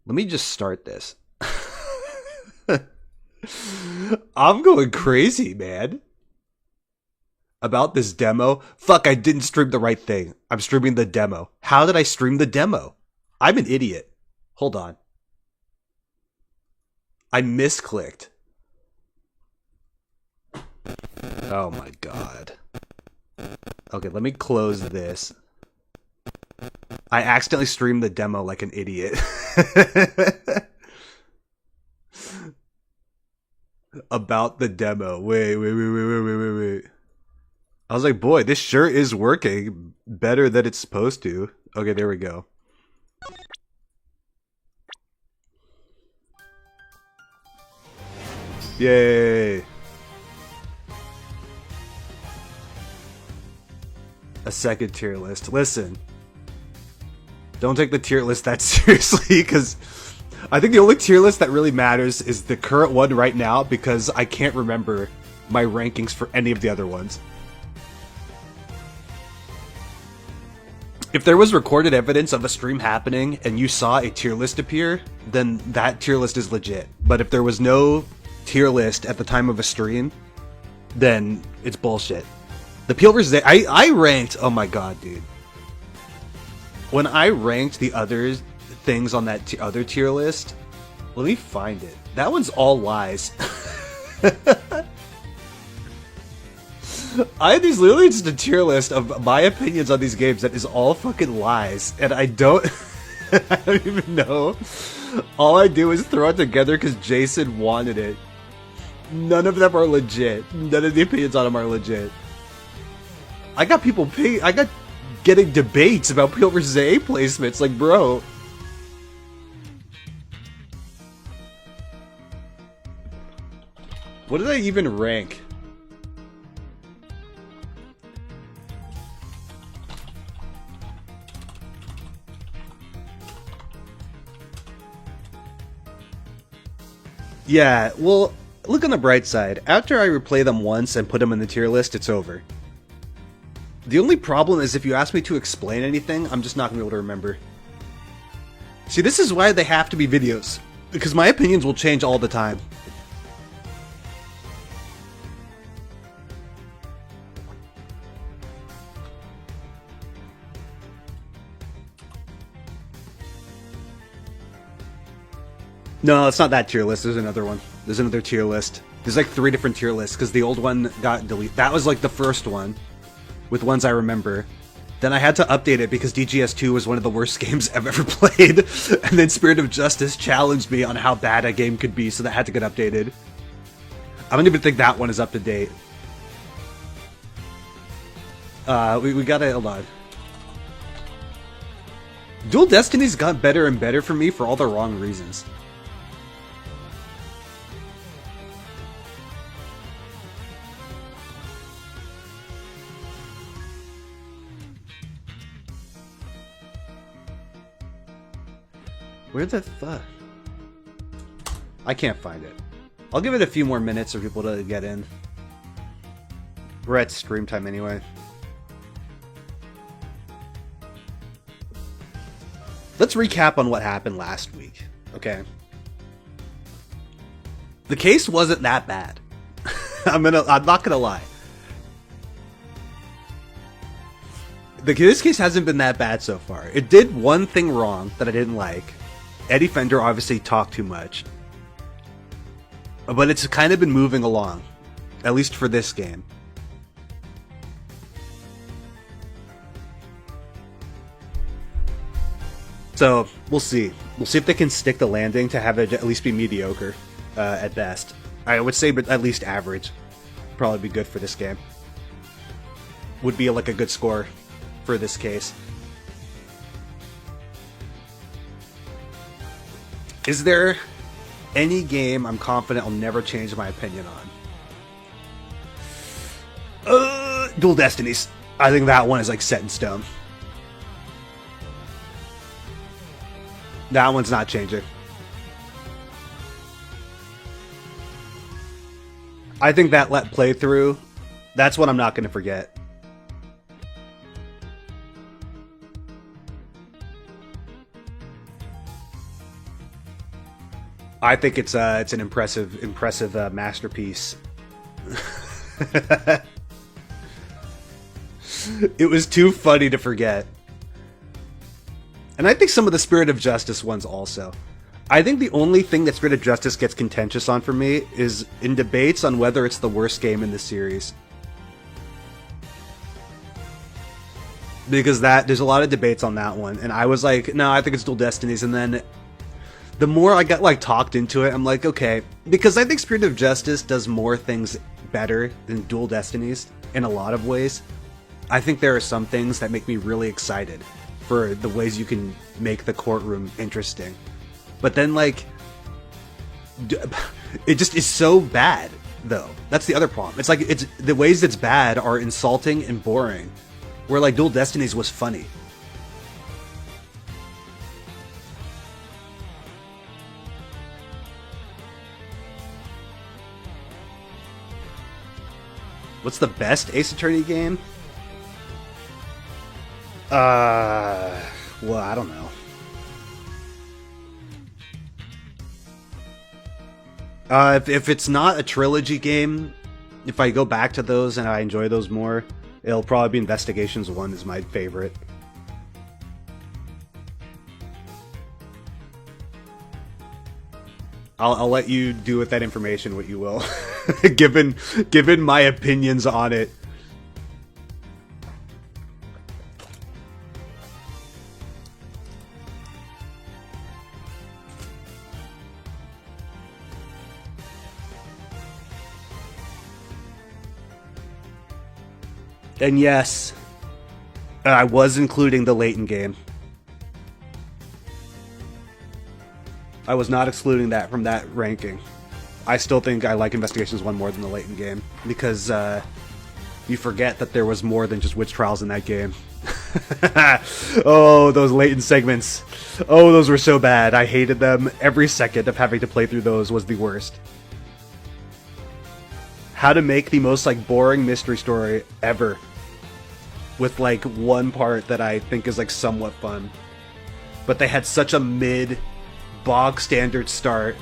Let me just start this. I'm going crazy, man. About this demo. Fuck, I didn't stream the right thing. I'm streaming the demo. How did I stream the demo? I'm an idiot. Hold on. I misclicked. Oh my god. Okay, let me close this. I accidentally streamed the demo like an idiot. About the demo. Wait. I was like, boy, this sure is working better than it's supposed to. Okay, there we go. Yay. A second tier list. Listen. Don't take the tier list that seriously, because I think the only tier list that really matters is the current one right now, because I can't remember my rankings for any of the other ones. If there was recorded evidence of a stream happening and you saw a tier list appear, then that tier list is legit. But if there was no tier list at the time of a stream, then it's bullshit. The PLvsAA, I ranked, oh my god, dude. When I ranked the other things on that other tier list, let me find it. That one's all lies. There's literally just a tier list of my opinions on these games that is all fucking lies, and I don't even know. All I do is throw it together because Jason wanted it. None of them are legit. None of the opinions on them are legit. I got people getting debates about PLvsAA placements, like, bro. What did I even rank? Yeah, well, look on the bright side. After I replay them once and put them in the tier list, it's over. The only problem is if you ask me to explain anything, I'm just not going to be able to remember. See, this is why they have to be videos, because my opinions will change all the time. No, it's not that tier list. There's another one. There's another tier list. There's like 3 different tier lists, because the old one got deleted. That was like the first one, with ones I remember. Then I had to update it because DGS2 was one of the worst games I've ever played. And then Spirit of Justice challenged me on how bad a game could be, so that had to get updated. I don't even think that one is up to date. We gotta, hold on. Dual Destiny's got better and better for me for all the wrong reasons. Where the fuck? I can't find it. I'll give it a few more minutes for people to get in. We're at stream time anyway. Let's recap on what happened last week, okay? The case wasn't that bad. I'm not gonna lie. This case hasn't been that bad so far. It did one thing wrong that I didn't like. Eddie Fender obviously talked too much. But it's kind of been moving along. At least for this game. So, we'll see. We'll see if they can stick the landing to have it at least be mediocre, at best. I would say but at least average. Probably be good for this game. Would be like a good score for this case. Is there any game I'm confident I'll never change my opinion on? Dual Destinies. I think that one is like set in stone. That one's not changing. I think that playthrough, that's what I'm not going to forget. I think it's an impressive masterpiece. It was too funny to forget. And I think some of the Spirit of Justice ones also. I think the only thing that Spirit of Justice gets contentious on for me is in debates on whether it's the worst game in the series. Because there's a lot of debates on that one, and I was like, no, I think it's Dual Destinies, and then the more I got like talked into it, I'm like, okay, because I think Spirit of Justice does more things better than Dual Destinies in a lot of ways. I think there are some things that make me really excited for the ways you can make the courtroom interesting. But then, like, it just is so bad, though. That's the other problem. It's like, it's the ways it's bad are insulting and boring, where, like, Dual Destinies was funny. What's the best Ace Attorney game? Well, I don't know. If it's not a trilogy game, if I go back to those and I enjoy those more, it'll probably be Investigations 1 is my favorite. I'll let you do with that information what you will, given my opinions on it. And yes, I was including the Layton game. I was not excluding that from that ranking. I still think I like Investigations 1 more than the Layton game, because you forget that there was more than just witch trials in that game. Oh, those Layton segments. Oh, those were so bad. I hated them. Every second of having to play through those was the worst. How to make the most like boring mystery story ever, with like one part that I think is like somewhat fun, but they had such a mid bog standard start.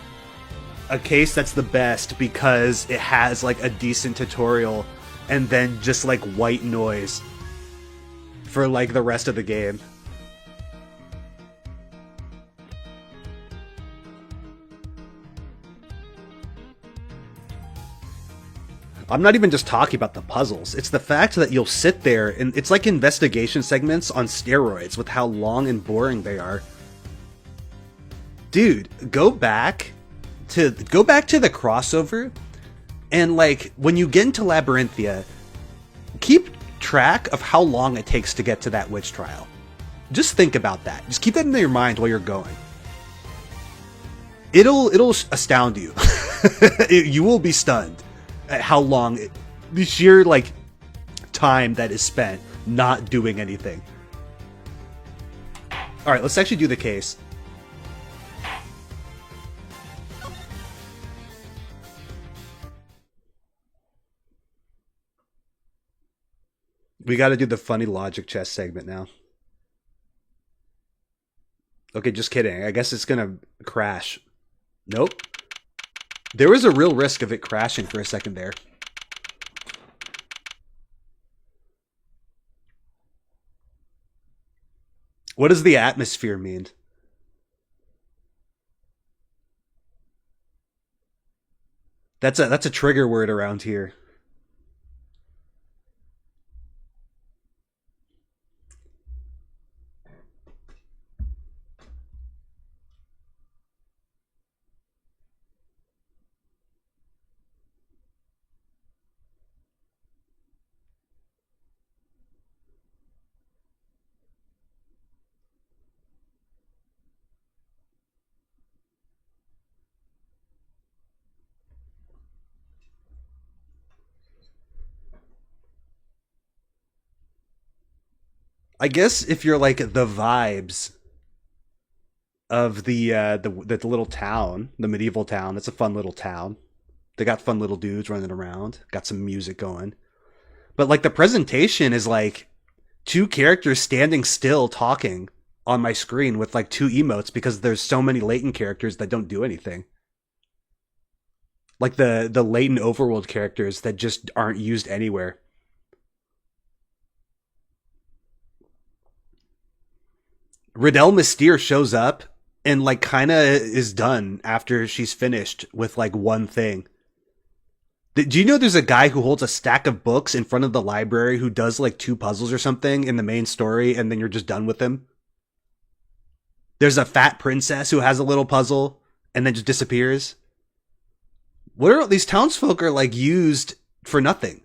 A case that's the best because it has like a decent tutorial, and then just like white noise for like the rest of the game. I'm not even just talking about the puzzles. It's the fact that you'll sit there and it's like investigation segments on steroids with how long and boring they are. Dude, go back to the crossover, and like when you get into Labyrinthia, keep track of how long it takes to get to that witch trial. Just think about that. Just keep that in your mind while you're going. It'll astound you. You will be stunned at how long the sheer like time that is spent not doing anything. All right, let's actually do the case. We got to do the funny logic chess segment now. Okay, just kidding. I guess it's gonna crash. Nope. There was a real risk of it crashing for a second there. What does the atmosphere mean? That's a trigger word around here. I guess if you're like the vibes of the little town, the medieval town, it's a fun little town. They got fun little dudes running around, got some music going. But like the presentation is like two characters standing still talking on my screen with like two emotes because there's so many latent characters that don't do anything. Like the latent overworld characters that just aren't used anywhere. Riddell Mystere shows up and like kind of is done after she's finished with like one thing. Do you know there's a guy who holds a stack of books in front of the library who does like two puzzles or something in the main story and then you're just done with him? There's a fat princess who has a little puzzle and then just disappears. What are these townsfolk are like used for nothing?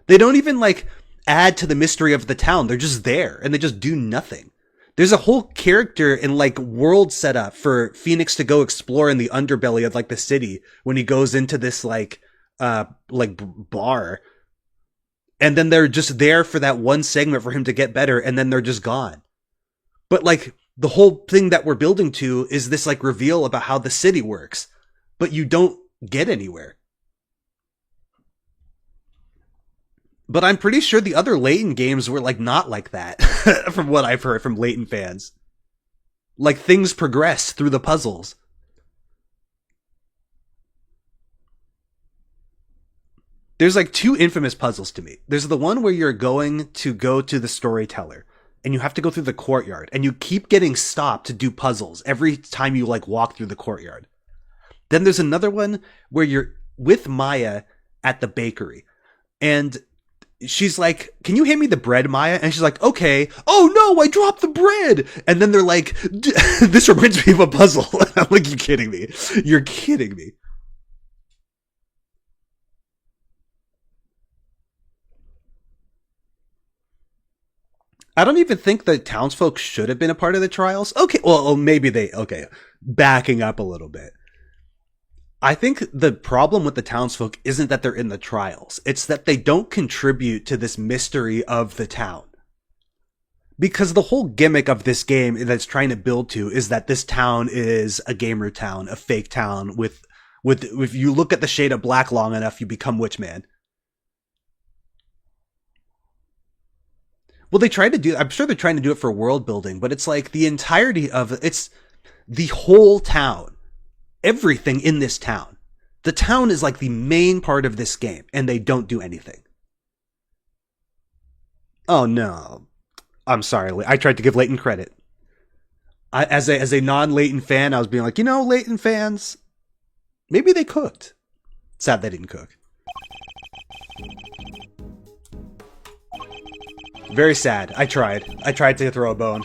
They don't even like add to the mystery of the town. They're just there and they just do nothing. There's a whole character and like world setup for Phoenix to go explore in the underbelly of like the city when he goes into this like bar, and then they're just there for that one segment for him to get better and then they're just gone. But like the whole thing that we're building to is this like reveal about how the city works, but you don't get anywhere. But I'm pretty sure the other Layton games were like not like that from what I've heard from Layton fans. Like things progress through the puzzles. There's like two infamous puzzles to me. There's the one where you're going to go to the storyteller and you have to go through the courtyard and you keep getting stopped to do puzzles every time you like walk through the courtyard. Then there's another one where you're with Maya at the bakery and she's like, "Can you hand me the bread, Maya?" And she's like, "Okay." "Oh no, I dropped the bread." And then they're like, "This reminds me of a puzzle." I'm like, "You kidding me? You're kidding me." I don't even think the townsfolk should have been a part of the trials. Okay, well, maybe okay. Backing up a little bit. I think the problem with the townsfolk isn't that they're in the trials. It's that they don't contribute to this mystery of the town. Because the whole gimmick of this game that it's trying to build to is that this town is a gamer town, a fake town with if you look at the shade of black long enough, you become Witchman. Well, they tried to do, I'm sure they're trying to do it for world building, but it's like the entirety of it's the whole town, everything in this town. The town is like the main part of this game, and they don't do anything. Oh no. I'm sorry. I tried to give Layton credit. As a non-Layton fan, I was being like, Layton fans, maybe they cooked. Sad they didn't cook. Very sad. I tried. I tried to throw a bone.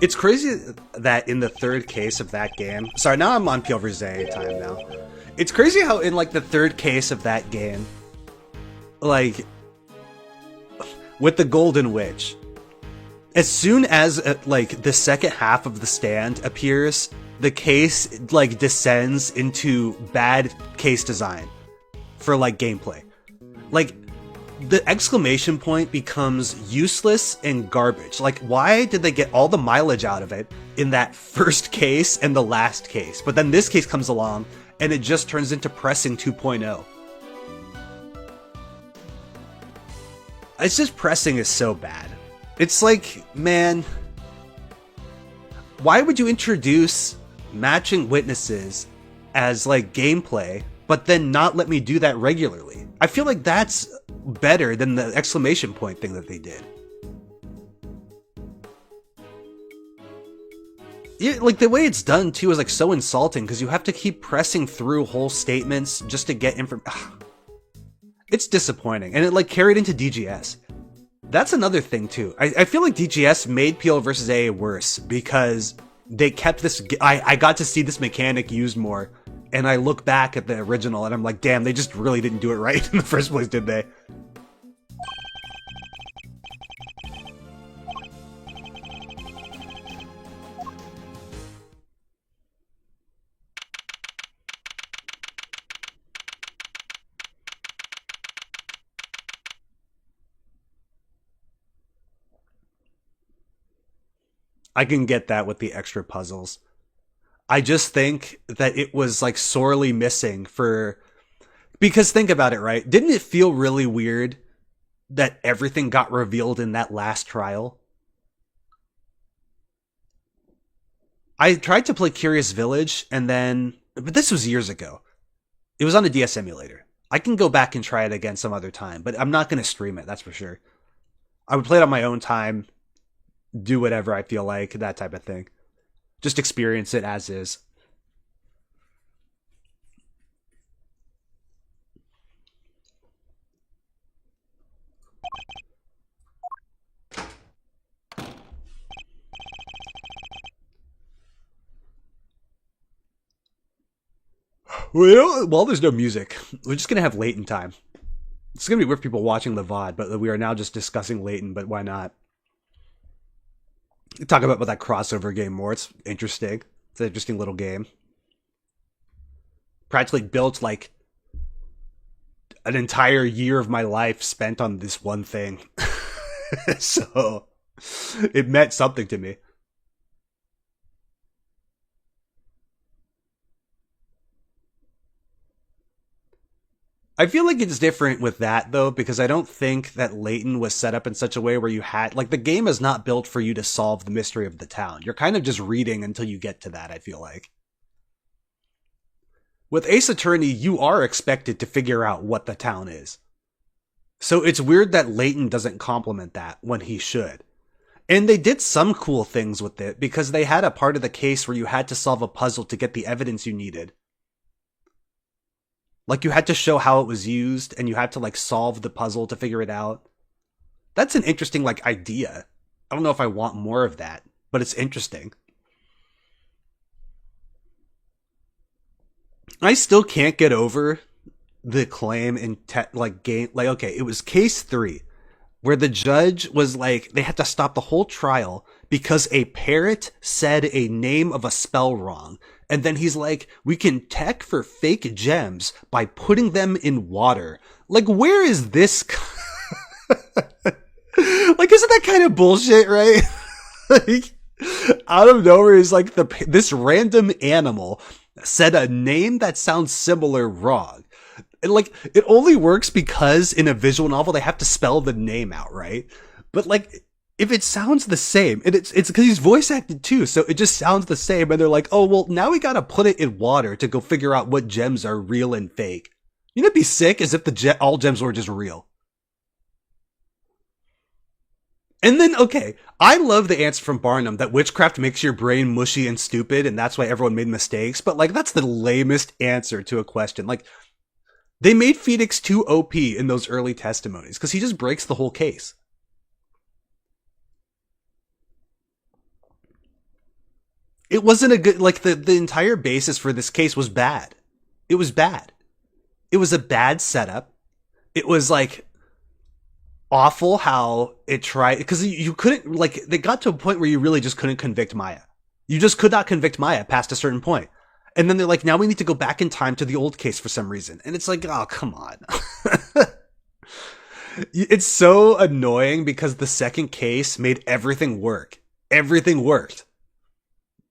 It's crazy that in the third case of that game... Sorry, now I'm on PLvsAA time now. It's crazy how in, like, the third case of that game, like, with the Golden Witch, as soon as, like, the second half of the stand appears, the case, like, descends into bad case design for, like, gameplay. Like, the exclamation point becomes useless and garbage. Like, why did they get all the mileage out of it in that first case and the last case? But then this case comes along and it just turns into pressing 2.0. It's just pressing is so bad. It's like, man, why would you introduce matching witnesses as like gameplay, but then not let me do that regularly? I feel like that's better than the exclamation point thing that they did. Yeah, like the way it's done too is like so insulting because you have to keep pressing through whole statements just to get information. It's disappointing, and it like carried into DGS. That's another thing too. I feel like DGS made PLvsAA worse because they kept this. I got to see this mechanic used more. And I look back at the original and I'm like, damn, they just really didn't do it right in the first place, did they? I can get that with the extra puzzles. I just think that it was like sorely missing for, because think about it, right? Didn't it feel really weird that everything got revealed in that last trial? I tried to play Curious Village and then, but this was years ago. It was on a DS emulator. I can go back and try it again some other time, but I'm not going to stream it, that's for sure. I would play it on my own time, do whatever I feel like, that type of thing. Just experience it as is. Well, there's no music. We're just going to have Leighton time. It's going to be weird for people watching the VOD, but we are now just discussing Leighton, but why not? Talk about that crossover game more. It's interesting. It's an interesting little game. Practically built like an entire year of my life spent on this one thing. So it meant something to me. I feel like it's different with that though, because I don't think that Leighton was set up in such a way where you had, like, the game is not built for you to solve the mystery of the town. You're kind of just reading until you get to that, I feel like. With Ace Attorney, you are expected to figure out what the town is. So it's weird that Leighton doesn't complement that when he should. And they did some cool things with it, because they had a part of the case where you had to solve a puzzle to get the evidence you needed. Like, you had to show how it was used, and you had to, like, solve the puzzle to figure it out. That's an interesting, like, idea. I don't know if I want more of that, but it's interesting. I still can't get over the claim in, game, like, okay, it was case 3, where the judge was like, they had to stop the whole trial because a parrot said a name of a spell wrong. And then he's like, we can tech for fake gems by putting them in water. Like, where is this? Like, isn't that kind of bullshit, right? Like, out of nowhere is like this random animal said a name that sounds similar wrong. And like, it only works because in a visual novel, they have to spell the name out, right? But like, if it sounds the same, and it's because he's voice acted too, so it just sounds the same, and they're like, oh, well, now we gotta put it in water to go figure out what gems are real and fake. You know, it'd be sick as if all gems were just real. And then, okay, I love the answer from Barnum that witchcraft makes your brain mushy and stupid, and that's why everyone made mistakes, but like, that's the lamest answer to a question. Like, they made Phoenix too OP in those early testimonies, because he just breaks the whole case. It wasn't a good, like, the entire basis for this case was bad. It was bad. It was a bad setup. It was, like, awful how it tried, because you couldn't, like, they got to a point where you really just couldn't convict Maya. You just could not convict Maya past a certain point. And then they're like, now we need to go back in time to the old case for some reason. And it's like, oh, come on. It's so annoying because the second case made everything work. Everything worked.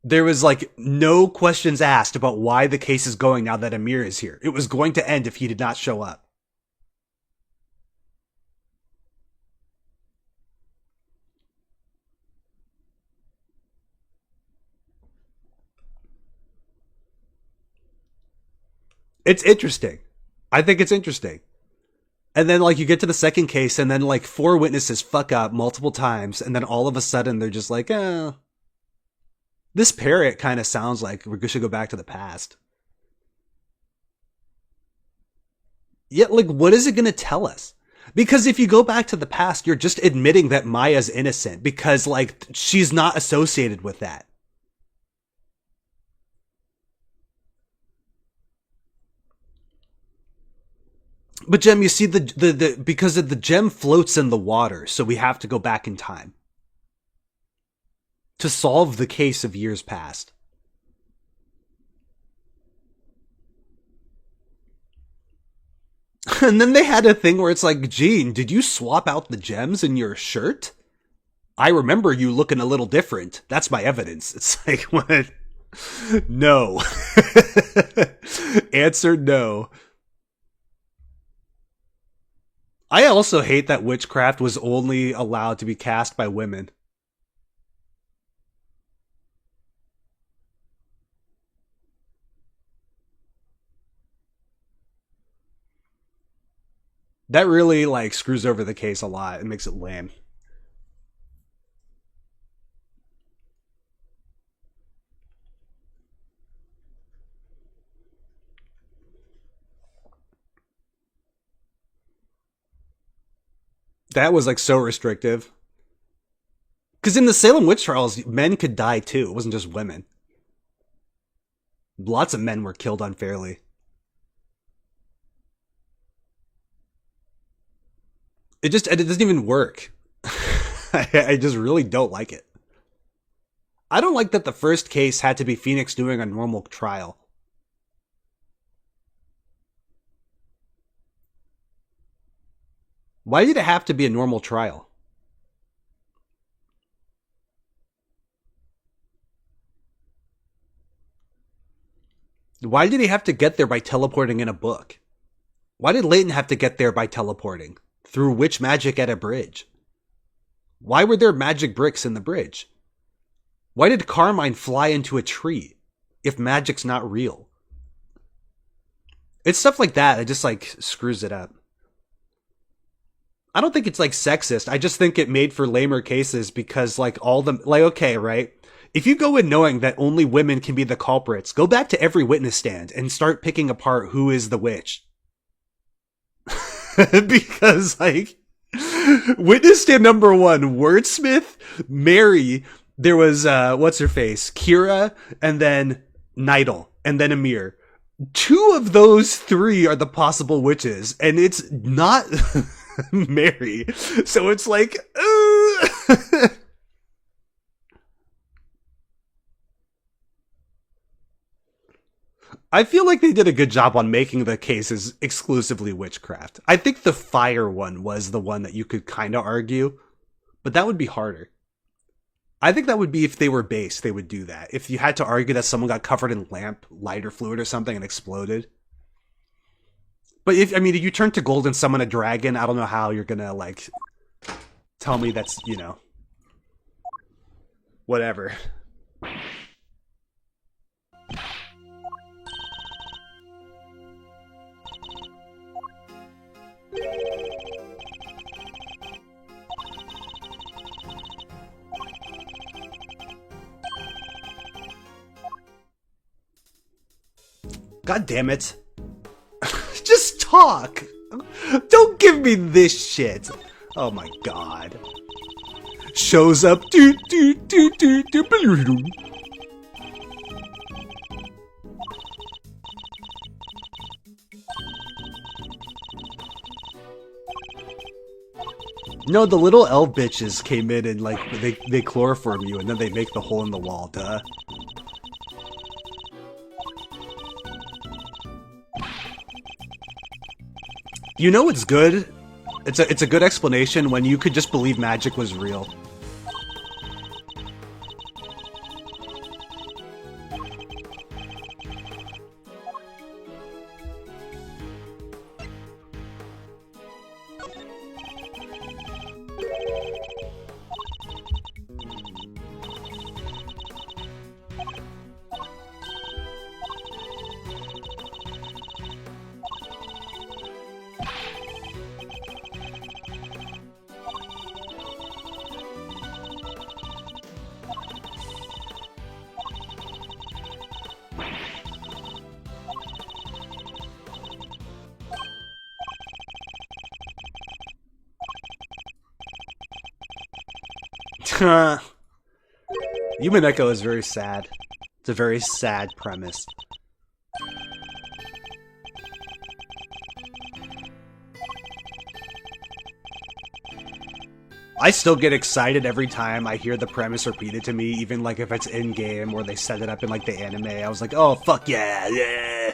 There was like no questions asked about why the case is going now that Amir is here. It was going to end if he did not show up. It's interesting. I think it's interesting. And then like you get to the second case and then like 4 witnesses fuck up multiple times. And then all of a sudden they're just like, this parrot kind of sounds like we should go back to the past. Yet, like, what is it going to tell us? Because if you go back to the past, you're just admitting that Maya's innocent because, like, she's not associated with that. But Gem, you see the because the gem floats in the water, so we have to go back in time to solve the case of years past. And then they had a thing where it's like, Gene, did you swap out the gems in your shirt? I remember you looking a little different. That's my evidence. It's like, what? No. Answer no. I also hate that witchcraft was only allowed to be cast by women. That really, like, screws over the case a lot and makes it lame. That was, like, so restrictive. Because in the Salem witch trials, men could die too. It wasn't just women. Lots of men were killed unfairly. It doesn't even work. I just really don't like it. I don't like that the first case had to be Phoenix doing a normal trial. Why did it have to be a normal trial? Why did he have to get there by teleporting in a book? Why did Layton have to get there by teleporting? Through witch magic at a bridge? Why were there magic bricks in the bridge? Why did Carmine fly into a tree if magic's not real? It's stuff like that just, like, screws it up. I don't think it's, like, sexist. I just think it made for lamer cases because, like, all the... Like, okay, right? If you go in knowing that only women can be the culprits, go back to every witness stand and start picking apart who is the witch. Because, like, witness stand number 1, Wordsmith, Mary, there was, what's her face? Kira, and then Nidal, and then Amir. 2 of those 3 are the possible witches, and it's not Mary. So it's like, I feel like they did a good job on making the cases exclusively witchcraft. I think the fire one was the one that you could kind of argue, but that would be harder. I think that would be if they were based, they would do that. If you had to argue that someone got covered in lamp lighter fluid or something and exploded. But if you turn to gold and summon a dragon, I don't know how you're gonna, like, tell me that's, whatever. God damn it. Just talk. Don't give me this shit. Oh my god. Shows up. No, the little elf bitches came in and, like, they chloroform you and then they make the hole in the wall, duh. You know what's good? It's a good explanation when you could just believe magic was real. Yumeneko is very sad. It's a very sad premise. I still get excited every time I hear the premise repeated to me, even like if it's in-game or they set it up in like the anime. I was like, oh, fuck yeah, yeah.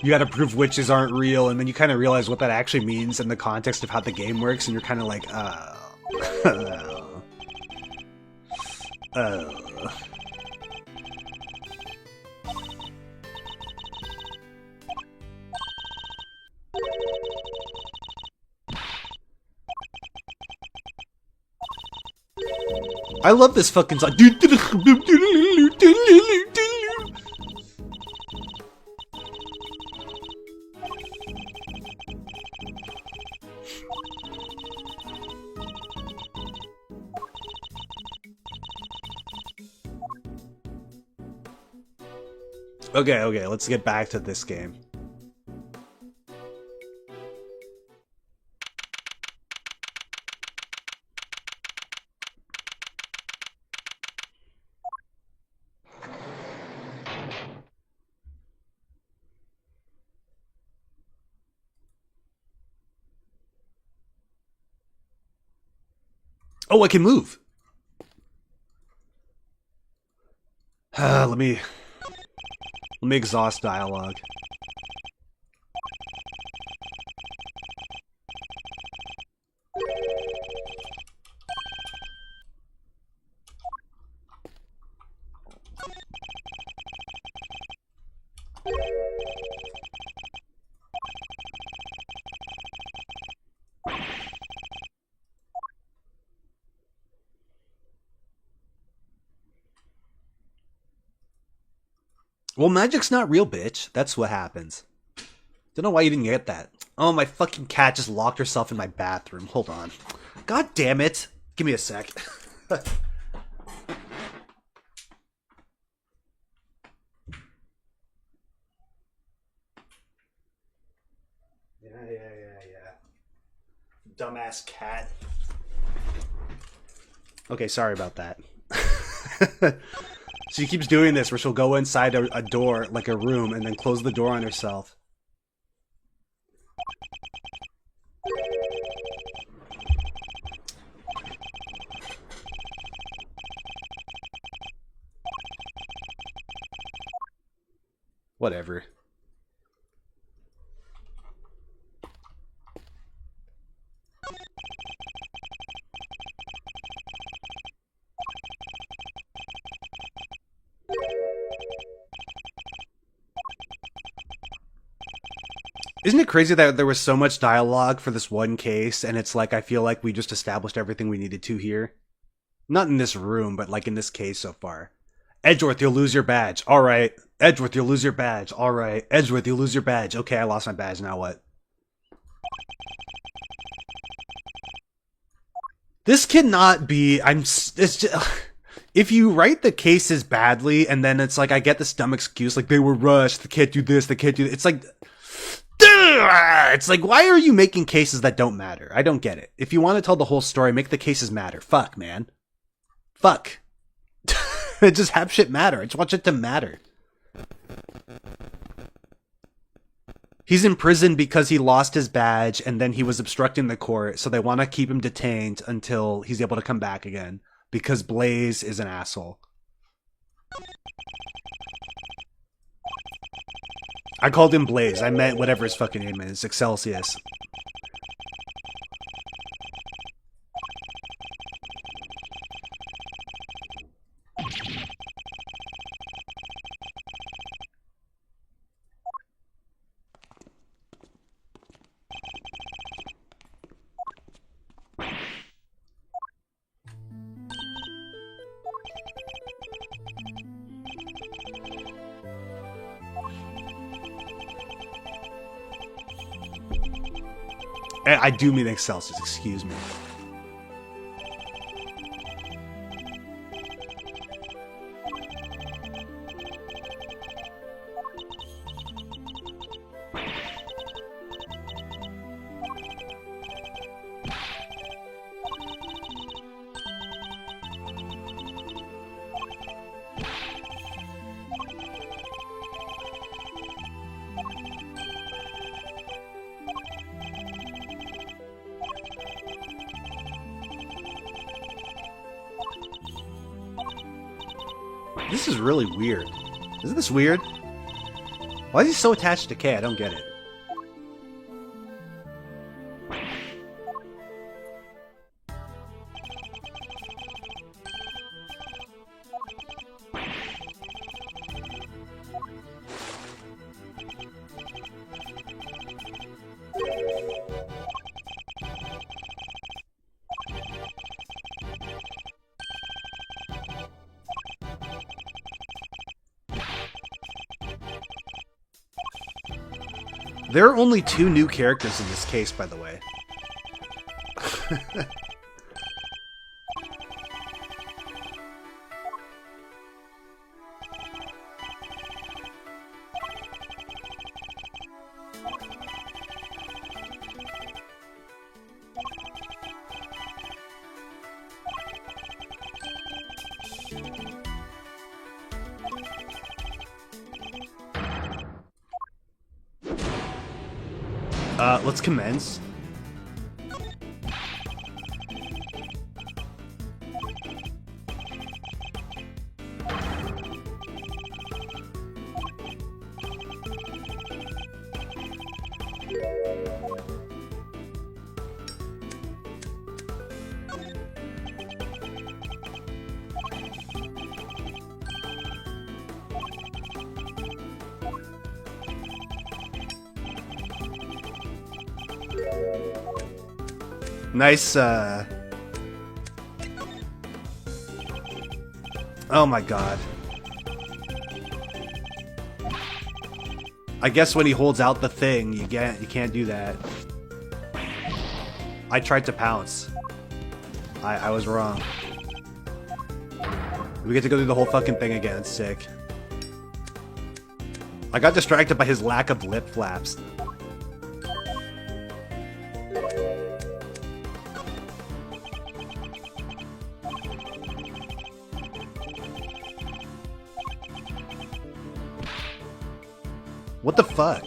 You gotta prove witches aren't real, and then you kind of realize what that actually means in the context of how the game works, and you're kind of like, Oh. I love this fucking song. Okay, let's get back to this game. Oh, I can move. Let me exhaust dialogue. Well, magic's not real, bitch. That's what happens. Don't know why you didn't get that. Oh, my fucking cat just locked herself in my bathroom. Hold on. God damn it. Give me a sec. Yeah. Dumbass cat. Okay, sorry about that. She keeps doing this where she'll go inside a door, like a room, and then close the door on herself. Whatever. Isn't it crazy that there was so much dialogue for this one case, and it's like, I feel like we just established everything we needed to here? Not in this room, but like in this case so far. Edgeworth, you'll lose your badge. Alright. Edgeworth, you'll lose your badge. Alright. Edgeworth, you'll lose your badge. Okay, I lost my badge. Now what? This cannot be... it's just... If you write the cases badly, and then it's like, I get this dumb excuse, like, they were rushed, they can't do this, they can't do this. It's like... It's like, why are you making cases that don't matter? I don't get it. If you want to tell the whole story, make the cases matter. Fuck, man. Fuck. Just have shit matter. I just want shit to matter. He's in prison because he lost his badge and then he was obstructing the court, so they want to keep him detained until he's able to come back again because Blaze is an asshole. I called him Blaze. I meant whatever his fucking name is. Excelsius. I do mean Excelsius, excuse me. This is really weird. Isn't this weird? Why is he so attached to Kay? I don't get it. There are only 2 new characters in this case, by the way. Let's commence. Nice, oh my god. I guess when he holds out the thing, you can't do that. I tried to pounce. I was wrong. We get to go through the whole fucking thing again, sick. I got distracted by his lack of lip flaps. What the fuck?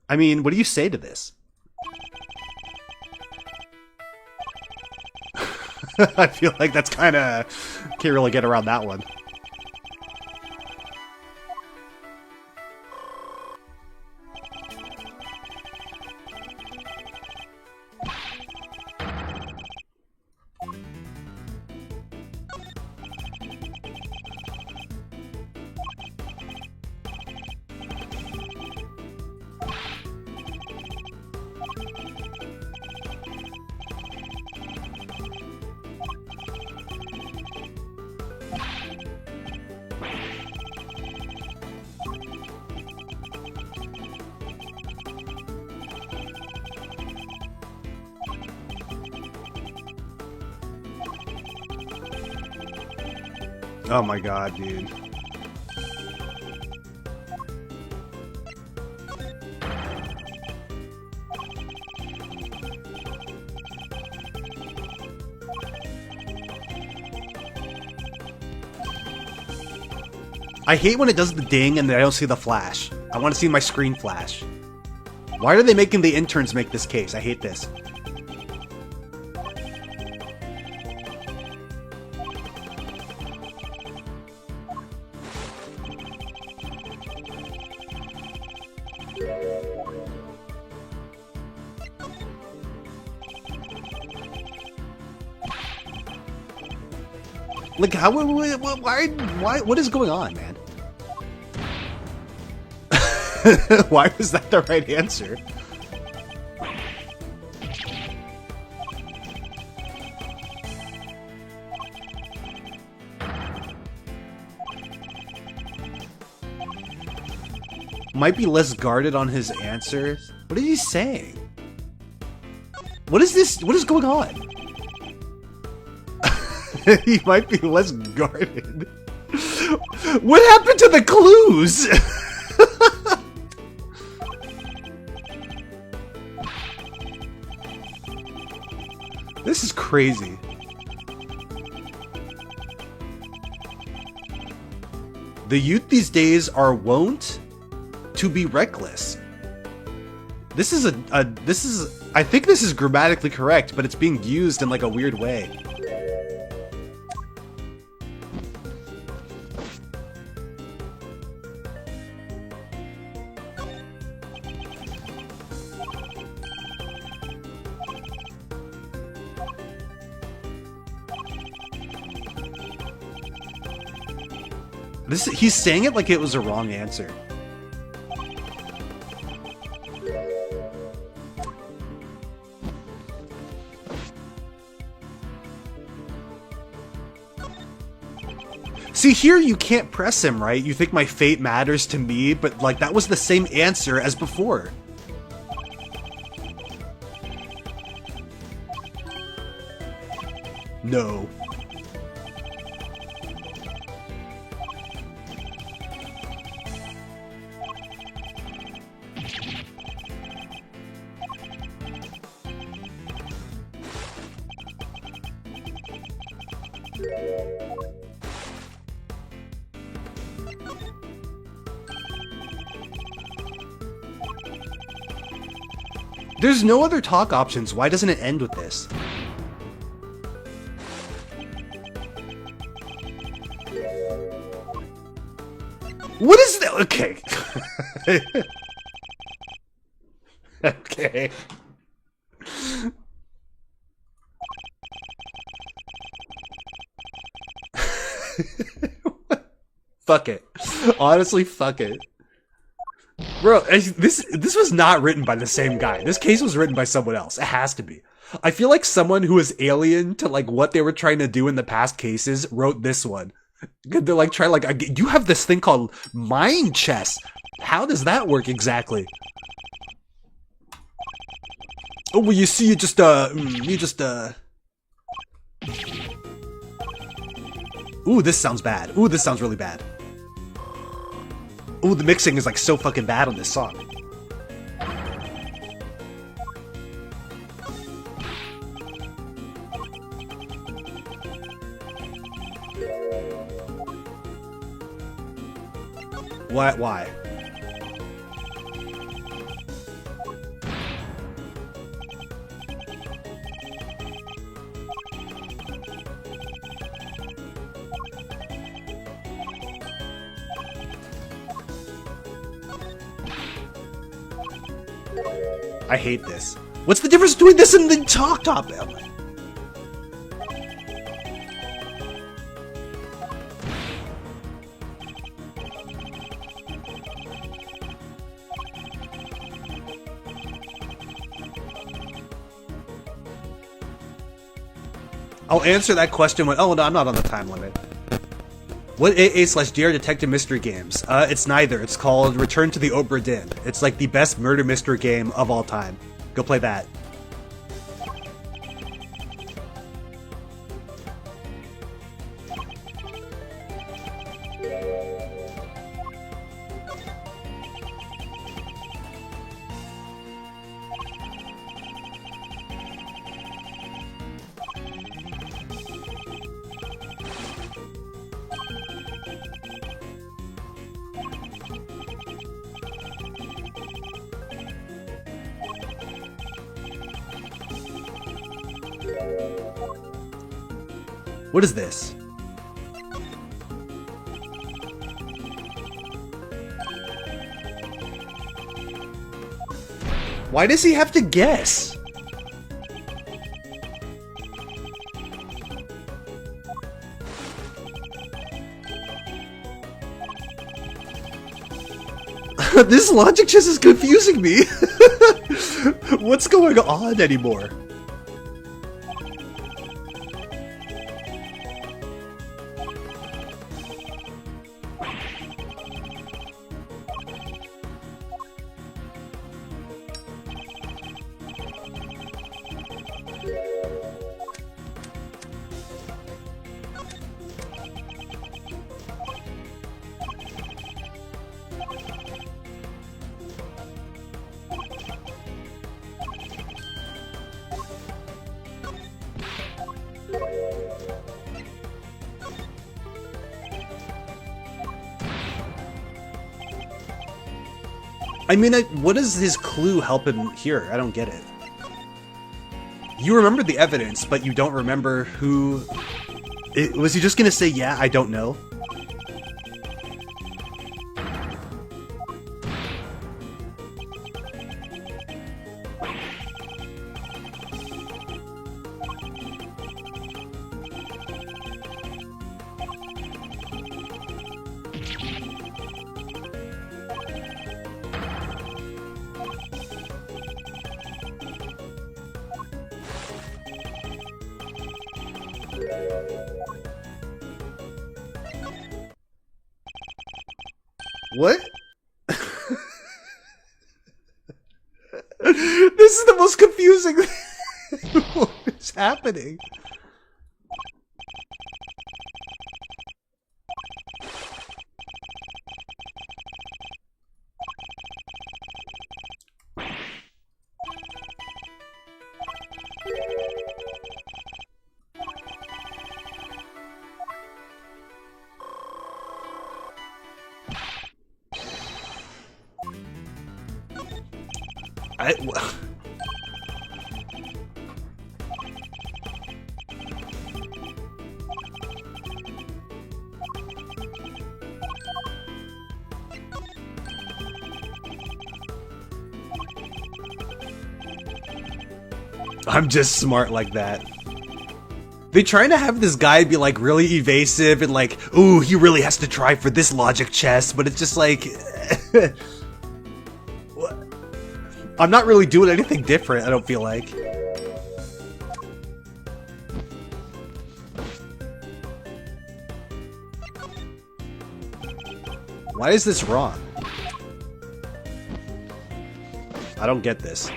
I mean, what do you say to this? I feel like that's kind of... Can't really get around that one. Oh my god, dude. I hate when it does the ding and then I don't see the flash. I want to see my screen flash. Why are they making the interns make this case? I hate this. Like, how, why, what is going on, man? Why was that the right answer? Might be less guarded on his answers. What is he saying? What is this? What is going on? He might be less guarded. What happened to the clues? This is crazy. The youth these days are wont to be reckless. This is I think this is grammatically correct, but it's being used in like a weird way. He's saying it like it was a wrong answer. See, here you can't press him, right? You think my fate matters to me, but like that was the same answer as before. No. There's no other talk options. Why doesn't it end with this? What is that? Okay. Okay. Fuck it. Honestly, fuck it. Bro, this was not written by the same guy. This case was written by someone else. It has to be. I feel like someone who is alien to like what they were trying to do in the past cases wrote this one. They're like trying like you have this thing called mind chess. How does that work exactly? Oh, well, you see, you just Ooh, this sounds bad. Ooh, this sounds really bad. Ooh, the mixing is like so fucking bad on this song. What? Why? I hate this. What's the difference between this and the talk top? I'll answer that question when. Oh no, I'm not on the time limit. What AA/DR detective mystery games? It's neither. It's called Return to the Obra Dinn. It's like the best murder mystery game of all time. Go play that. What is this? Why does he have to guess? This logic chess is confusing me. What's going on anymore? I mean, what does his clue help him here? I don't get it. You remember the evidence, but you don't remember who... was he just gonna say, yeah, I don't know? What? This is the most confusing thing. What is happening? I'm just smart like that. They trying to have this guy be like really evasive and like, ooh, he really has to try for this logic chest, but it's just like, I'm not really doing anything different, I don't feel like. Why is this wrong? I don't get this.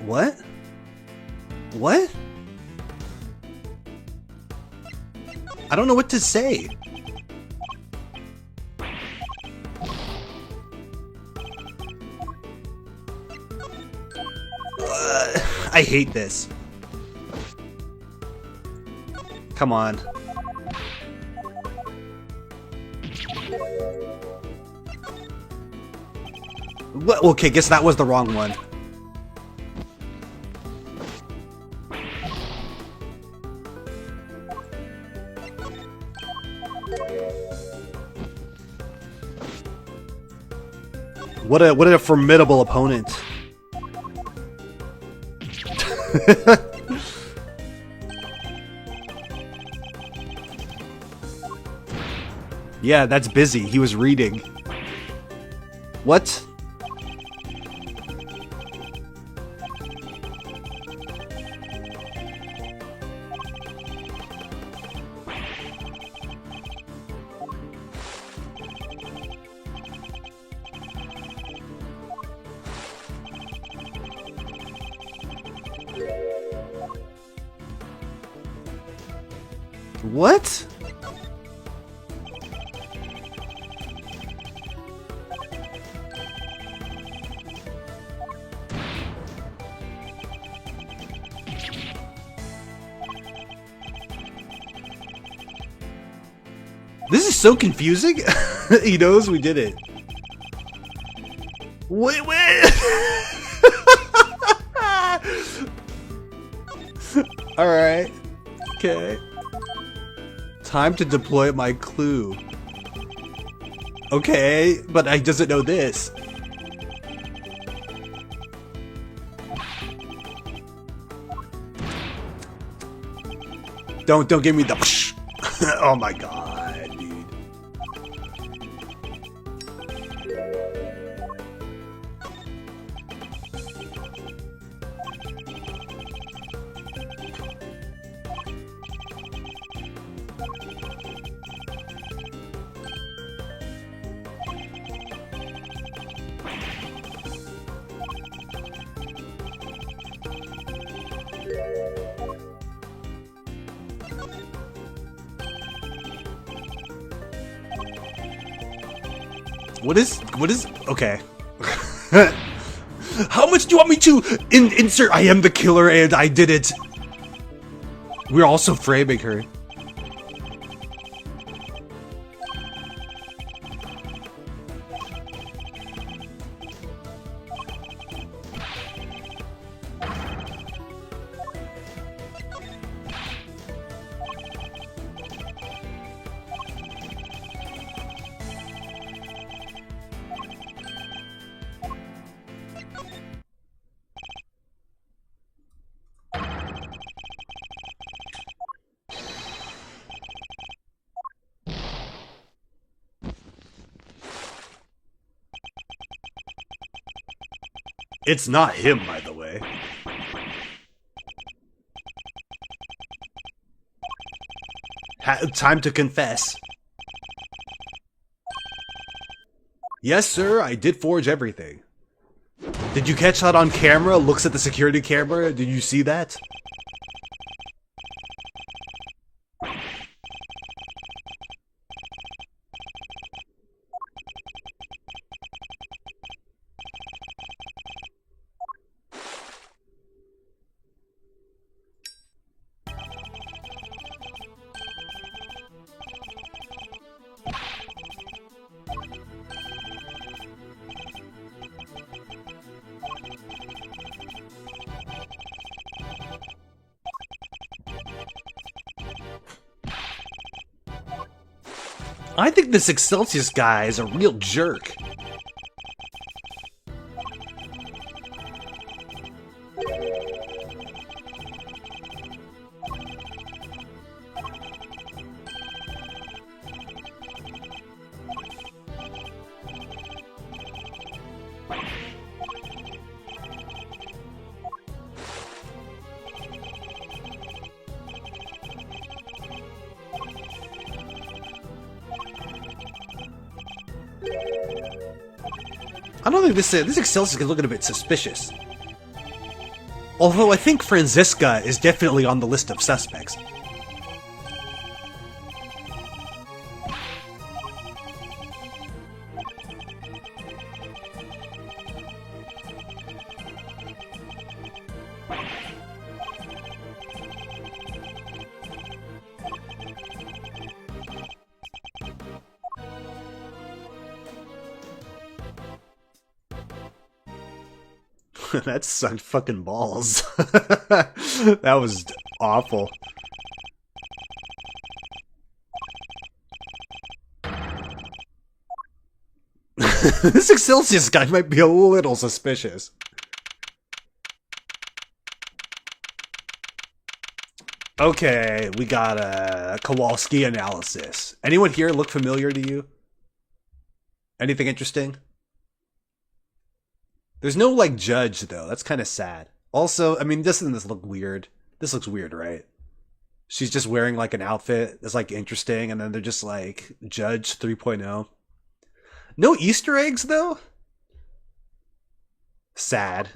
What? What? I don't know what to say. I hate this. Come on. What? Okay, guess that was the wrong one. What a formidable opponent. Yeah, that's busy. He was reading. What? What? This is so confusing. He knows we did it. Wait. All right. Okay. Time to deploy my clue. Okay, but I doesn't know this. Don't give me the oh my god, dude. What is okay. How much do you want me to insert I am the killer and I did it? We're also framing her. It's not him, by the way. Time to confess. Yes, sir, I did forge everything. Did you catch that on camera? Looks at the security camera. Did you see that? I think this Excelsius guy is a real jerk. I don't think this Excelsius is looking a bit suspicious. Although I think Franziska is definitely on the list of suspects. That sucked fucking balls. That was awful. This Excelsius guy might be a little suspicious. Okay, we got a Kowalski analysis. Anyone here look familiar to you? Anything interesting? There's no, like, judge, though. That's kind of sad. Also, I mean, doesn't this look weird? This looks weird, right? She's just wearing, like, an outfit that's, like, interesting, and then they're just, like, Judge 3.0. No Easter eggs, though? Sad.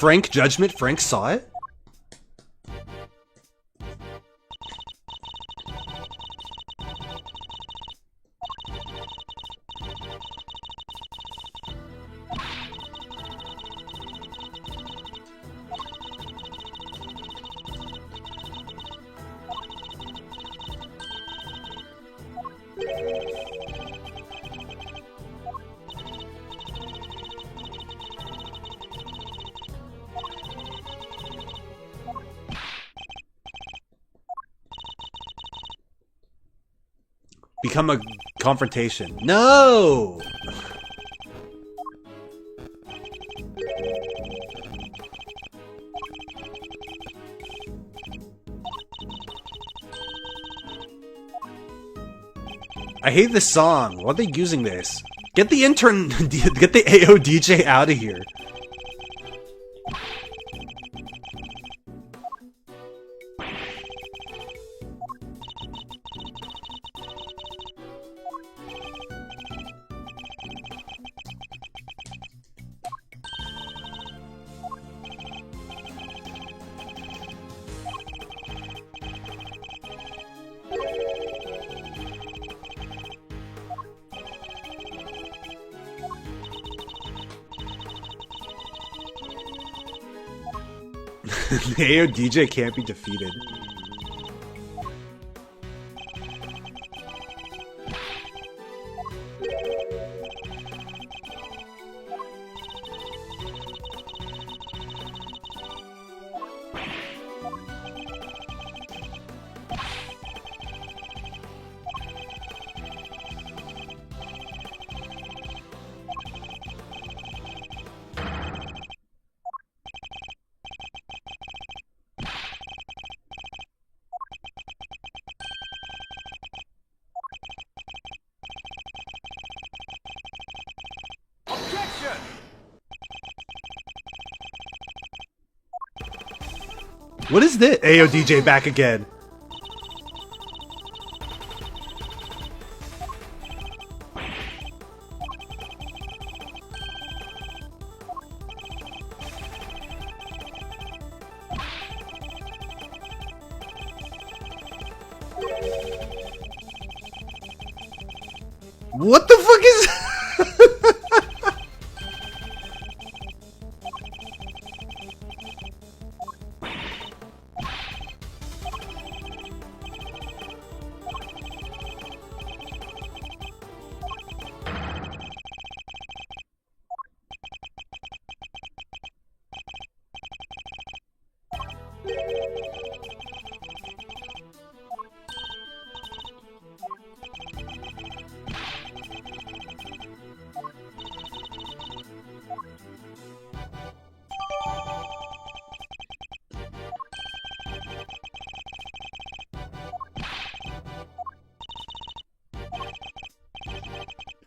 Frank Judgment? Frank saw it? Become a confrontation. No! I hate this song. Why are they using this? Get the intern, get the AO DJ out of here. The AO DJ can't be defeated. What is this? Ayo DJ back again. What the fuck is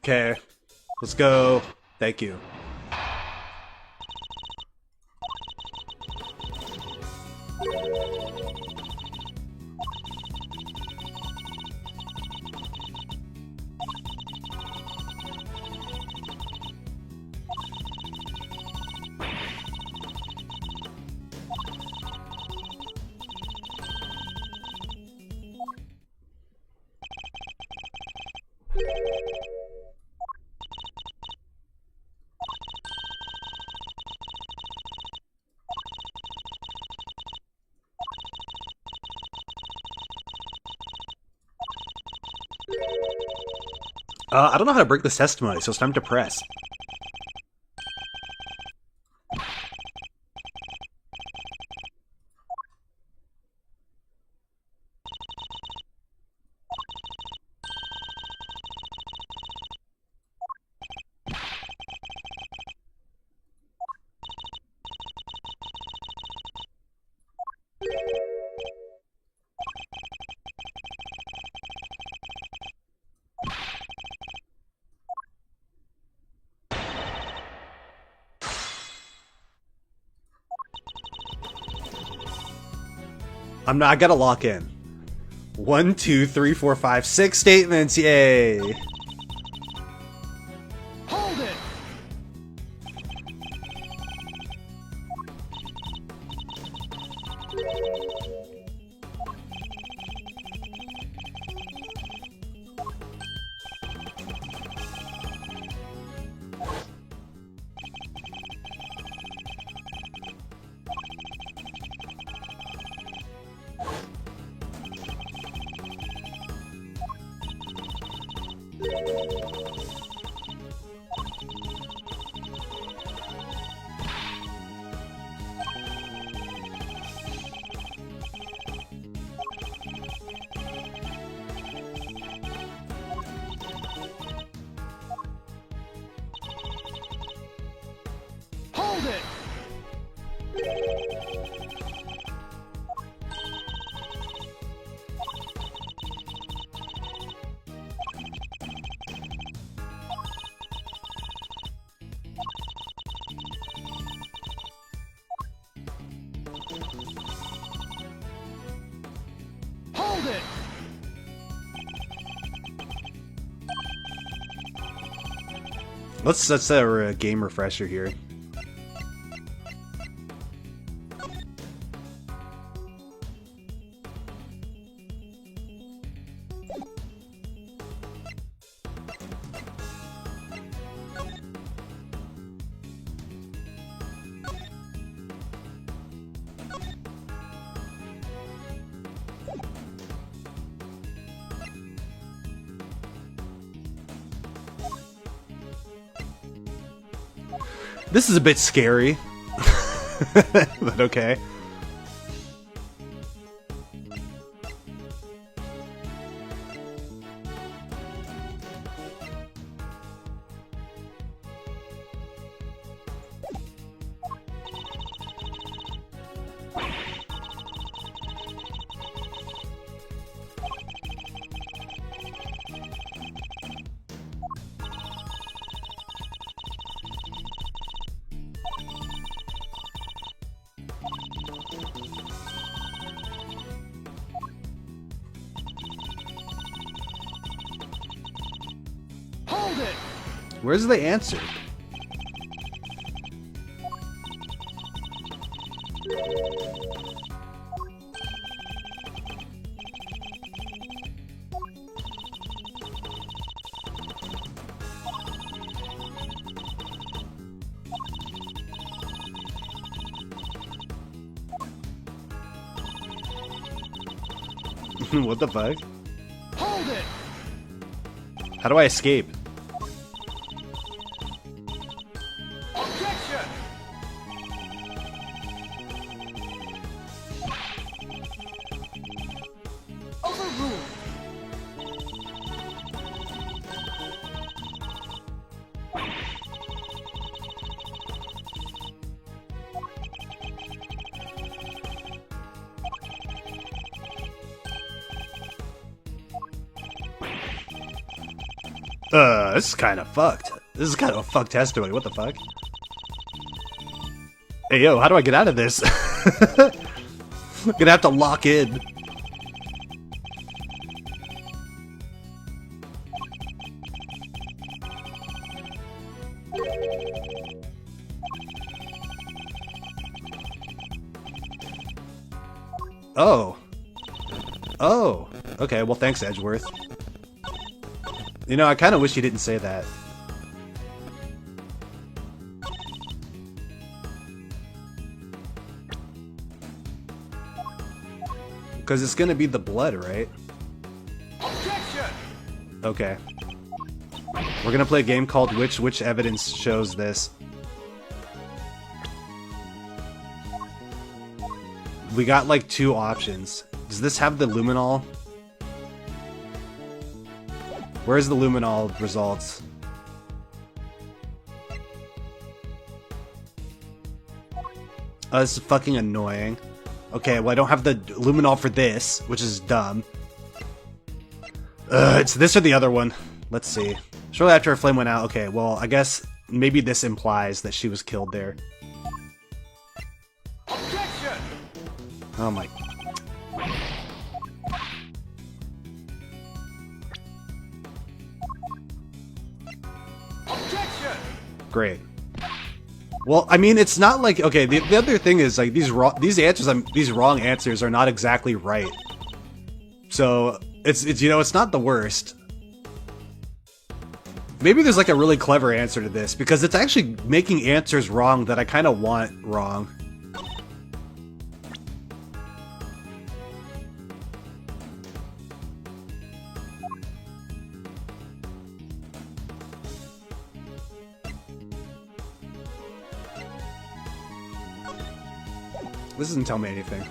Okay, let's go. Thank you. I don't know how to break this testimony, so it's time to press. I gotta lock in. 1, 2, 3, 4, 5, 6 statements, yay! Hold it! Hold it! Hold it! Let's set a game refresher here. This is a bit scary, but okay. Where's the answer? What the fuck? Hold it! How do I escape? Objection! Overruled. This is kind of fucked. This is kind of a fucked testimony. What the fuck? Hey, yo, how do I get out of this? I'm gonna have to lock in. Oh. Oh. Okay, well, thanks, Edgeworth. You know, I kind of wish you didn't say that. Because it's gonna be the blood, right? Objection! Okay. We're gonna play a game called Which Evidence Shows This. We got like 2 options. Does this have the luminol? Where's the luminol results? Oh, this is fucking annoying. Okay, well I don't have the luminol for this, which is dumb. It's this or the other one. Let's see. Shortly after her flame went out, okay, well I guess maybe this implies that she was killed there. Objection! Oh my... Objection! Great. Well, I mean, it's not like, okay, the other thing is like these wrong answers are not exactly right. So it's you know, it's not the worst. Maybe there's like a really clever answer to this because it's actually making answers wrong that I kind of want wrong. This doesn't tell me anything.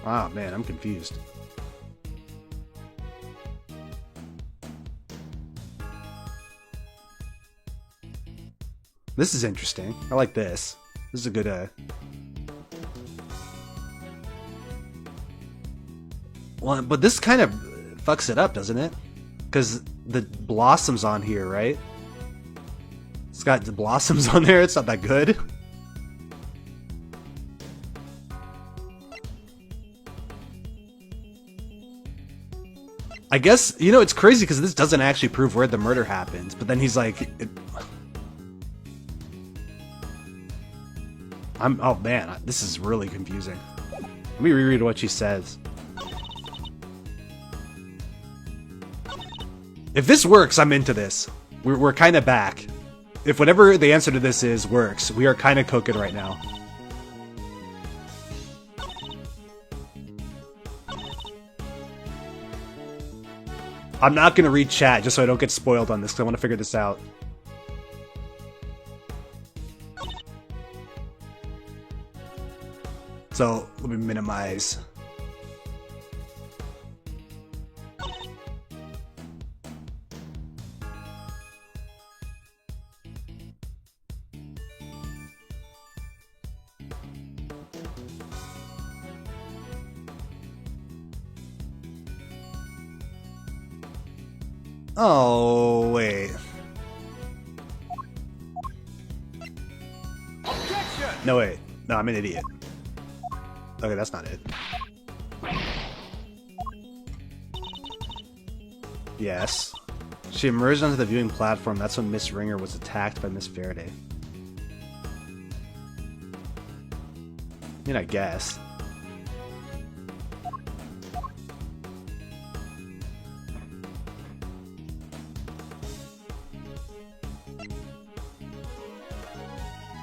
Ah, man, I'm confused. This is interesting. I like this. This is a good, Well, but this kind of fucks it up, doesn't it? Because the blossoms on here, right? It's got the blossoms on there. It's not that good. I guess, you know, it's crazy because this doesn't actually prove where the murder happens. But then he's like... oh man, this is really confusing. Let me reread what she says. If this works, I'm into this. We're kind of back. If whatever the answer to this is works, we are kind of cooking right now. I'm not going to read chat just so I don't get spoiled on this because I want to figure this out. So, let me minimize. Oh, wait. No, wait. No, I'm an idiot. Okay, that's not it. Yes. She emerged onto the viewing platform. That's when Miss Ringer was attacked by Miss Faraday. I mean, I guess.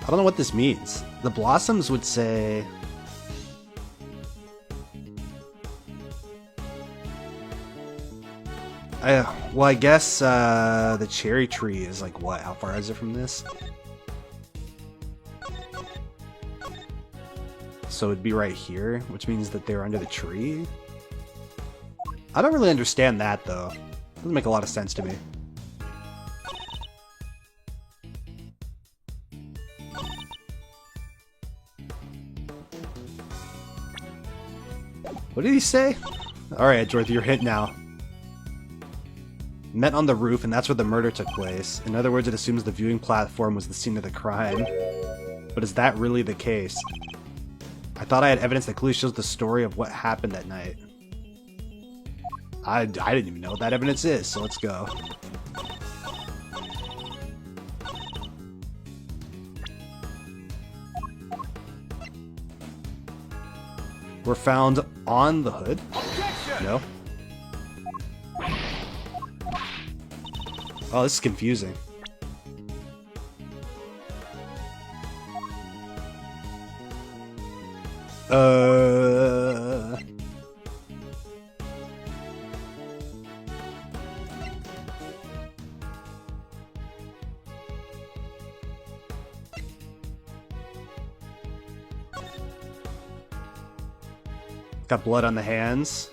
I don't know what this means. The Blossoms would say... well, I guess the cherry tree is like what? How far is it from this? So it'd be right here, which means that they're under the tree? I don't really understand that, though. Doesn't make a lot of sense to me. What did he say? Alright, Dorothy, you're hit now. Met on the roof, and that's where the murder took place. In other words, it assumes the viewing platform was the scene of the crime. But is that really the case? I thought I had evidence that clearly shows the story of what happened that night. I didn't even know what that evidence is, so let's go. We're found on the hood? No. Oh, this is confusing. Got blood on the hands.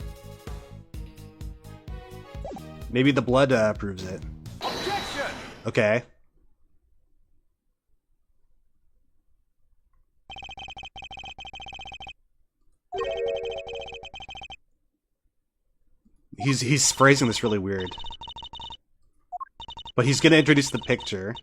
Maybe the blood proves it. Objection! Okay. He's phrasing this really weird. But he's gonna introduce the picture.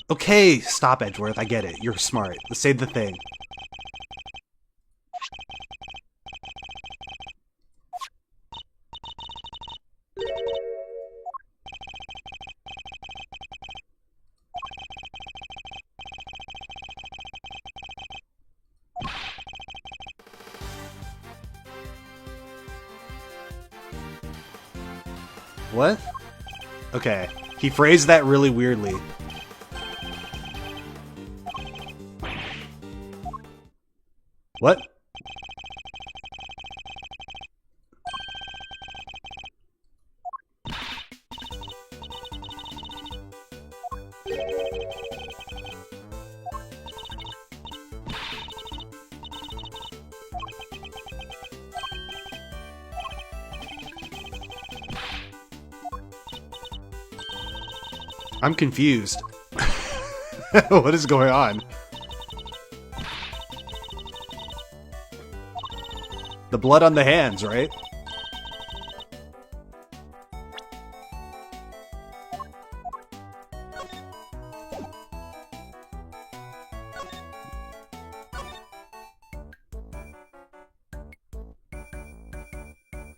Okay, stop, Edgeworth. I get it. You're smart. Let's say the thing. What? Okay. He phrased that really weirdly. What? I'm confused. What is going on? The blood on the hands, right?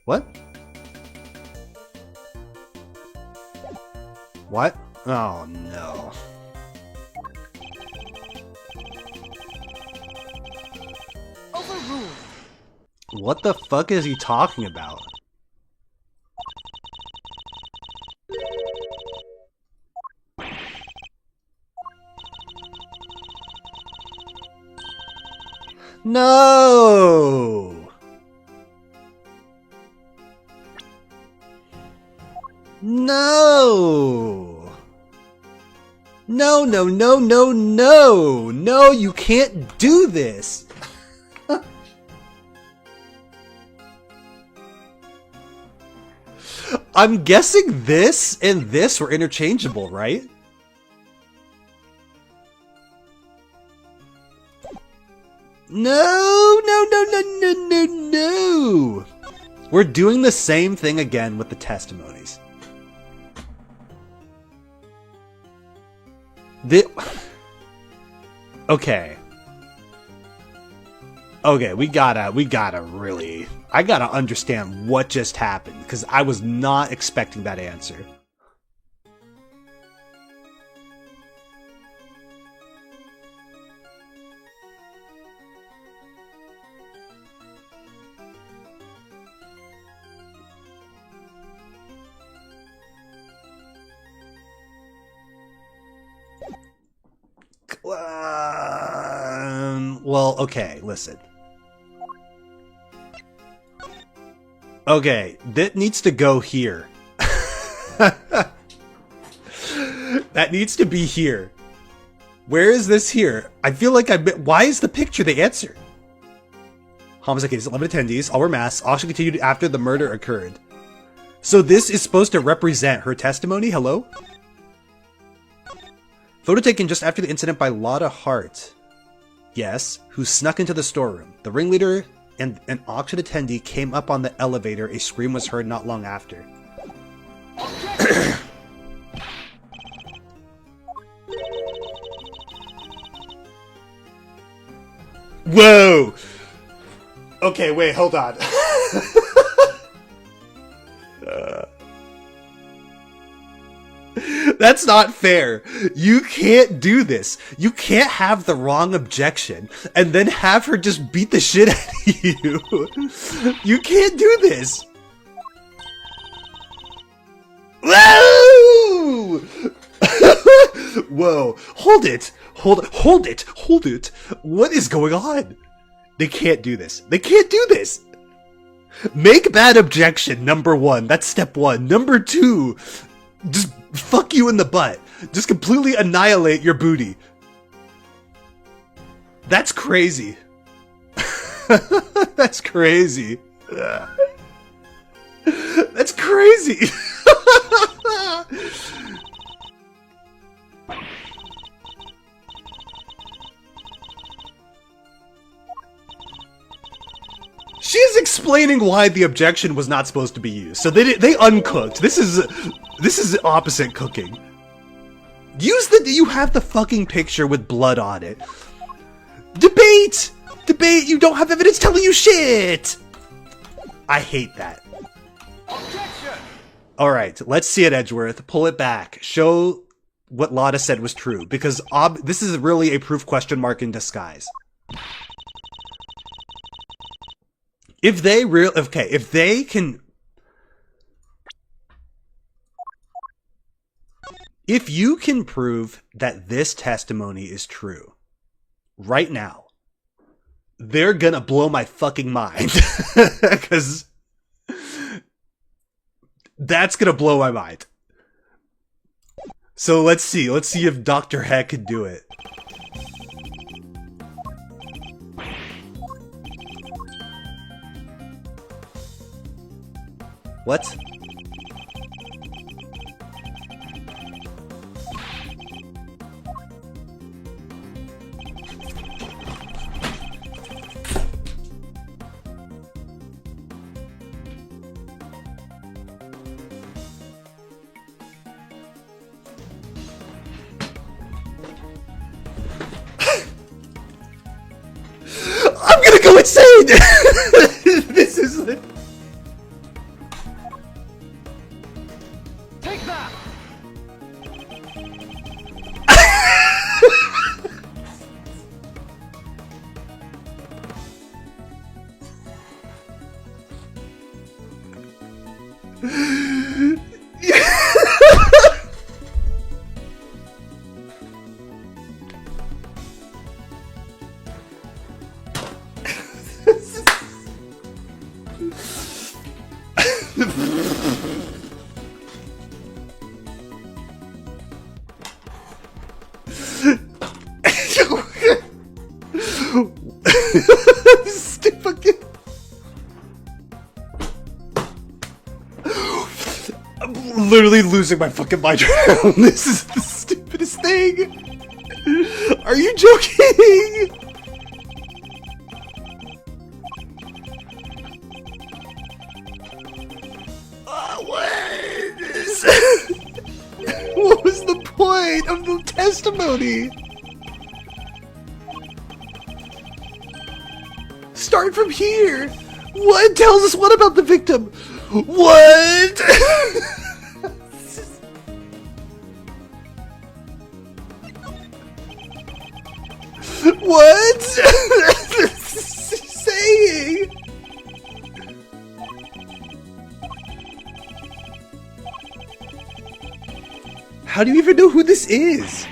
What? What? Oh no. Overruled. What the fuck is he talking about? No! No! No, no, no, no, no! No, you can't do this! I'm guessing this and this were interchangeable, right? No, no, no, no, no, no, no! We're doing the same thing again with the testimonies. Okay. Okay, we gotta really... I gotta understand what just happened, because I was not expecting that answer. Well, okay, listen. Okay, that needs to go here. That needs to be here. Where is this here? I feel like why is the picture the answer? Homicide case, 11 attendees, all were masks, auction continued after the murder occurred. So this is supposed to represent her testimony? Hello? Photo taken just after the incident by Lotta Hart. Yes, who snuck into the storeroom. The ringleader and an auction attendee came up on the elevator. A scream was heard not long after. Whoa! Okay, wait, hold on. That's not fair. You can't do this. You can't have the wrong objection and then have her just beat the shit out of you. You can't do this. Whoa! Whoa. Hold it. Hold it. What is going on? They can't do this. They can't do this. Make bad objection, number 1. That's step 1. Number 2, just fuck you in the butt. Just completely annihilate your booty. That's crazy. That's crazy. That's crazy. She's explaining why the objection was not supposed to be used. So they uncooked. This is opposite cooking. You have the fucking picture with blood on it. Debate! You don't have evidence telling you shit! I hate that. Objection! Alright, let's see it, Edgeworth. Pull it back. Show what Lotta said was true. Because this is really a proof question mark in disguise. If they if you can prove that this testimony is true right now, they're gonna blow my fucking mind. Because that's gonna blow my mind. So let's see if Dr. Heck can do it. What? I'm gonna go insane! This is... Take that! Stupid. I'm literally losing my fucking mind right now. This is the stupidest thing. Are you joking? point of the testimony. Start from here. What tells us what about the victim? What? What? Saying? How do you even know who this is?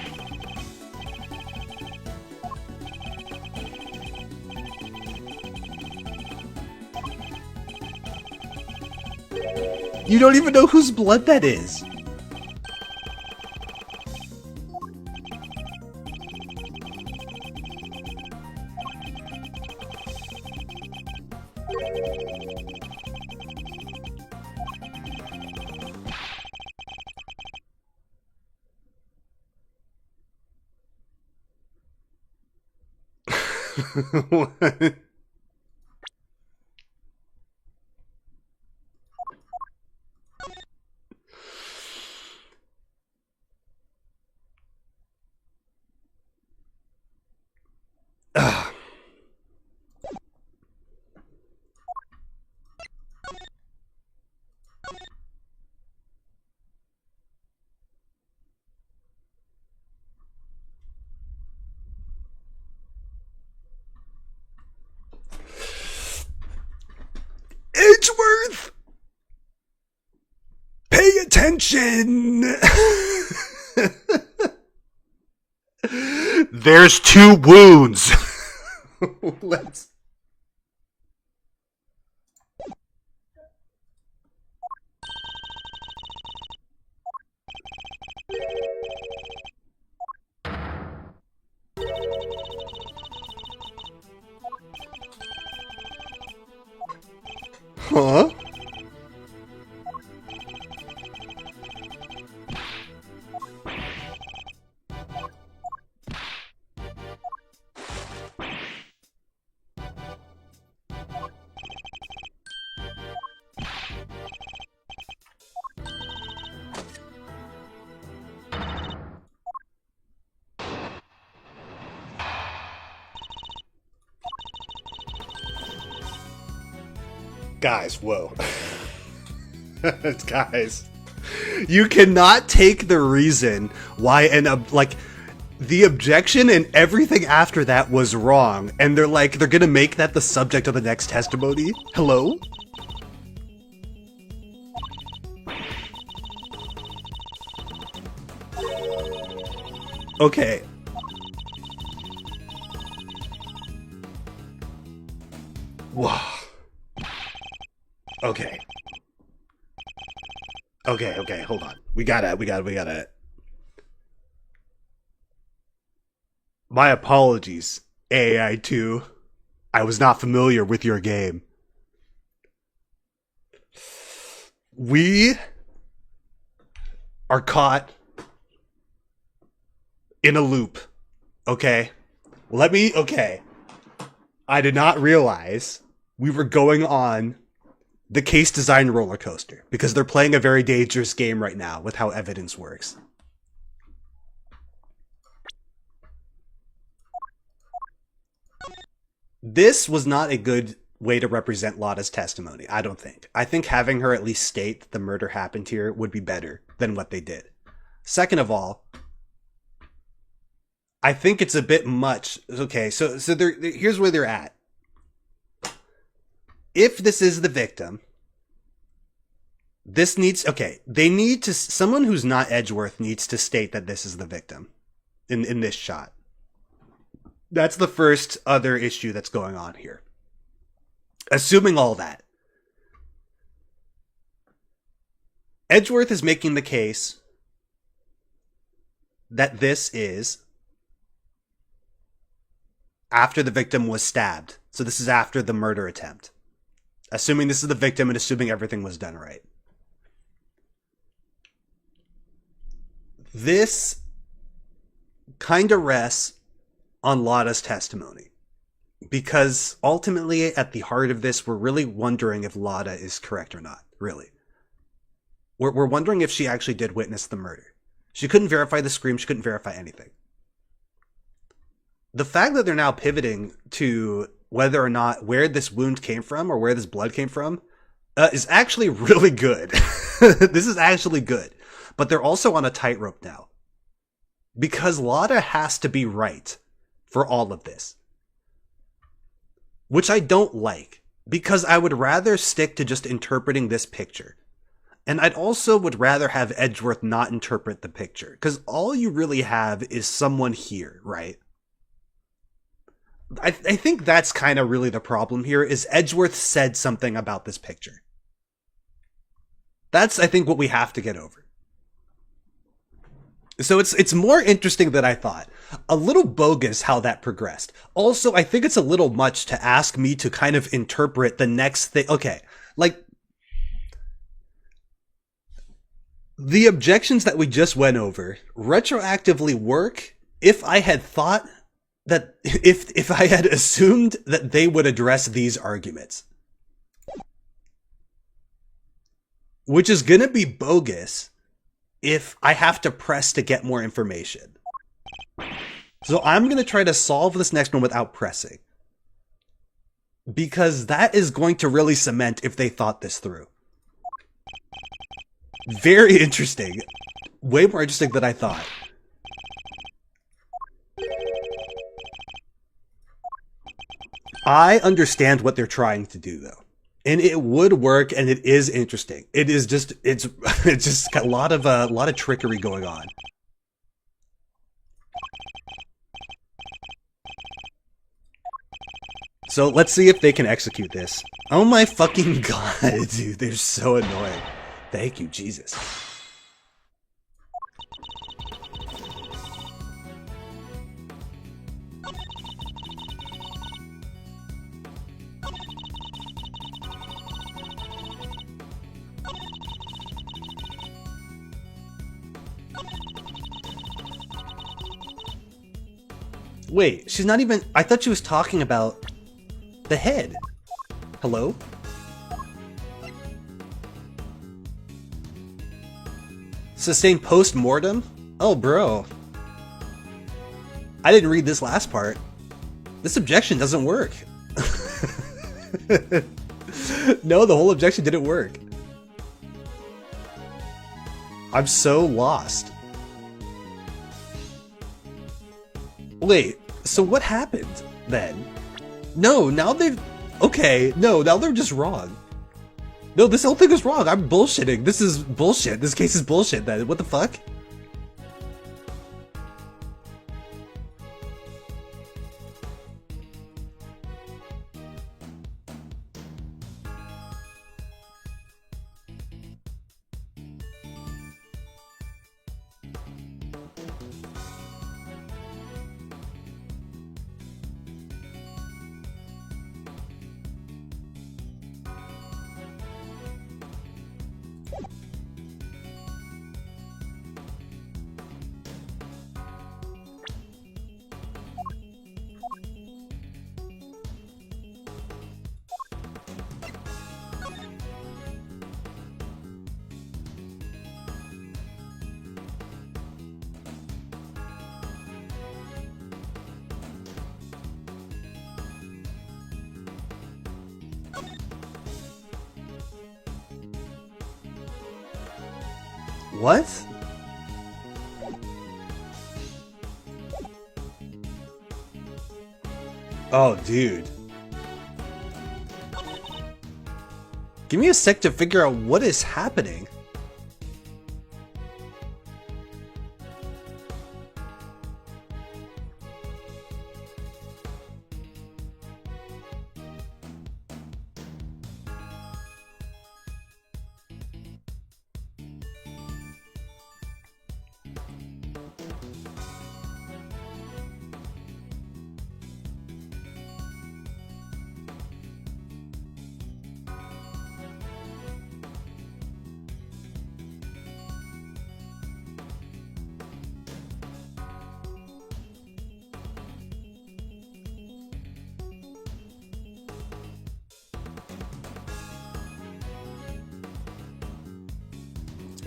You don't even know whose blood that is. What? Edgeworth! Pay attention! There's 2 wounds. Let's... Huh? Guys, whoa. Guys, you cannot take the reason why the objection and everything after that was wrong, and they're gonna make that the subject of the next testimony? Hello? Okay. Whoa. Okay. Okay, hold on. We gotta. My apologies, AAI2. I was not familiar with your game. We are caught in a loop. Okay? Okay. I did not realize we were going on the case design roller coaster because they're playing a very dangerous game right now with how evidence works. This was not a good way to represent Lotta's testimony, I don't think. I think having her at least state that the murder happened here would be better than what they did. Second of all, I think it's a bit much. Okay, so here's where they're at. If this is the victim, someone who's not Edgeworth needs to state that this is the victim in this shot. That's the first other issue that's going on here. Assuming all that. Edgeworth is making the case that this is after the victim was stabbed. So this is after the murder attempt. Assuming this is the victim and assuming everything was done right. This kind of rests on Lotta's testimony. Because ultimately, at the heart of this, we're really wondering if Lotta is correct or not. Really. We're wondering if she actually did witness the murder. She couldn't verify the scream. She couldn't verify anything. The fact that they're now pivoting to whether or not where this wound came from or where this blood came from is actually really good. This is actually good. But they're also on a tightrope now. Because Lada has to be right for all of this. Which I don't like. Because I would rather stick to just interpreting this picture. And I'd also would rather have Edgeworth not interpret the picture. Because all you really have is someone here, right? I think that's kind of really the problem here, is Edgeworth said something about this picture. That's, I think, what we have to get over. So it's more interesting than I thought. A little bogus how that progressed. Also, I think it's a little much to ask me to kind of interpret the next thing. Okay, like, the objections that we just went over retroactively work if I had thought that if I had assumed that they would address these arguments. Which is going to be bogus if I have to press to get more information. So I'm going to try to solve this next one without pressing. Because that is going to really cement if they thought this through. Very interesting. Way more interesting than I thought. I understand what they're trying to do, though. And it would work, and it is interesting. It is just, it's just got a lot of trickery going on. So let's see if they can execute this. Oh my fucking god, dude, they're so annoying. Thank you, Jesus. Wait, she's not even... I thought she was talking about the head. Hello? Sustained post-mortem? Oh, bro. I didn't read this last part. This objection doesn't work. No, the whole objection didn't work. I'm so lost. Wait, so what happened then? No, now they've... Okay, no, now they're just wrong. No, this whole thing is wrong. I'm bullshitting. This is bullshit. This case is bullshit then. What the fuck? What? Oh, dude. Give me a sec to figure out what is happening.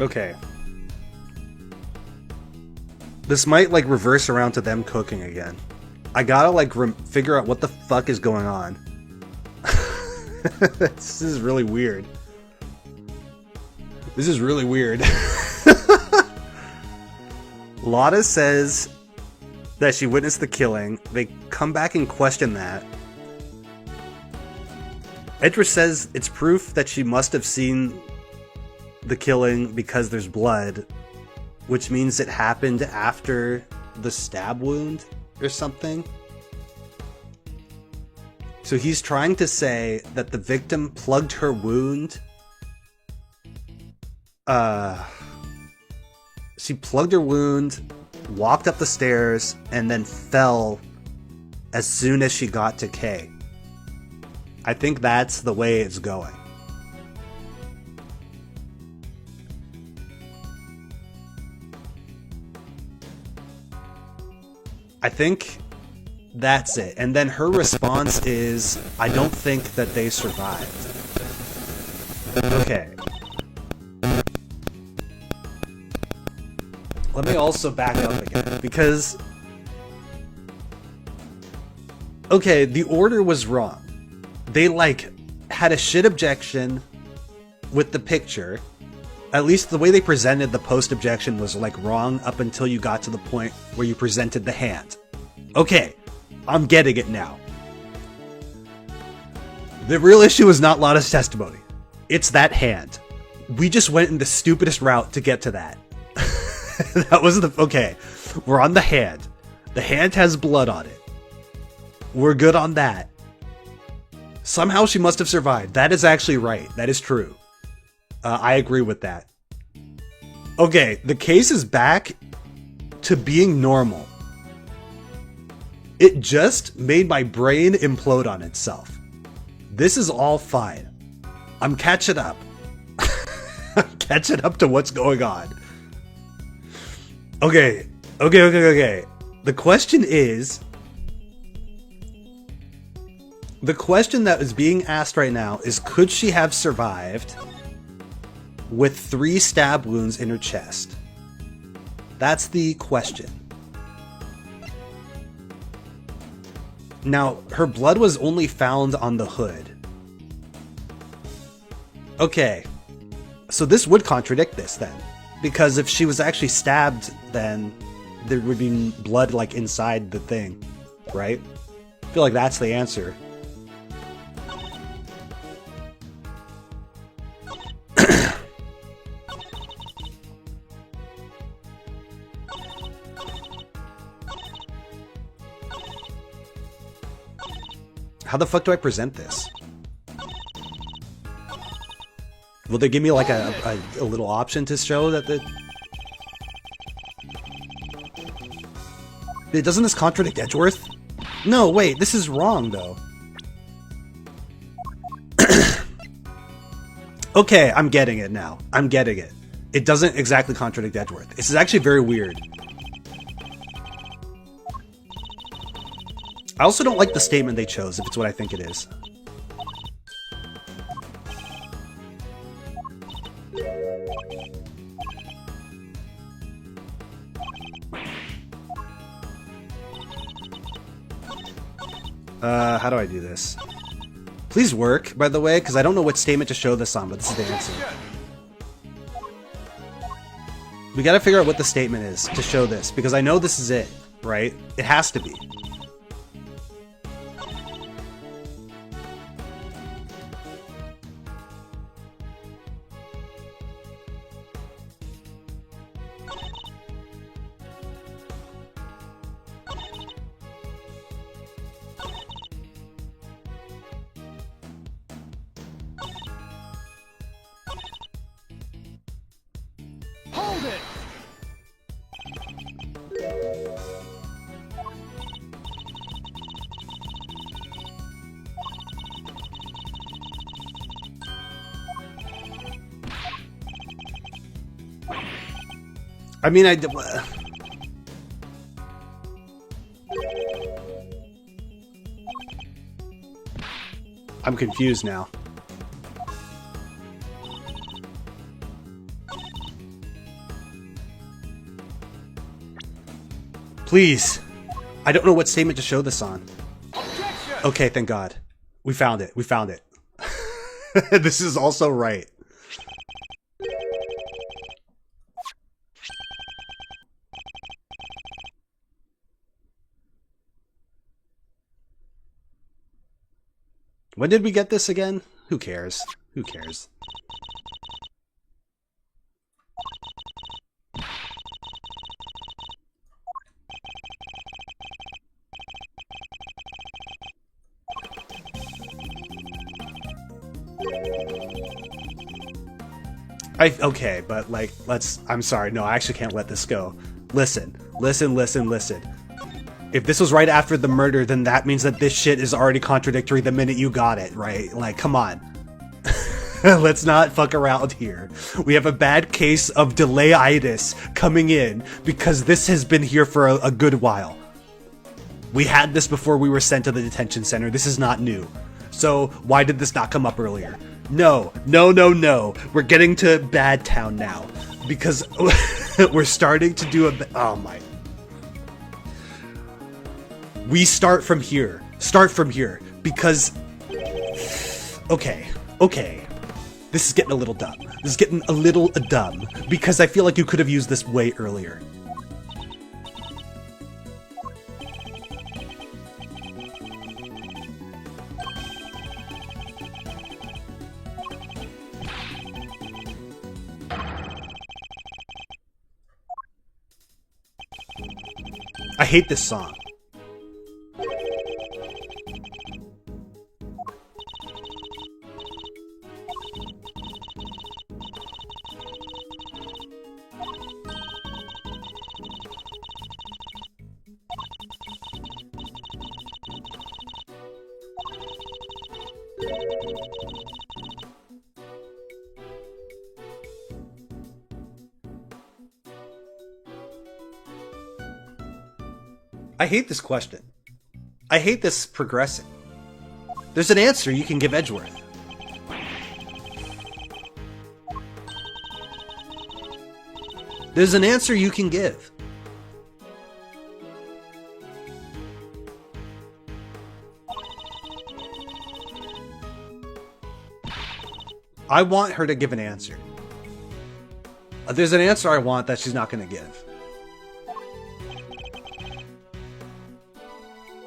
Okay. This might, like, reverse around to them cooking again. I gotta, like, figure out what the fuck is going on. This is really weird. This is really weird. Lotta says that she witnessed the killing. They come back and question that. Edra says it's proof that she must have seen the killing because there's blood, which means it happened after the stab wound or something. So he's trying to say that the victim plugged her wound. She plugged her wound, walked up the stairs, and then fell as soon as she got to K. I think that's the way it's going. I think that's it. And then her response is, I don't think that they survived. Okay. Let me also back up again, because... Okay, the order was wrong. They, like, had a shit objection with the picture. At least the way they presented the post-objection was, like, wrong up until you got to the point where you presented the hand. Okay, I'm getting it now. The real issue is not Lotta's testimony. It's that hand. We just went in the stupidest route to get to that. That was the... Okay, we're on the hand. The hand has blood on it. We're good on that. Somehow she must have survived. That is actually right. That is true. I agree with that. Okay, the case is back to being normal. It just made my brain implode on itself. This is all fine. I'm catching up. I'm catching up to what's going on. Okay. The question is... The question that is being asked right now is, could she have survived with 3 stab wounds in her chest? That's the question. Now, her blood was only found on the hood. Okay, so this would contradict this then. Because if she was actually stabbed, then there would be blood, like, inside the thing, right? I feel like that's the answer. How the fuck do I present this? Will they give me like a little option to show that the... Doesn't this contradict Edgeworth? No, wait, this is wrong though. Okay, I'm getting it now. I'm getting it. It doesn't exactly contradict Edgeworth. This is actually very weird. I also don't like the statement they chose, if it's what I think it is. How do I do this? Please work, by the way, because I don't know what statement to show this on, but this is the answer. We gotta figure out what the statement is to show this, because I know this is it, right? It has to be. Hold it! I mean, I'm confused now. Please. I don't know what statement to show this on. Objection! Okay, thank God. We found it. We found it. This is also right. When did we get this again? Who cares? Who cares? Okay, but like, I'm sorry, no, I actually can't let this go. Listen. If this was right after the murder, then that means that this shit is already contradictory the minute you got it, right? Like, come on. Let's not fuck around here. We have a bad case of delay-itis coming in because this has been here for a good while. We had this before we were sent to the detention center. This is not new. So why did this not come up earlier? No. We're getting to Bad Town now because we're starting to do oh my. We start from here. Because okay. This is getting a little dumb. Because I feel like you could have used this way earlier. I hate this song. I hate this question. I hate this progressing. There's an answer you can give Edgeworth. There's an answer you can give. I want her to give an answer. There's an answer I want that she's not going to give.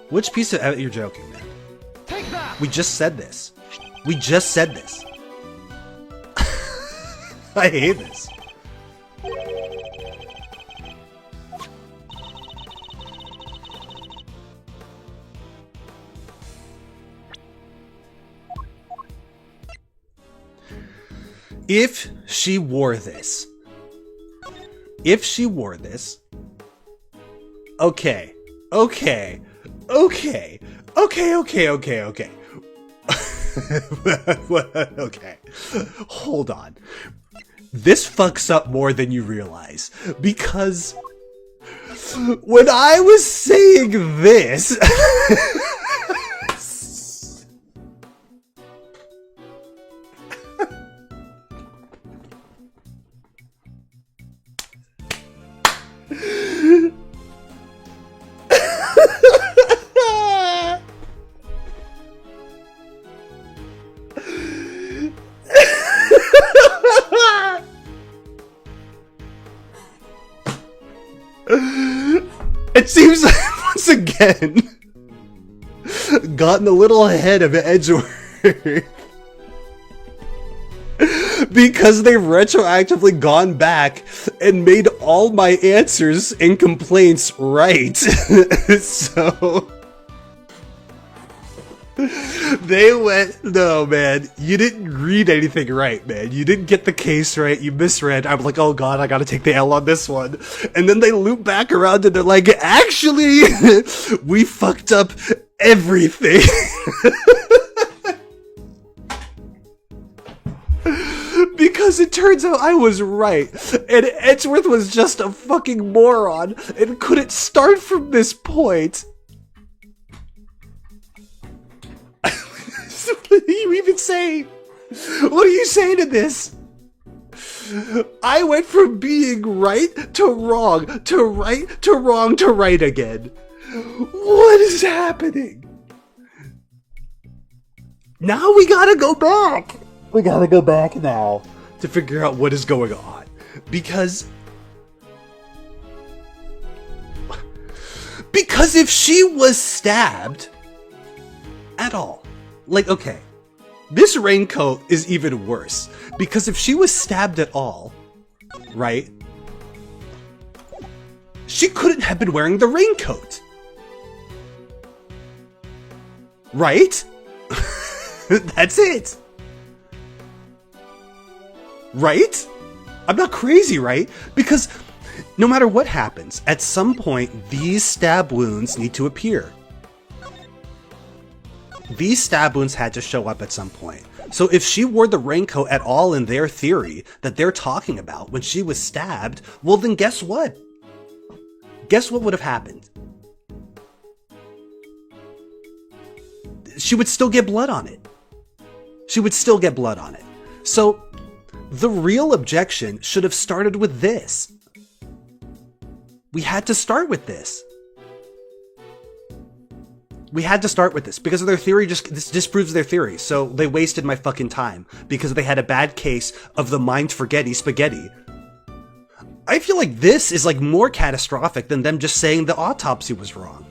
Which piece of... You're joking, man. Take that! We just said this. I hate this. If she wore this... Okay. Okay. Hold on. This fucks up more than you realize. Because... when I was saying this... It seems like once again gotten a little ahead of Edgeworth because they've retroactively gone back and made all my answers and complaints right. So they went, no man, you didn't read anything right, man. You didn't get the case right, you misread. I'm like, oh god, I gotta take the L on this one. And then they loop back around and they're like, actually, we fucked up everything. Because it turns out I was right, and Edgeworth was just a fucking moron and couldn't start from this point. What are you even saying? What are you saying to this? I went from being right to wrong to right to wrong to right again. What is happening? Now we gotta go back. We gotta go back now to figure out what is going on. Because if she was stabbed at all, like, okay, this raincoat is even worse. Because if she was stabbed at all, right, she couldn't have been wearing the raincoat. Right? That's it. Right? I'm not crazy, right? Because no matter what happens, at some point, these stab wounds need to appear. These stab wounds had to show up at some point. So if she wore the raincoat at all in their theory that they're talking about when she was stabbed, well then guess what? Guess what would have happened? She would still get blood on it. She would still get blood on it. So the real objection should have started with this. We had to start with this. We had to start with this because of their theory. This disproves their theory. So they wasted my fucking time because they had a bad case of the mind forgetty spaghetti. I feel like this is like more catastrophic than them just saying the autopsy was wrong.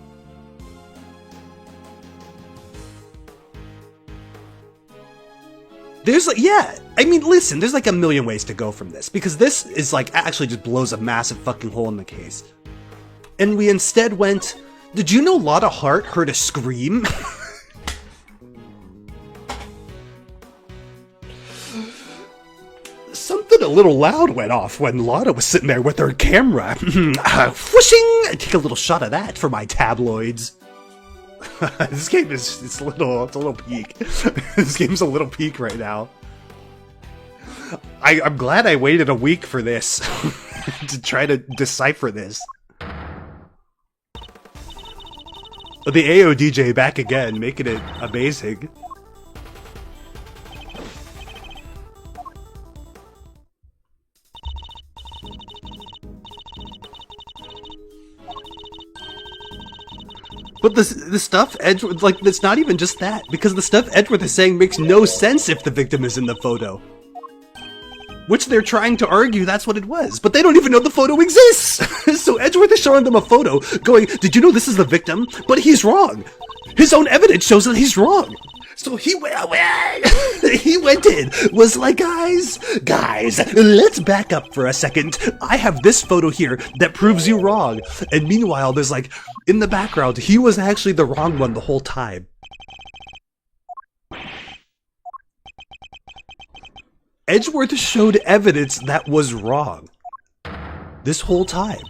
There's like, yeah, I mean, listen, there's like a million ways to go from this because this is like actually just blows a massive fucking hole in the case. And we instead went, did you know Lotta Hart heard a scream? Something a little loud went off when Lotta was sitting there with her camera. Whooshing! I take a little shot of that for my tabloids. This game it's a little peak. This game's a little peak right now. I'm glad I waited a week for this to try to decipher this. The AO DJ back again, making it amazing. But the stuff Edgeworth, like, it's not even just that, because the stuff Edgeworth is saying makes no sense if the victim is in the photo. Which they're trying to argue that's what it was, but they don't even know the photo exists! So Edgeworth is showing them a photo, going, did you know this is the victim? But he's wrong! His own evidence shows that he's wrong! So he went in, was like, guys, let's back up for a second. I have this photo here that proves you wrong. And meanwhile, there's like, in the background, he was actually the wrong one the whole time. Edgeworth showed evidence that was wrong. This whole time.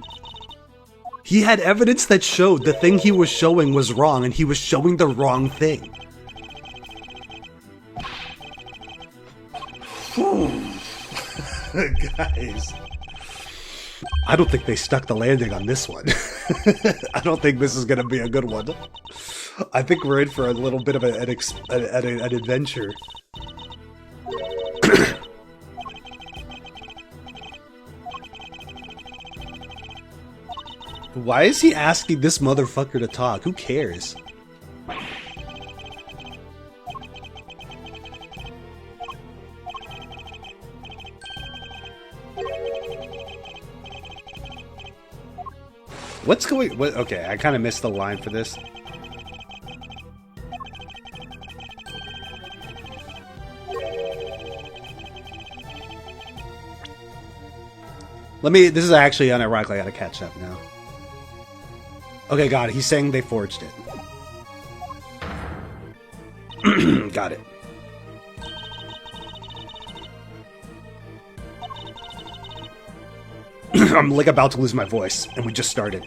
He had evidence that showed the thing he was showing was wrong, and he was showing the wrong thing. Guys, I don't think they stuck the landing on this one. I don't think this is going to be a good one. I think we're in for a little bit of an adventure. Why is he asking this motherfucker to talk? Who cares? What's going... What, okay, I kind of missed the line for this. This is actually unironically, I gotta catch up now. Okay, got it. He's saying they forged it. Got it. I'm like about to lose my voice, and we just started.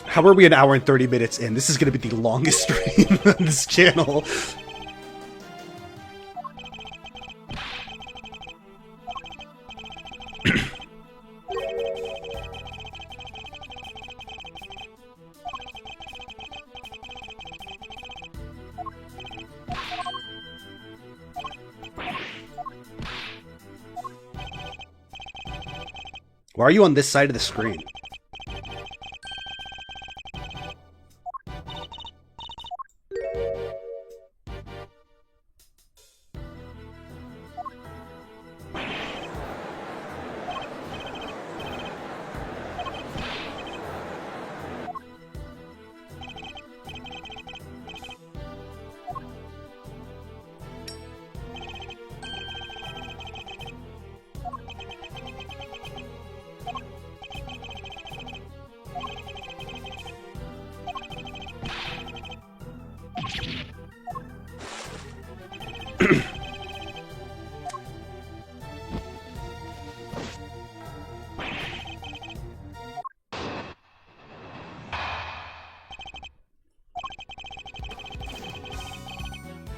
How are we an hour and 30 minutes in? This is going to be the longest stream on this channel. Why are you on this side of the screen?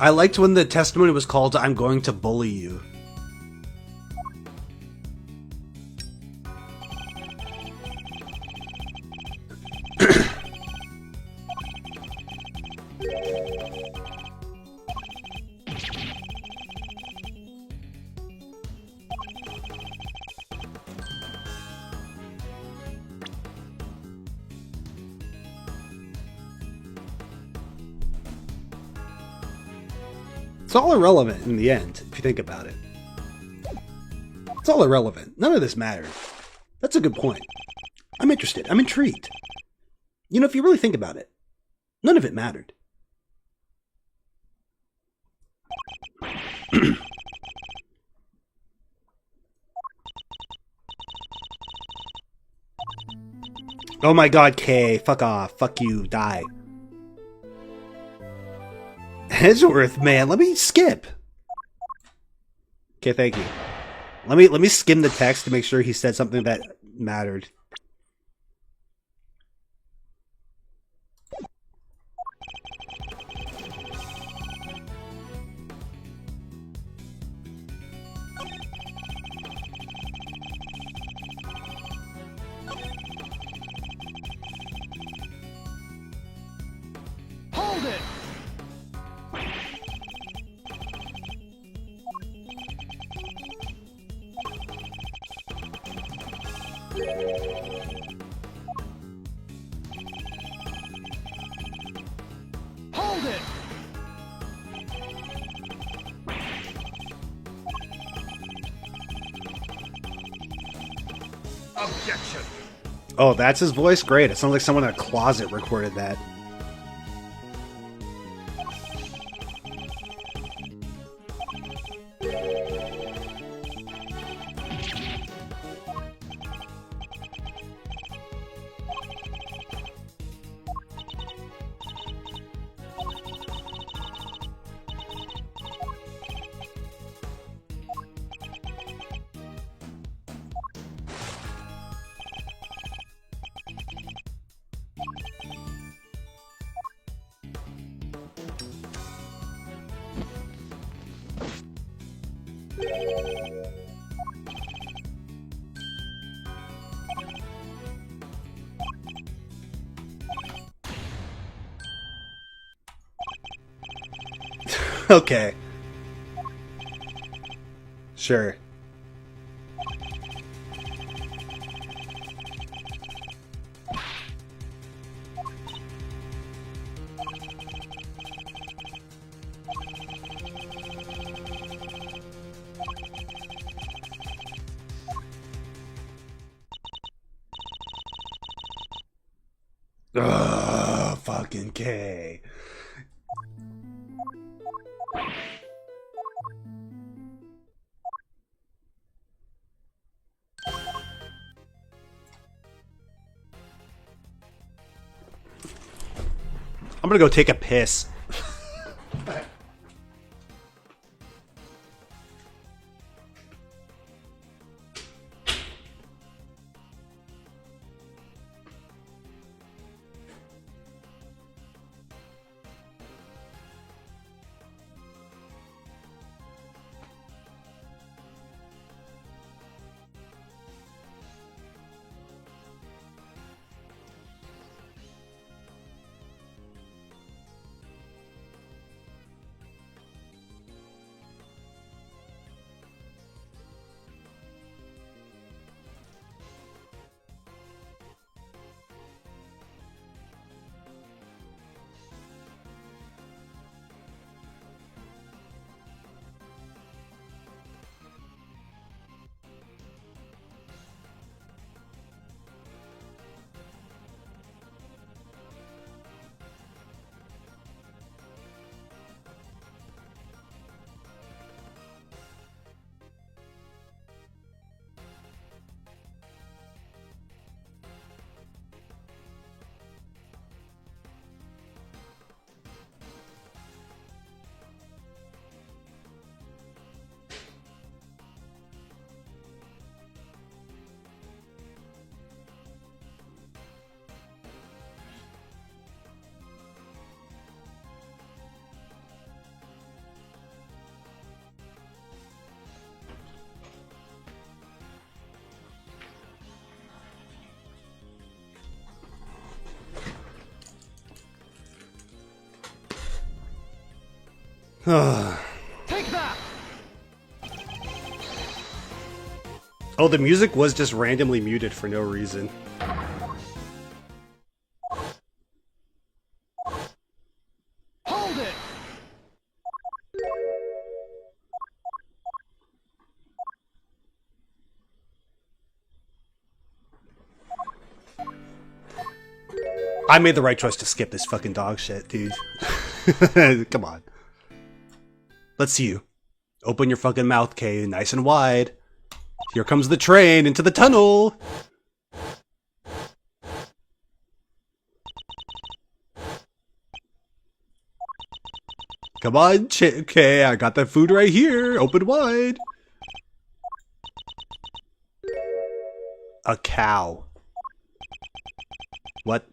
I liked when the testimony was called, "I'm going to bully you." It's all irrelevant in the end, if you think about it. It's all irrelevant. None of this mattered. That's a good point. I'm interested. I'm intrigued. You know, if you really think about it, none of it mattered. Oh my god, Kay. Fuck off. Fuck you. Die. Edgeworth, man, let me skip. Okay, thank you. Let me skim the text to make sure he said something that mattered. Hold it! Hold it! Objection! Oh, that's his voice? Great. It sounds like someone in a closet recorded that. Okay. Sure. Ugh, fucking K. I'm gonna go take a piss. Take that! Oh, the music was just randomly muted for no reason. Hold it! I made the right choice to skip this fucking dog shit, dude. Come on. Let's see you. Open your fucking mouth, Kay, nice and wide. Here comes the train into the tunnel. Come on, Kay, I got that food right here. Open wide. A cow. What?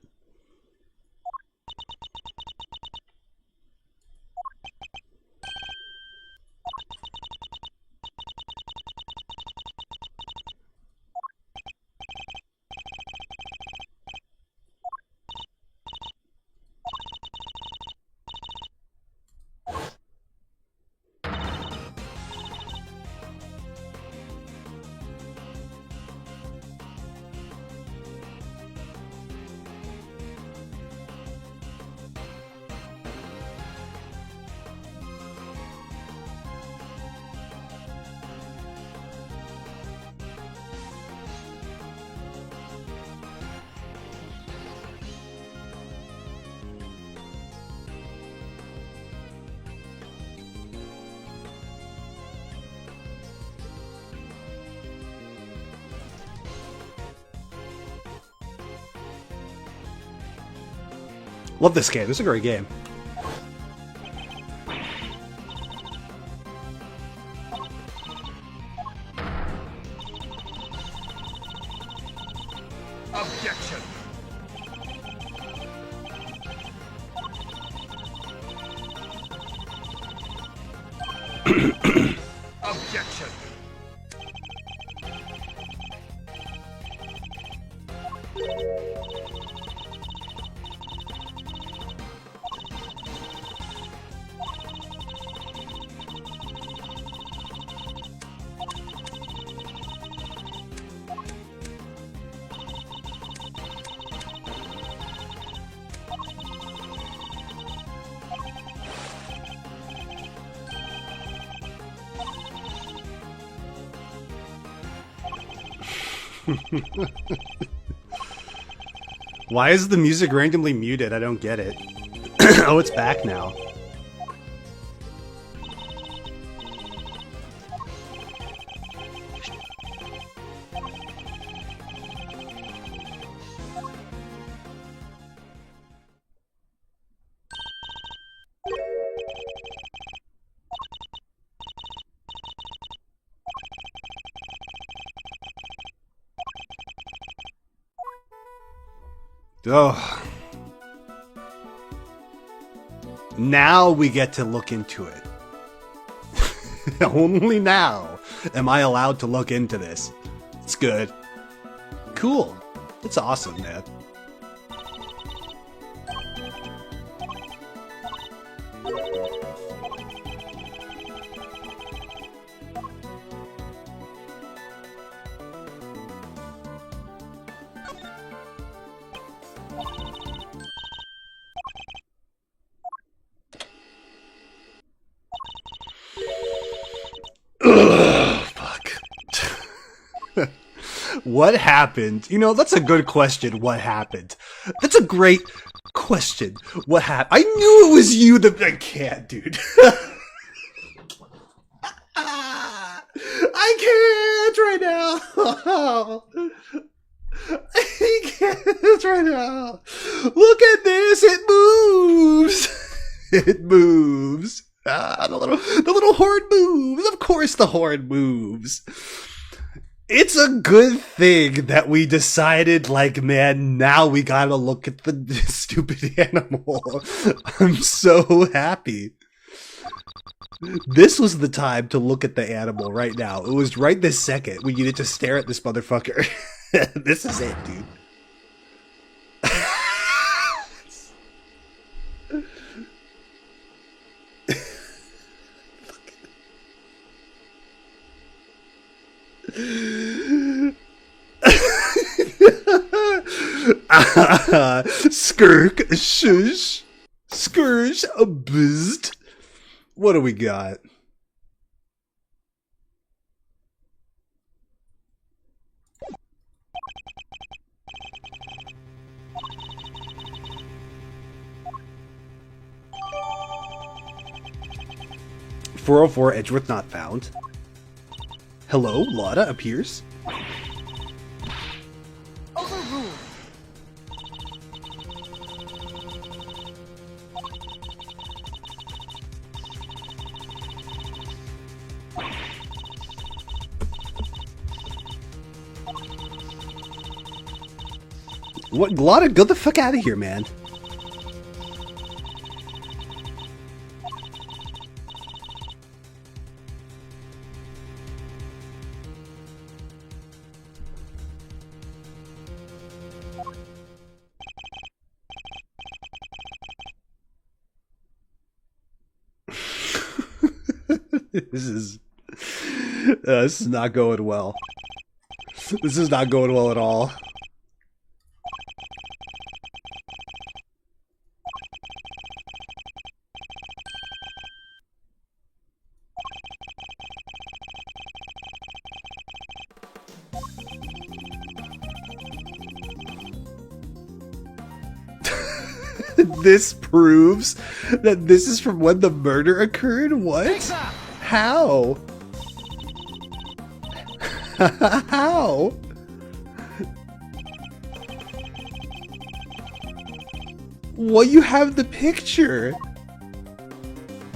Love this game. This is a great game. Objection! Objection! Why is the music randomly muted? I don't get it. Oh, it's back now. Oh. Now we get to look into it. Only now am I allowed to look into this. It's good. Cool. It's awesome, man. Fuck. What happened? You know, that's a good question. What happened? That's a great question. What happened? I knew it was you that I can't, dude. I can't right now. I can't right now. Look at this. It moves. It moves. The little horn moves. Of course the horn moves. It's a good thing that we decided, like, man, now we gotta look at the stupid animal. I'm so happy. This was the time to look at the animal right now. It was right this second. We needed to stare at this motherfucker. This is it, dude. Skirk, shush, skirsh, abizzed. What do we got? .404 Edgeworth not found. Hello, Lotta appears. Overruled. What, Lotta, go the fuck out of here, man. This is not going well. This is not going well at all. This proves that this is from when the murder occurred? What? How? How? Well, you have the picture.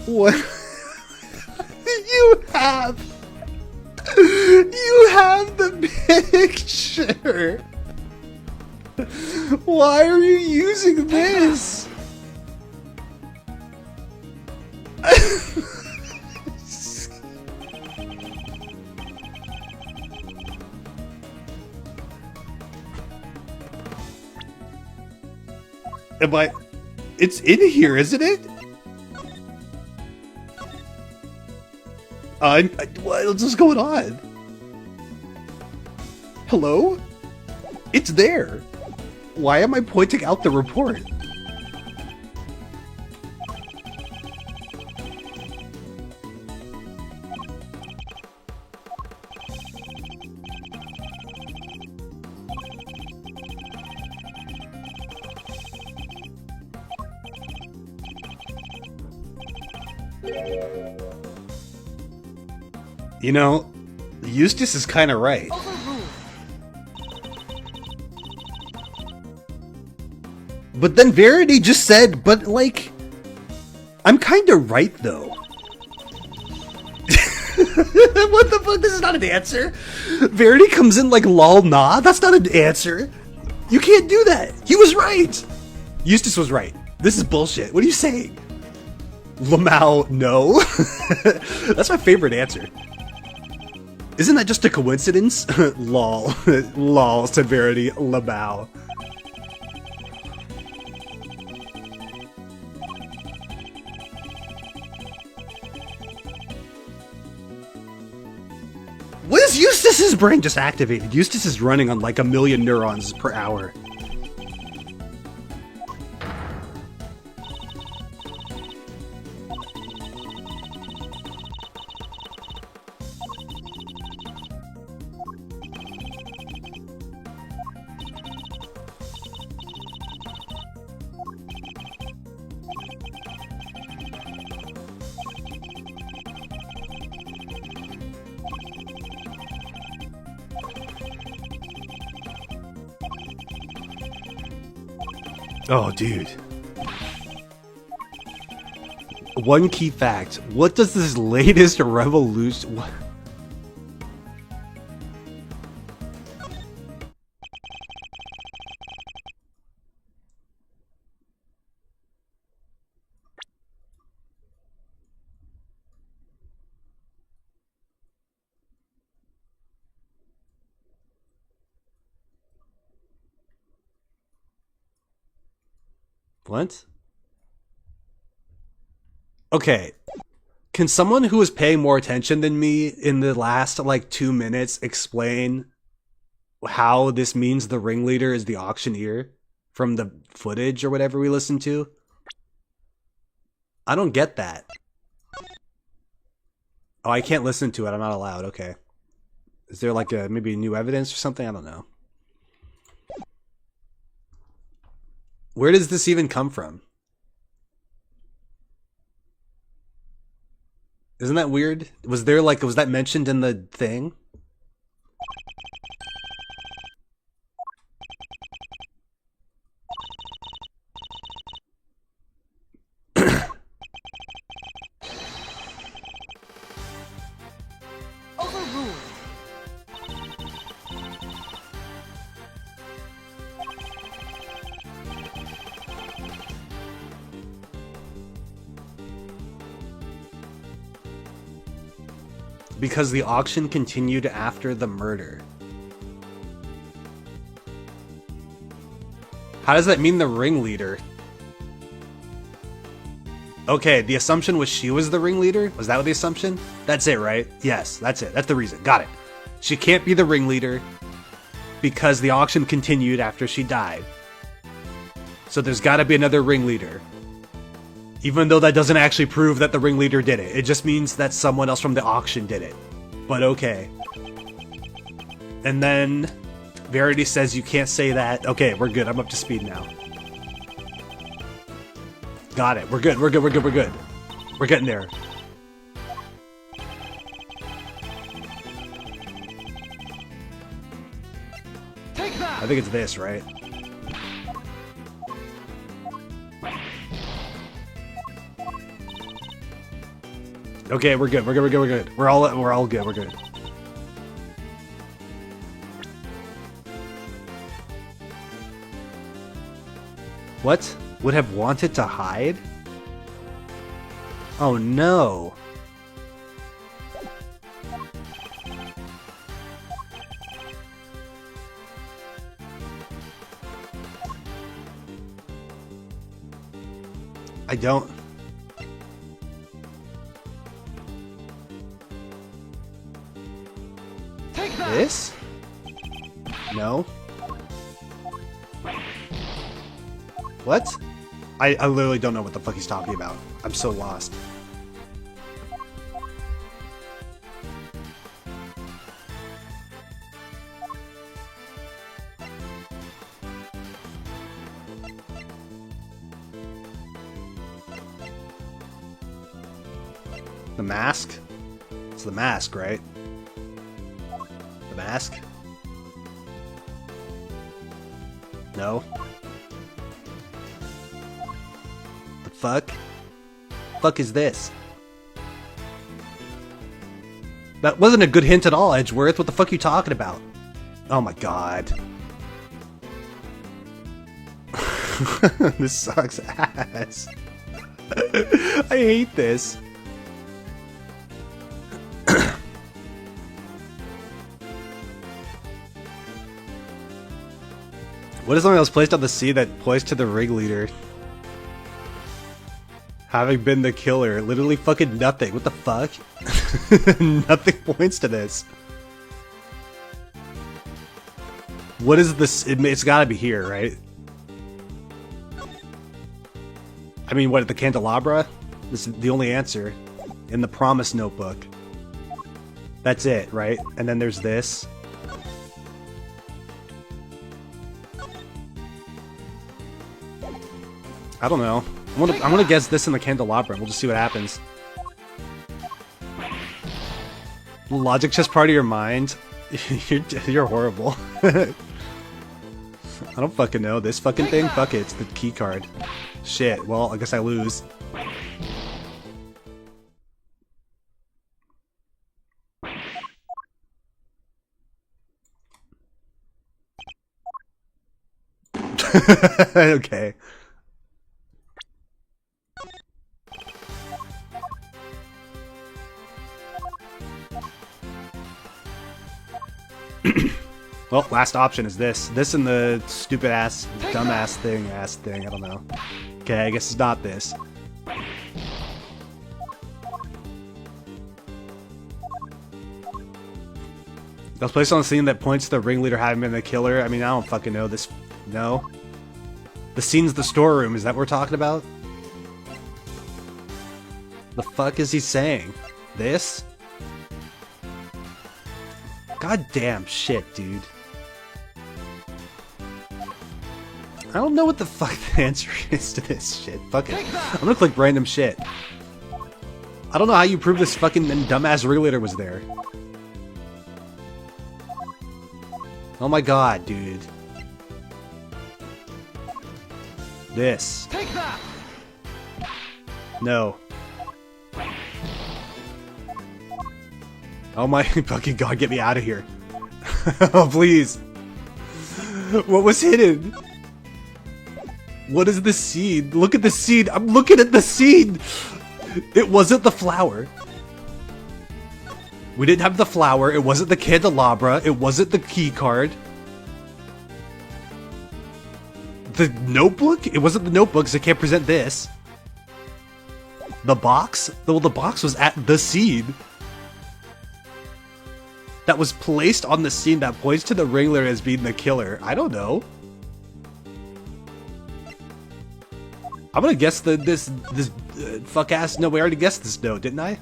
What? You have the picture. Why are you using this? Am I? It's in here, isn't it? What's going on? Hello? It's there. Why am I pointing out the report? You know, Eustace is kind of right. But then Verity just said, but like, I'm kind of right though. What the fuck? This is not an answer. Verity comes in like lol nah. That's not an answer. You can't do that. He was right. Eustace was right. This is bullshit. What are you saying? Lamau, no. That's my favorite answer. Isn't that just a coincidence? Lol. Lol, said Verity. Lamau. What is Eustace's brain just activated? Eustace is running on like 1 million neurons per hour. Oh, dude. One key fact. What does this latest revolution... What? Okay. Can someone who was paying more attention than me in the last, like, 2 minutes explain how this means the ringleader is the auctioneer? from the footage or whatever we listened to. I don't get that. Oh, I can't listen to it. I'm not allowed. Okay. Is there like maybe new evidence or something? I don't know. Where does this even come from? Isn't that weird? Was that mentioned in the thing? Overruled. Because the auction continued after the murder. How does that mean the ringleader? Okay, the assumption was she was the ringleader? Was that the assumption? That's it, right? Yes, that's it. That's the reason. Got it. She can't be the ringleader because the auction continued after she died. So there's gotta be another ringleader. Even though that doesn't actually prove that the ringleader did it. It just means that someone else from the auction did it. But okay. And then Verity says you can't say that. Okay, we're good. I'm up to speed now. Got it. We're good. We're good. We're good. We're good. We're getting there. Take that. I think it's this, right? Okay, we're good. We're good. We're good. We're good. We're all good. We're good. What? Would have wanted to hide? Oh no. I don't. Take that. This? No. What? I literally don't know what the fuck he's talking about. I'm so lost. The mask? It's the mask, right? The mask? No. The fuck? Fuck is this? That wasn't a good hint at all, Edgeworth. What the fuck are you talking about? Oh my god. This sucks ass. I hate this. What is something that was placed on the sea that points to the ringleader? Having been the killer. Literally fucking nothing. What the fuck? Nothing points to this. What is this? It's gotta be here, right? I mean, what, the candelabra? This is the only answer. In the promise notebook. That's it, right? And then there's this. I don't know. I'm gonna guess this in the candelabra. We'll just see what happens. Logic chess part of your mind. You're horrible. I don't fucking know. This fucking thing? Fuck it. It's the key card. Shit. Well, I guess I lose. Okay. Well, last option is this. This and the stupid ass, dumbass thing, I don't know. Okay, I guess it's not this. That was placed on the scene that points to the ringleader having been the killer. I mean, I don't fucking know this. No. The scene's the storeroom, is that what we're talking about? The fuck is he saying? This? God damn shit, dude. I don't know what the fuck the answer is to this shit. Fuck it. I'm gonna click random shit. I don't know how you prove this fucking dumbass regulator was there. Oh my god, dude. This. Take that! No. Oh my fucking god, get me out of here. Oh, please. What was hidden? What is the seed? Look at the seed. I'm looking at the seed. It wasn't the flower. We didn't have the flower. It wasn't the candelabra. It wasn't the key card. The notebook? It wasn't the notebook, so I can't present this. The box? Well, the box was at the seed. That was placed on the scene that points to the ringleader as being the killer. I don't know. I'm gonna guess this fuck ass. No, we already guessed this note, didn't I?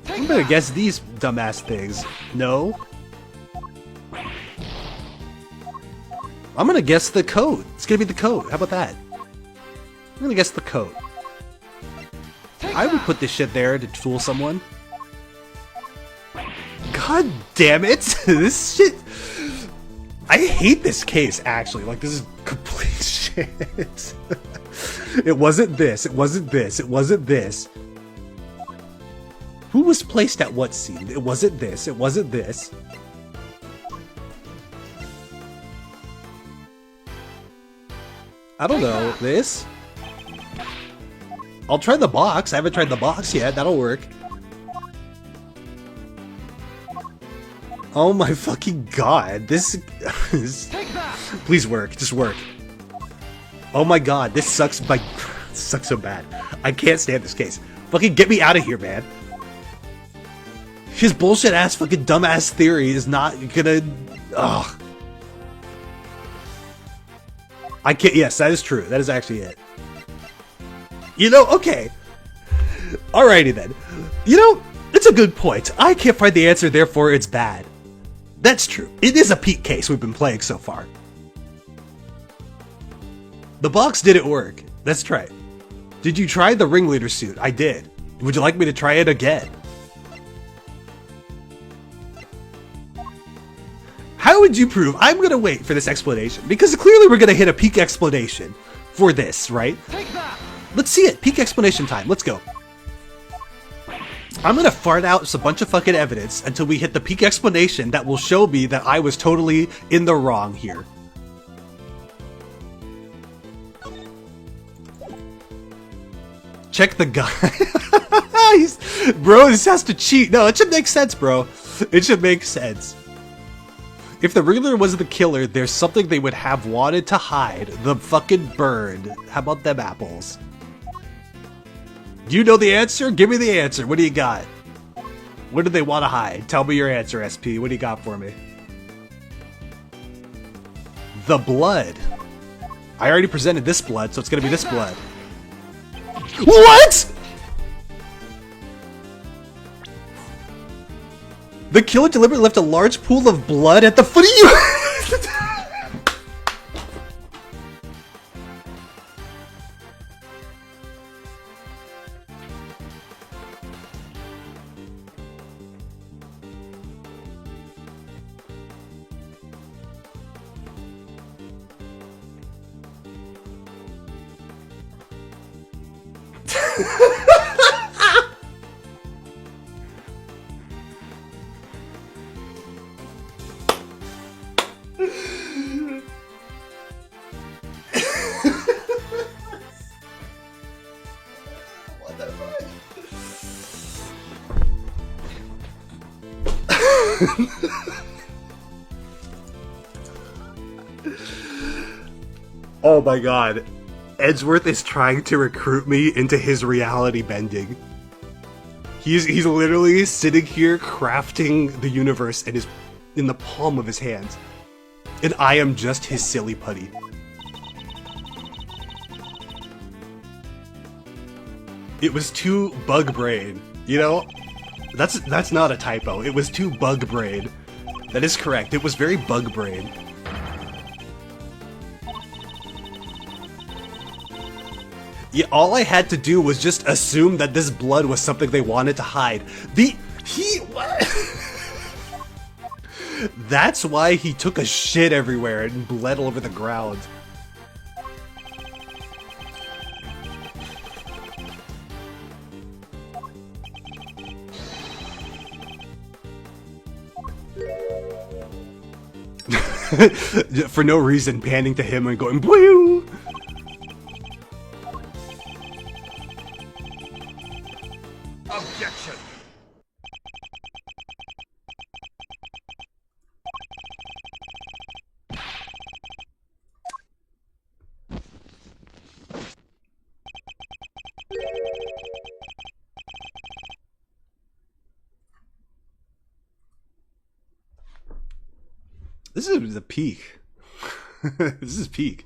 I'm gonna guess these dumbass things. No. I'm gonna guess the code. It's gonna be the code. How about that? I'm gonna guess the code. I would put this shit there to fool someone. God damn it! This shit. I hate this case, actually. Like, this is complete shit. It wasn't this. It wasn't this. It wasn't this. Who was placed at what scene? It wasn't this. It wasn't this. I don't know. This? I'll try the box. I haven't tried the box yet. That'll work. Oh my fucking god. This is... Please work. Just work. Oh my god. This sucks. This sucks so bad. I can't stand this case. Fucking get me out of here, man. His bullshit ass fucking dumbass theory is not gonna... Ugh. I can't... Yes, that is true. That is actually it. You know, okay. Alrighty then. You know, it's a good point. I can't find the answer, therefore it's bad. That's true. It is a peak case we've been playing so far. The box didn't work. That's right. Did you try the ringleader suit? I did. Would you like me to try it again? How would you prove? I'm gonna wait for this explanation, because clearly we're gonna hit a peak explanation for this, right? Let's see it. Peak explanation time. Let's go. I'm gonna fart out a bunch of fucking evidence until we hit the peak explanation that will show me that I was totally in the wrong here. Check the guy. Bro, this has to cheat. No, it should make sense, bro. It should make sense. If the ringleader was the killer, there's something they would have wanted to hide. The fucking bird. How about them apples? Do you know the answer? Give me the answer. What do you got? What do they want to hide? Tell me your answer, SP. What do you got for me? The blood. I already presented this blood, so it's going to be this blood. What?! The killer deliberately left a large pool of blood at the foot of you. What the fuck? Oh my god. Edgeworth is trying to recruit me into his reality bending. He's literally sitting here crafting the universe in the palm of his hands. And I am just his silly putty. It was too bug brain. You know, that's not a typo. It was too bug brain. That is correct. It was very bug brain. Yeah, all I had to do was just assume that this blood was something they wanted to hide. That's why he took a shit everywhere and bled all over the ground. For no reason, panning to him and going, "Boo!" Objection. This is a peak. This is peak.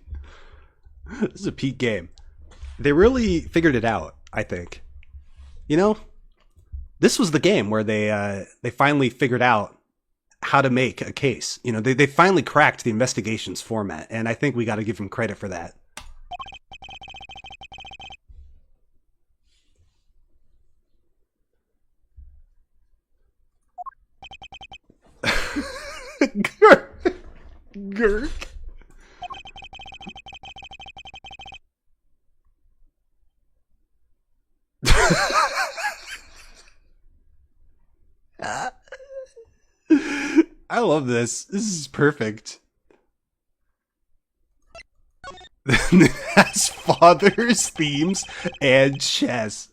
This is a peak game. They really figured it out, I think. You know, this was the game where they finally figured out how to make a case. You know, they finally cracked the investigations format, and I think we got to give them credit for that. Gurk. I love this. This is perfect. It has fathers, themes, and chess.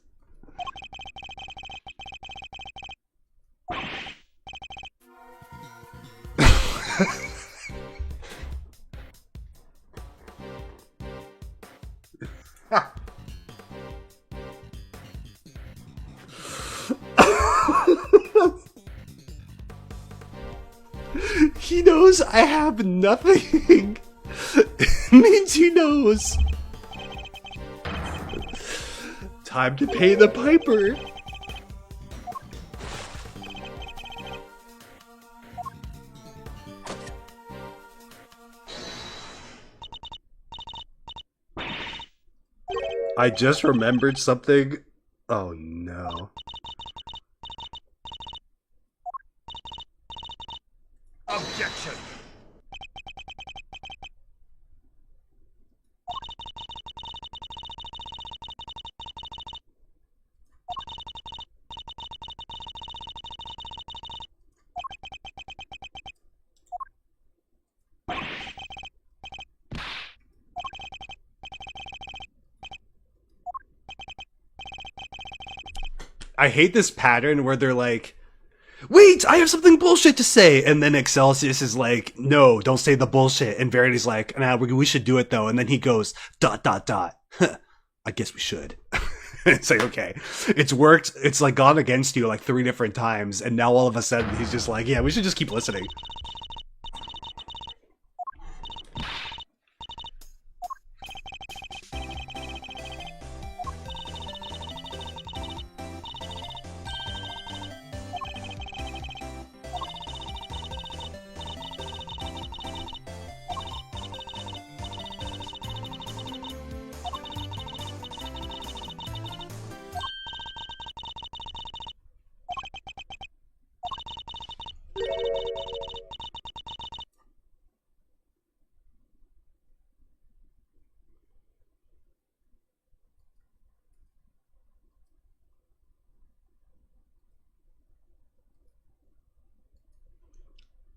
He knows I have nothing. It means he knows. Time to pay the piper. I just remembered something. Oh no. Objection. I hate this pattern where they're like, wait, I have something bullshit to say. And then Excelsius is like, no, don't say the bullshit. And Verity's like, nah, we should do it though. And then he goes, ... I guess we should. It's like, okay, it's worked. It's like gone against you like 3 different times. And now all of a sudden he's just like, yeah, we should just keep listening.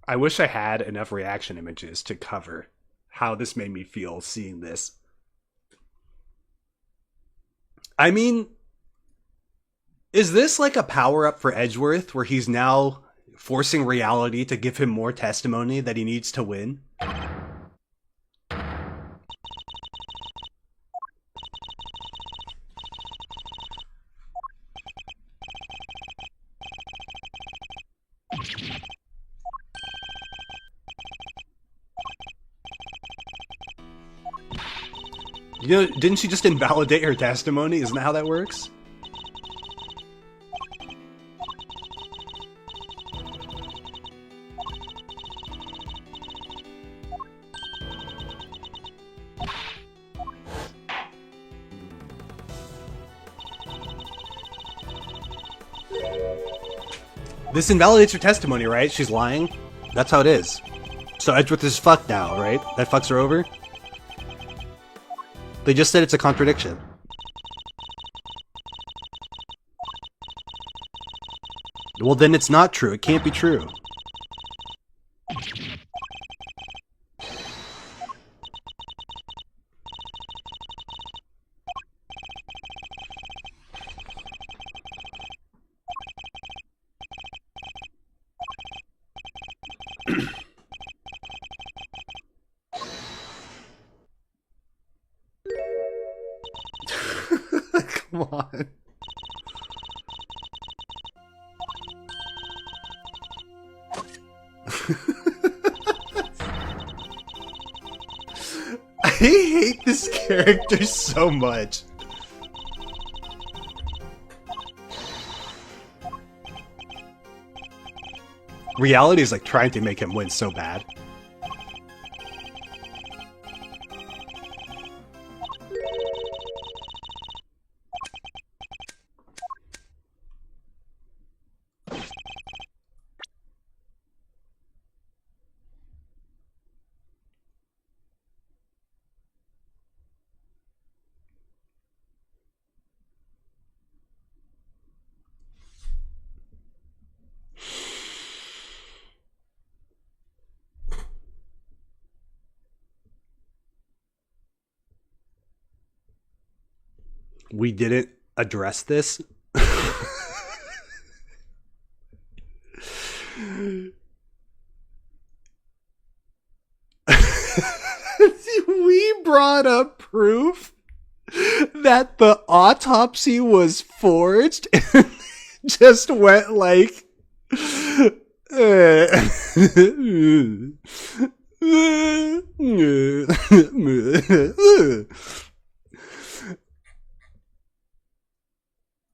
I wish I had enough reaction images to cover how this made me feel seeing this. I mean, is this like a power-up for Edgeworth where he's now forcing reality to give him more testimony that he needs to win? You know, didn't she just invalidate her testimony? Isn't that how that works? This invalidates her testimony, right? She's lying? That's how it is. So Edgeworth is fucked now, right? That fucks her over? They just said it's a contradiction. Well, then it's not true. It can't be true. Come on. I hate this character so much. Reality is like trying to make him win so bad. We didn't address this. We brought up proof that the autopsy was forged and just went like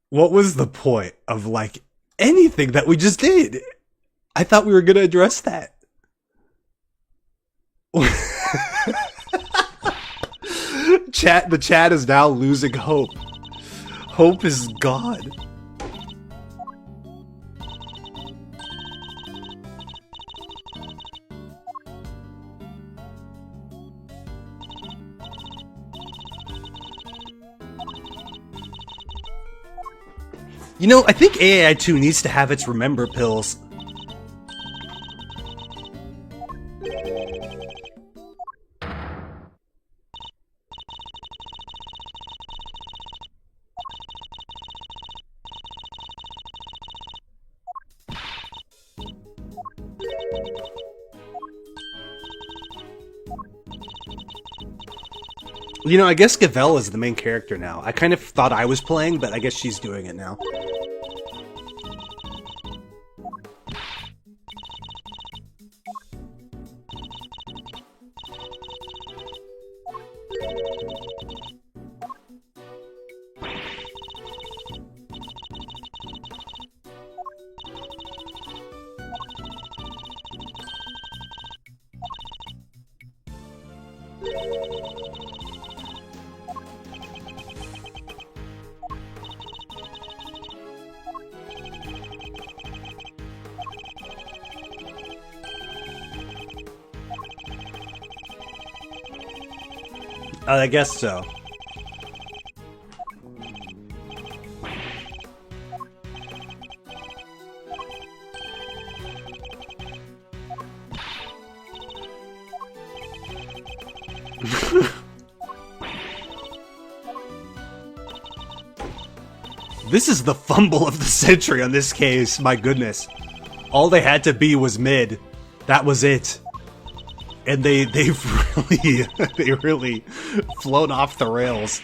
what was the point of like anything that we just did? I thought we were gonna address that. The chat is now losing hope. Hope is gone. You know, I think AAI2 needs to have its remember pills. You know, I guess Gavel is the main character now. I kind of thought I was playing, but I guess she's doing it now. I guess so. This is the fumble of the century on this case, my goodness. All they had to be was mid. That was it. And they've really flown off the rails.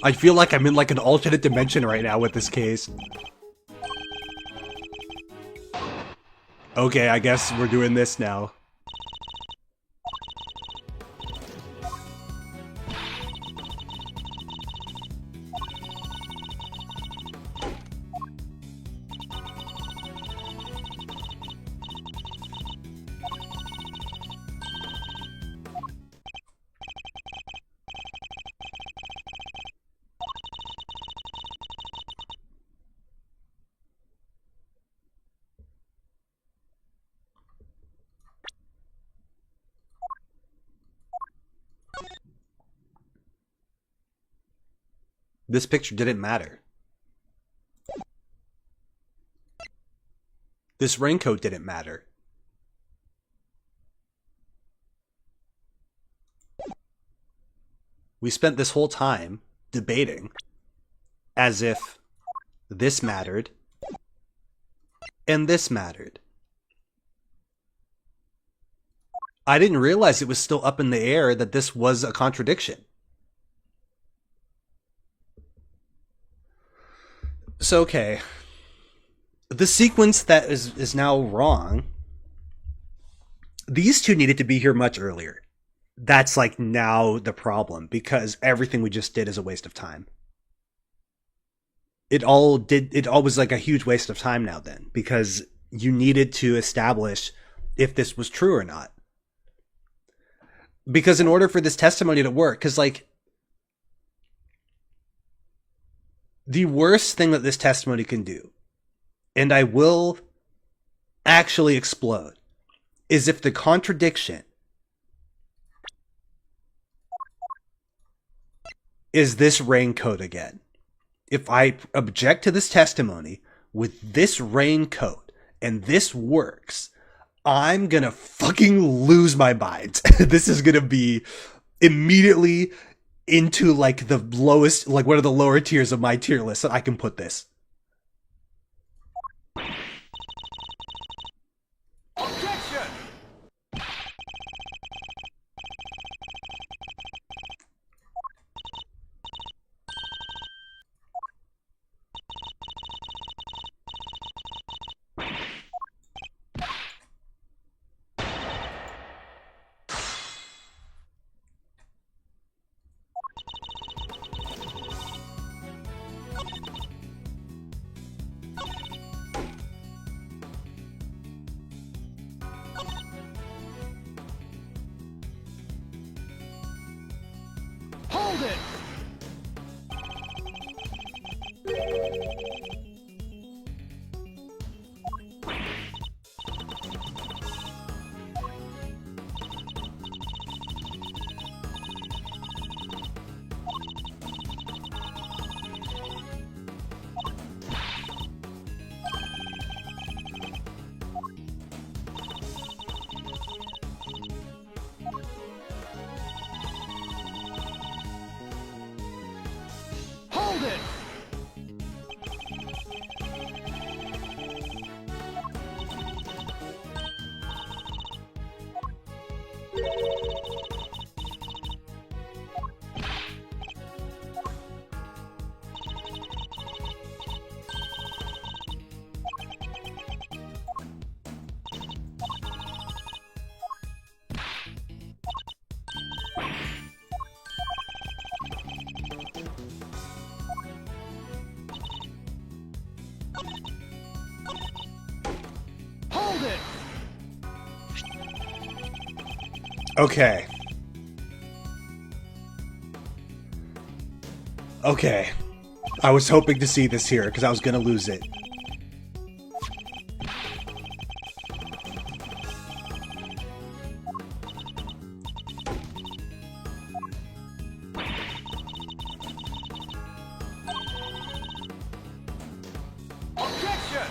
I feel like I'm in like an alternate dimension right now with this case. Okay, I guess we're doing this now. This picture didn't matter. This raincoat didn't matter. We spent this whole time debating as if this mattered and this mattered. I didn't realize it was still up in the air that this was a contradiction. So, okay. The sequence that is now wrong, these two needed to be here much earlier. That's like now the problem, because everything we just did is a waste of time. It all was like a huge waste of time now then, because you needed to establish if this was true or not. Because in order for this testimony to work, because like the worst thing that this testimony can do, and I will actually explode, is if the contradiction is this raincoat again. If I object to this testimony with this raincoat and this works, I'm gonna fucking lose my mind. This is gonna be immediately into like the lowest, like one of the lower tiers of my tier list that I can put this. Objection! Hold it! Hold it! Hold it! Okay. Okay. I was hoping to see this here because I was gonna lose it. Objection!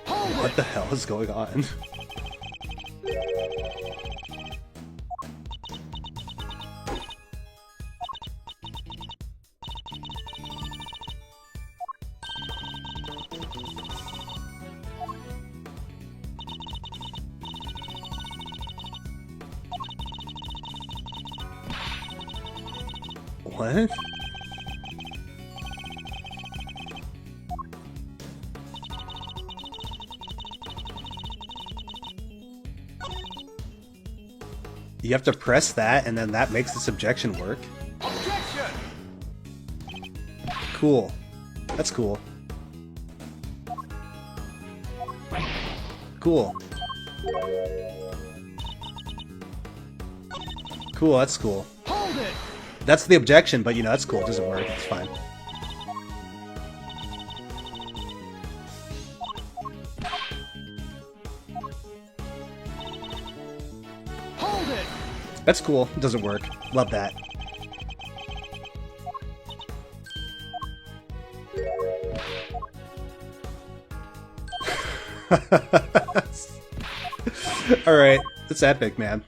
Hold What it! the hell is going on? What? You have to press that, and then that makes this objection work? Objection! Cool. That's cool. Cool. Cool, that's cool. Hold it. That's the objection, but you know, that's cool. It doesn't work. It's fine. Hold it. That's cool. It doesn't work. Love that. Alright. It's epic, man.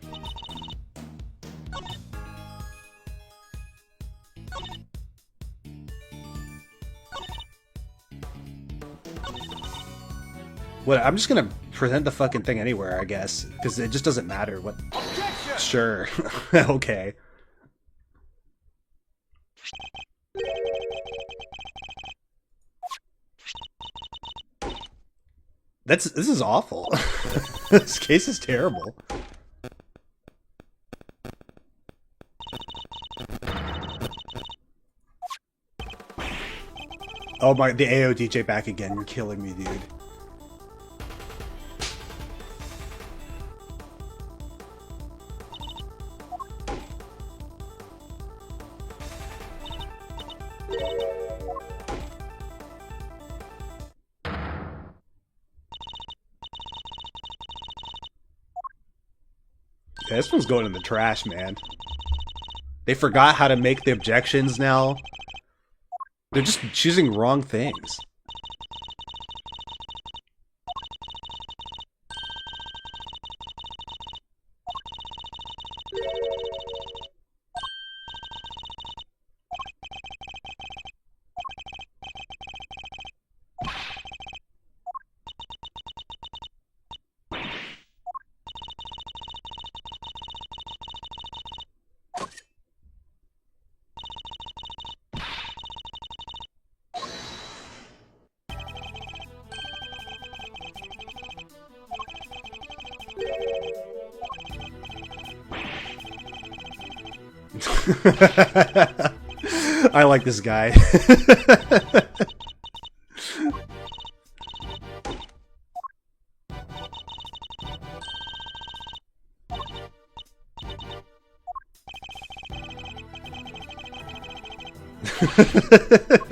What? I'm just gonna present the fucking thing anywhere, I guess, because it just doesn't matter what. Objection. Sure. Okay. This is awful. This case is terrible. Oh my, the AO DJ back again. You're killing me, dude. Yeah, this one's going in the trash, man. They forgot how to make the objections now. They're just choosing wrong things. I like this guy.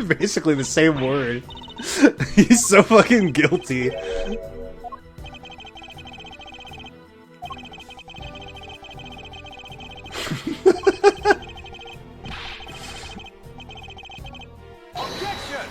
Basically the same word. He's so fucking guilty. Objection.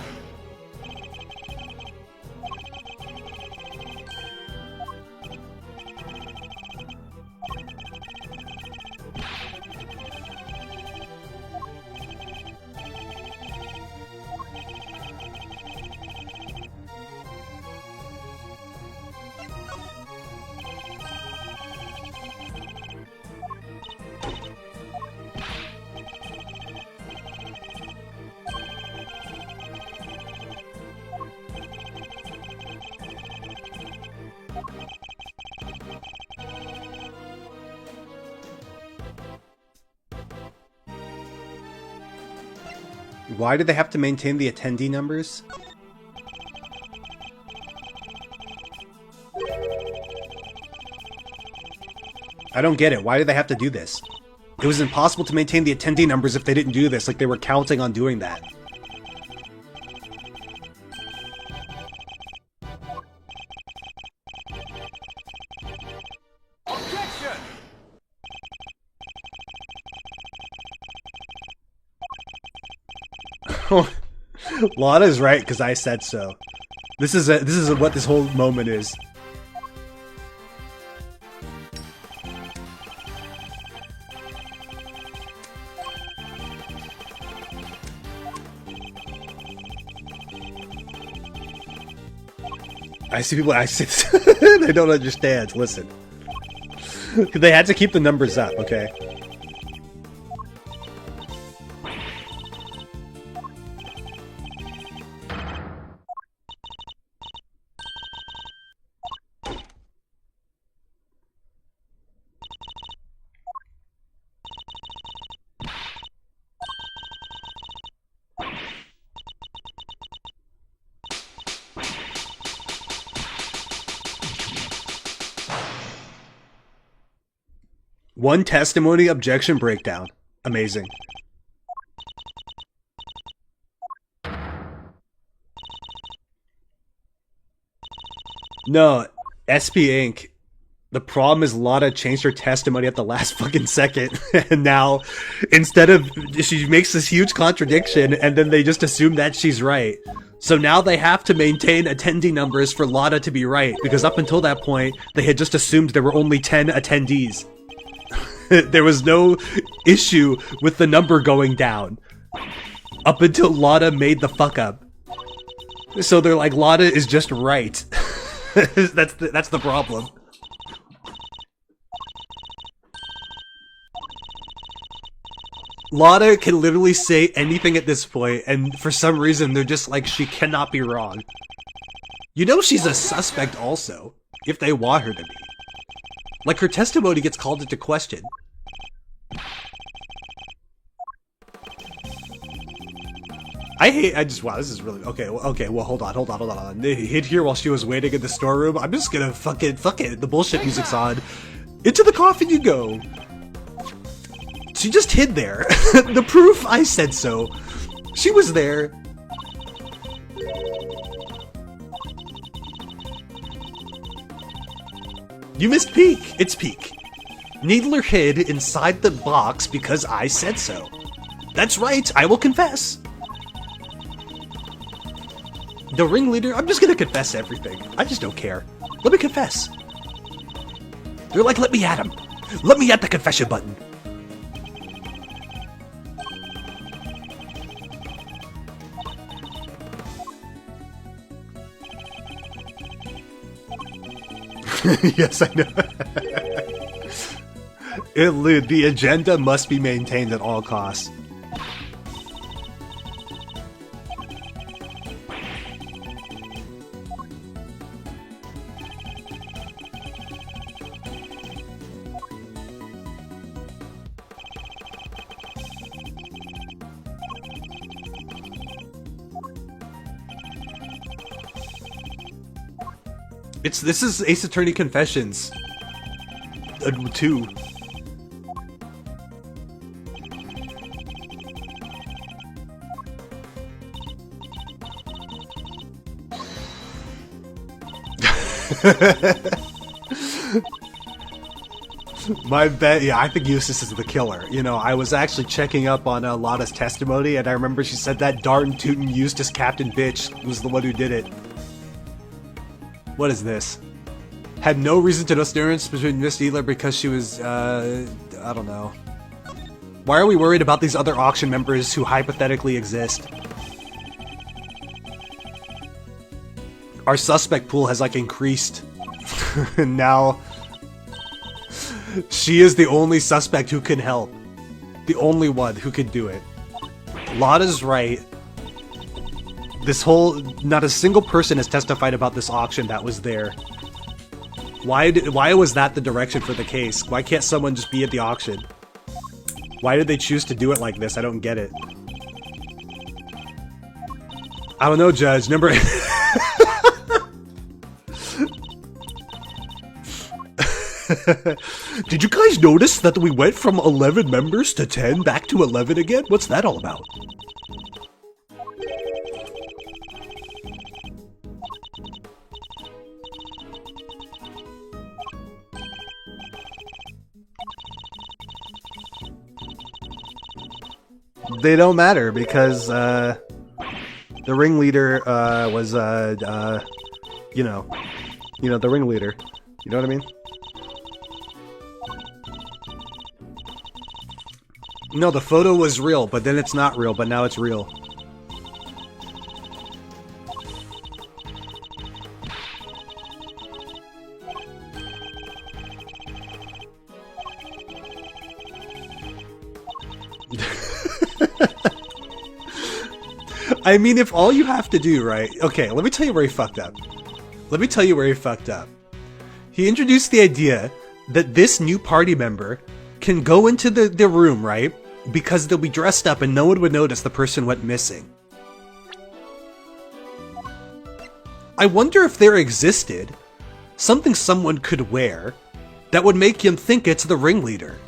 Why do they have to maintain the attendee numbers? I don't get it. Why do they have to do this? It was impossible to maintain the attendee numbers if they didn't do this, like they were counting on doing that. Objection. Lana's right because I said so. This is what this whole moment is. I see people actually they don't understand. Listen. They had to keep the numbers up, okay? One testimony objection breakdown. Amazing. No, SP Inc. The problem is Lotta changed her testimony at the last fucking second. And now, instead of, she makes this huge contradiction and then they just assume that she's right. So now they have to maintain attendee numbers for Lotta to be right, because up until that point, they had just assumed there were only 10 attendees. There was no issue with the number going down. Up until Lotta made the fuck up. So they're like, Lotta is just right. That's the problem. Lotta can literally say anything at this point, and for some reason they're just like, she cannot be wrong. You know she's a suspect also, if they want her to be. Like, her testimony gets called into question. Wow, this is really, okay, well, hold on. They hid here while she was waiting in the storeroom. I'm just gonna fuck it, the bullshit music's on. Into the coffin you go. She just hid there. The proof, I said so. She was there. You missed Peek. It's Peek. Needler hid inside the box because I said so. That's right, I will confess. The ringleader, I'm just gonna confess everything. I just don't care. Let me confess. They're like, let me at him. Let me at the confession button. Yes, I know. The agenda must be maintained at all costs. This is Ace Attorney Confessions 2. My bet, yeah, I think Eustace is the killer. You know, I was actually checking up on Lotta's testimony, and I remember she said that darn tootin' Eustace Captain Bitch was the one who did it. What is this? Had no reason to know difference between Miss Needler because she was, I don't know. Why are we worried about these other auction members who hypothetically exist? Our suspect pool has, like, increased. And now, she is the only suspect who can help. The only one who can do it. Lotta's right. This whole, not a single person has testified about this auction that was there. Why was that the direction for the case? Why can't someone just be at the auction? Why did they choose to do it like this? I don't get it. I don't know, Judge. Number... Did you guys notice that we went from 11 members to 10 back to 11 again? What's that all about? They don't matter because the ringleader was you know, the ringleader. You know what I mean? No, the photo was real, but then it's not real, but now it's real. I mean, if all you have to do, right? Okay, let me tell you where he fucked up. Let me tell you where he fucked up. He introduced the idea that this new party member can go into the room, right? Because they'll be dressed up and no one would notice the person went missing. I wonder if there existed something someone could wear that would make him think it's the ringleader.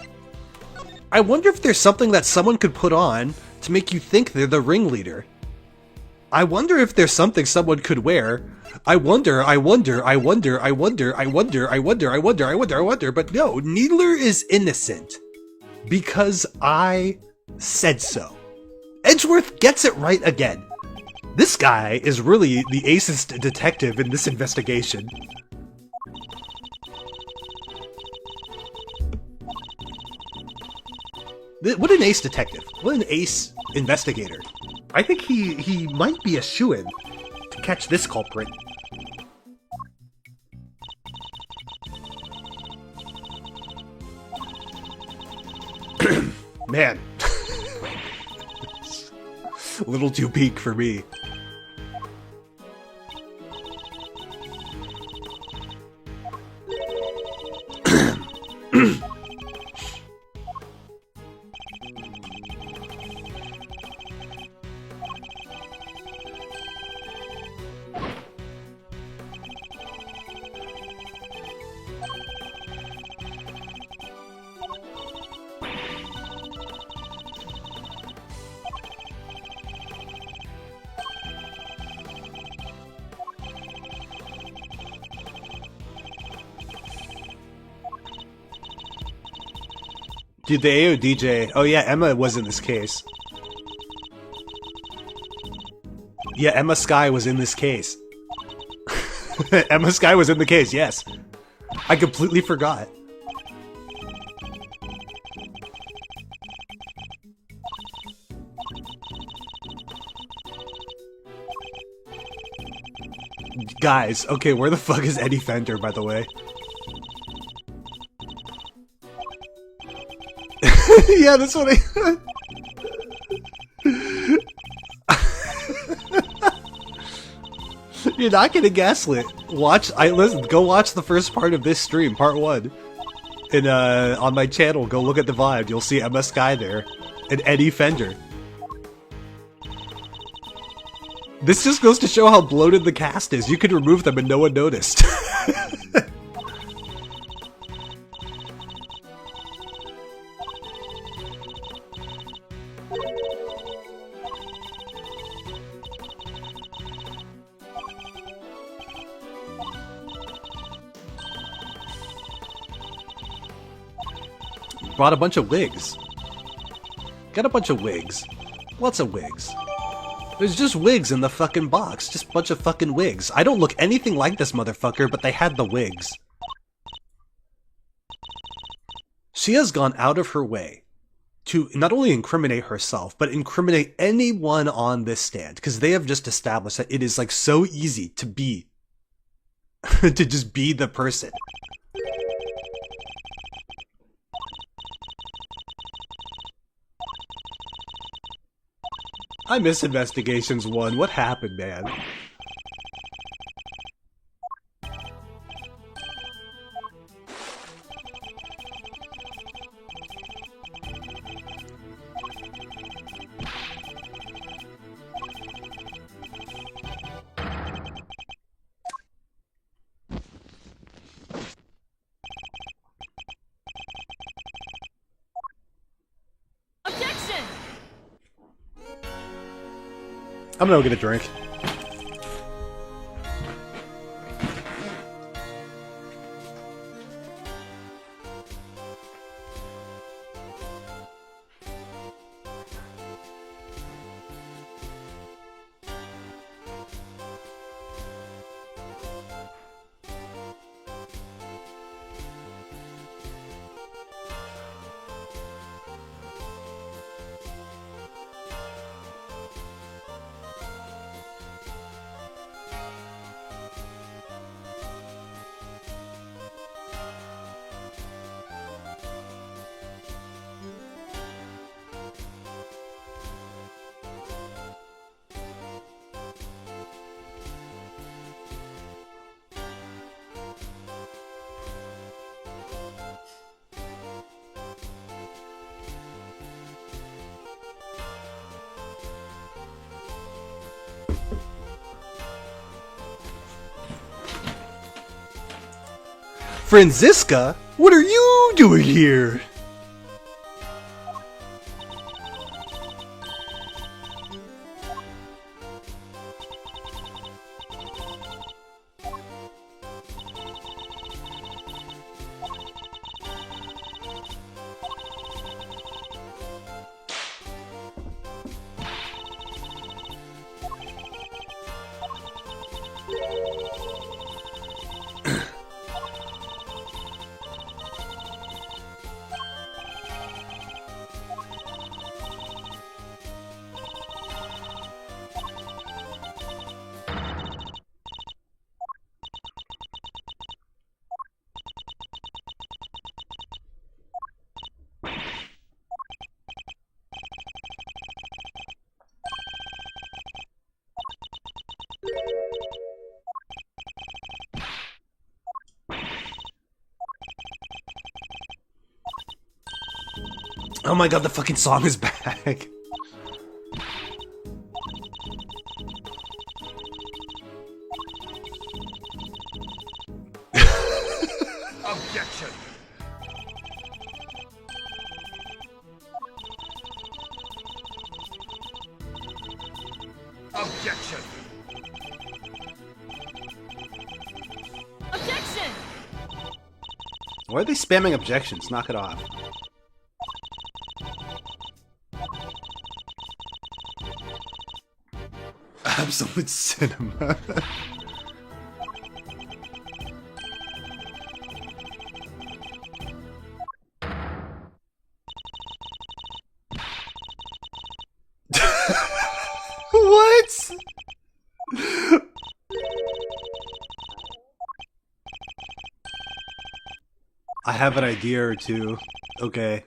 I wonder if there's something that someone could put on to make you think they're the ringleader. I wonder if there's something someone could wear. I wonder, but no, Needler is innocent. Because I said so. Edgeworth gets it right again. This guy is really the acest detective in this investigation. What an ace detective. What an ace investigator. I think he might be a shoo-in to catch this culprit. Man. A little too peak for me. Dude, the AO DJ. Oh yeah, Emma was in this case. Yeah, Emma Sky was in this case. Emma Sky was in the case, yes. I completely forgot. Guys, okay, where the fuck is Eddie Fender, by the way? Yeah, that's what I... You're not getting gaslit. Listen, go watch the first part of this stream, part 1. And, on my channel, go look at the VOD. You'll see Emma Sky there. And Eddie Fender. This just goes to show how bloated the cast is. You could remove them and no one noticed. Brought a bunch of wigs. Got a bunch of wigs. Lots of wigs. There's just wigs in the fucking box. Just a bunch of fucking wigs. I don't look anything like this motherfucker, but they had the wigs. She has gone out of her way to not only incriminate herself, but incriminate anyone on this stand, because they have just established that it is like so easy to be, to just be the person. I miss Investigations 1. What happened, man? I'm gonna go get a drink. Franziska, what are you doing here? Oh my god, the fucking song is back. Objection. Objection. Objection! Why are they spamming objections? Knock it off. Absolute cinema. What? I have an idea or two. Okay.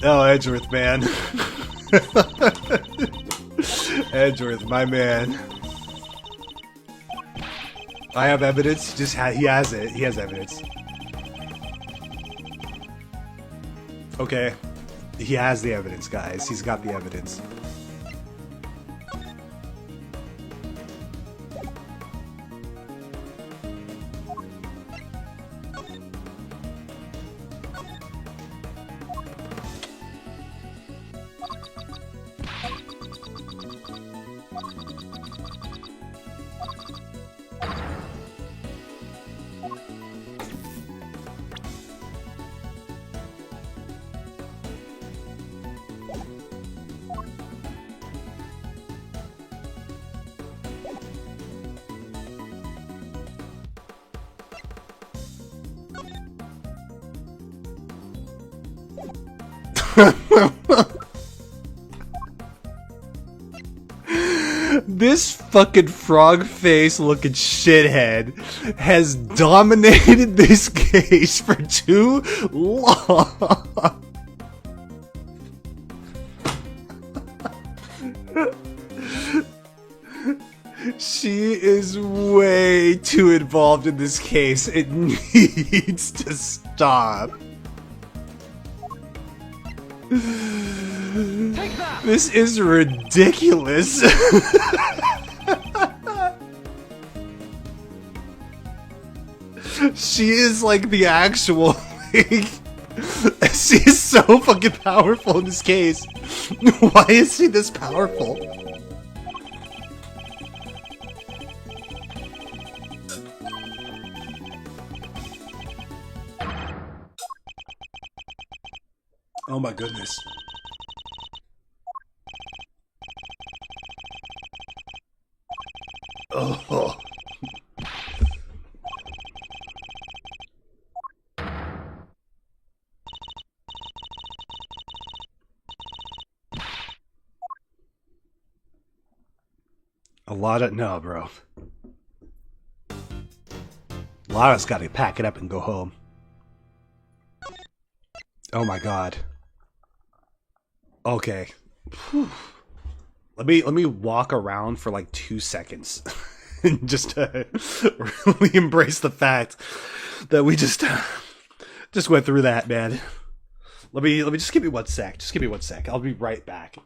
Oh, Edgeworth, man. Edgeworth, my man. I have evidence. Just he has it. He has evidence. Okay. He has the evidence, guys. He's got the evidence. This fucking frog face looking shithead has dominated this case for too long. She is way too involved in this case. It needs to stop. Take that. This is ridiculous. She is like the actual like, she is so fucking powerful in this case. Why is she this powerful? Oh my goodness. Oh. A lot of no, bro. Lara's got to pack it up and go home. Oh my god. Okay. Whew. Let me walk around for like 2 seconds and just really embrace the fact that we just went through that, man. Let me just give me 1 sec. Just give me 1 sec. I'll be right back.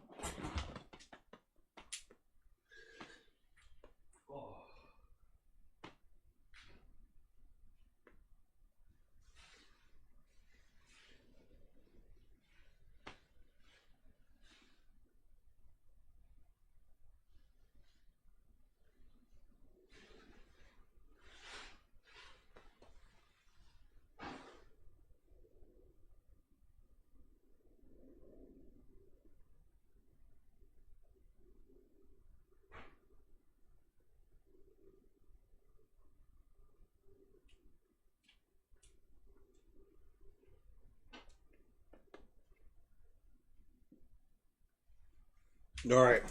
All right.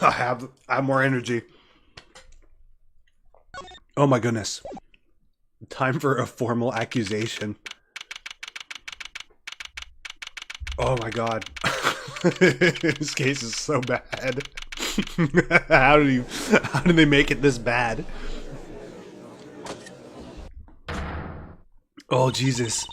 I have more energy. Oh my goodness. Time for a formal accusation. Oh my god. This case is so bad. How did they make it this bad? Oh Jesus.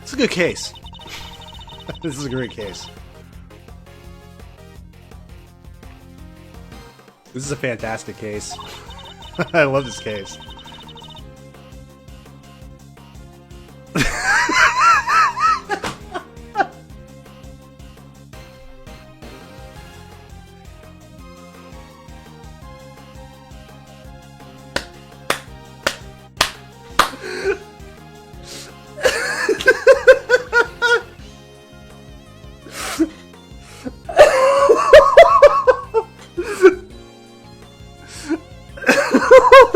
It's a good case. This is a great case. This is a fantastic case. I love this case.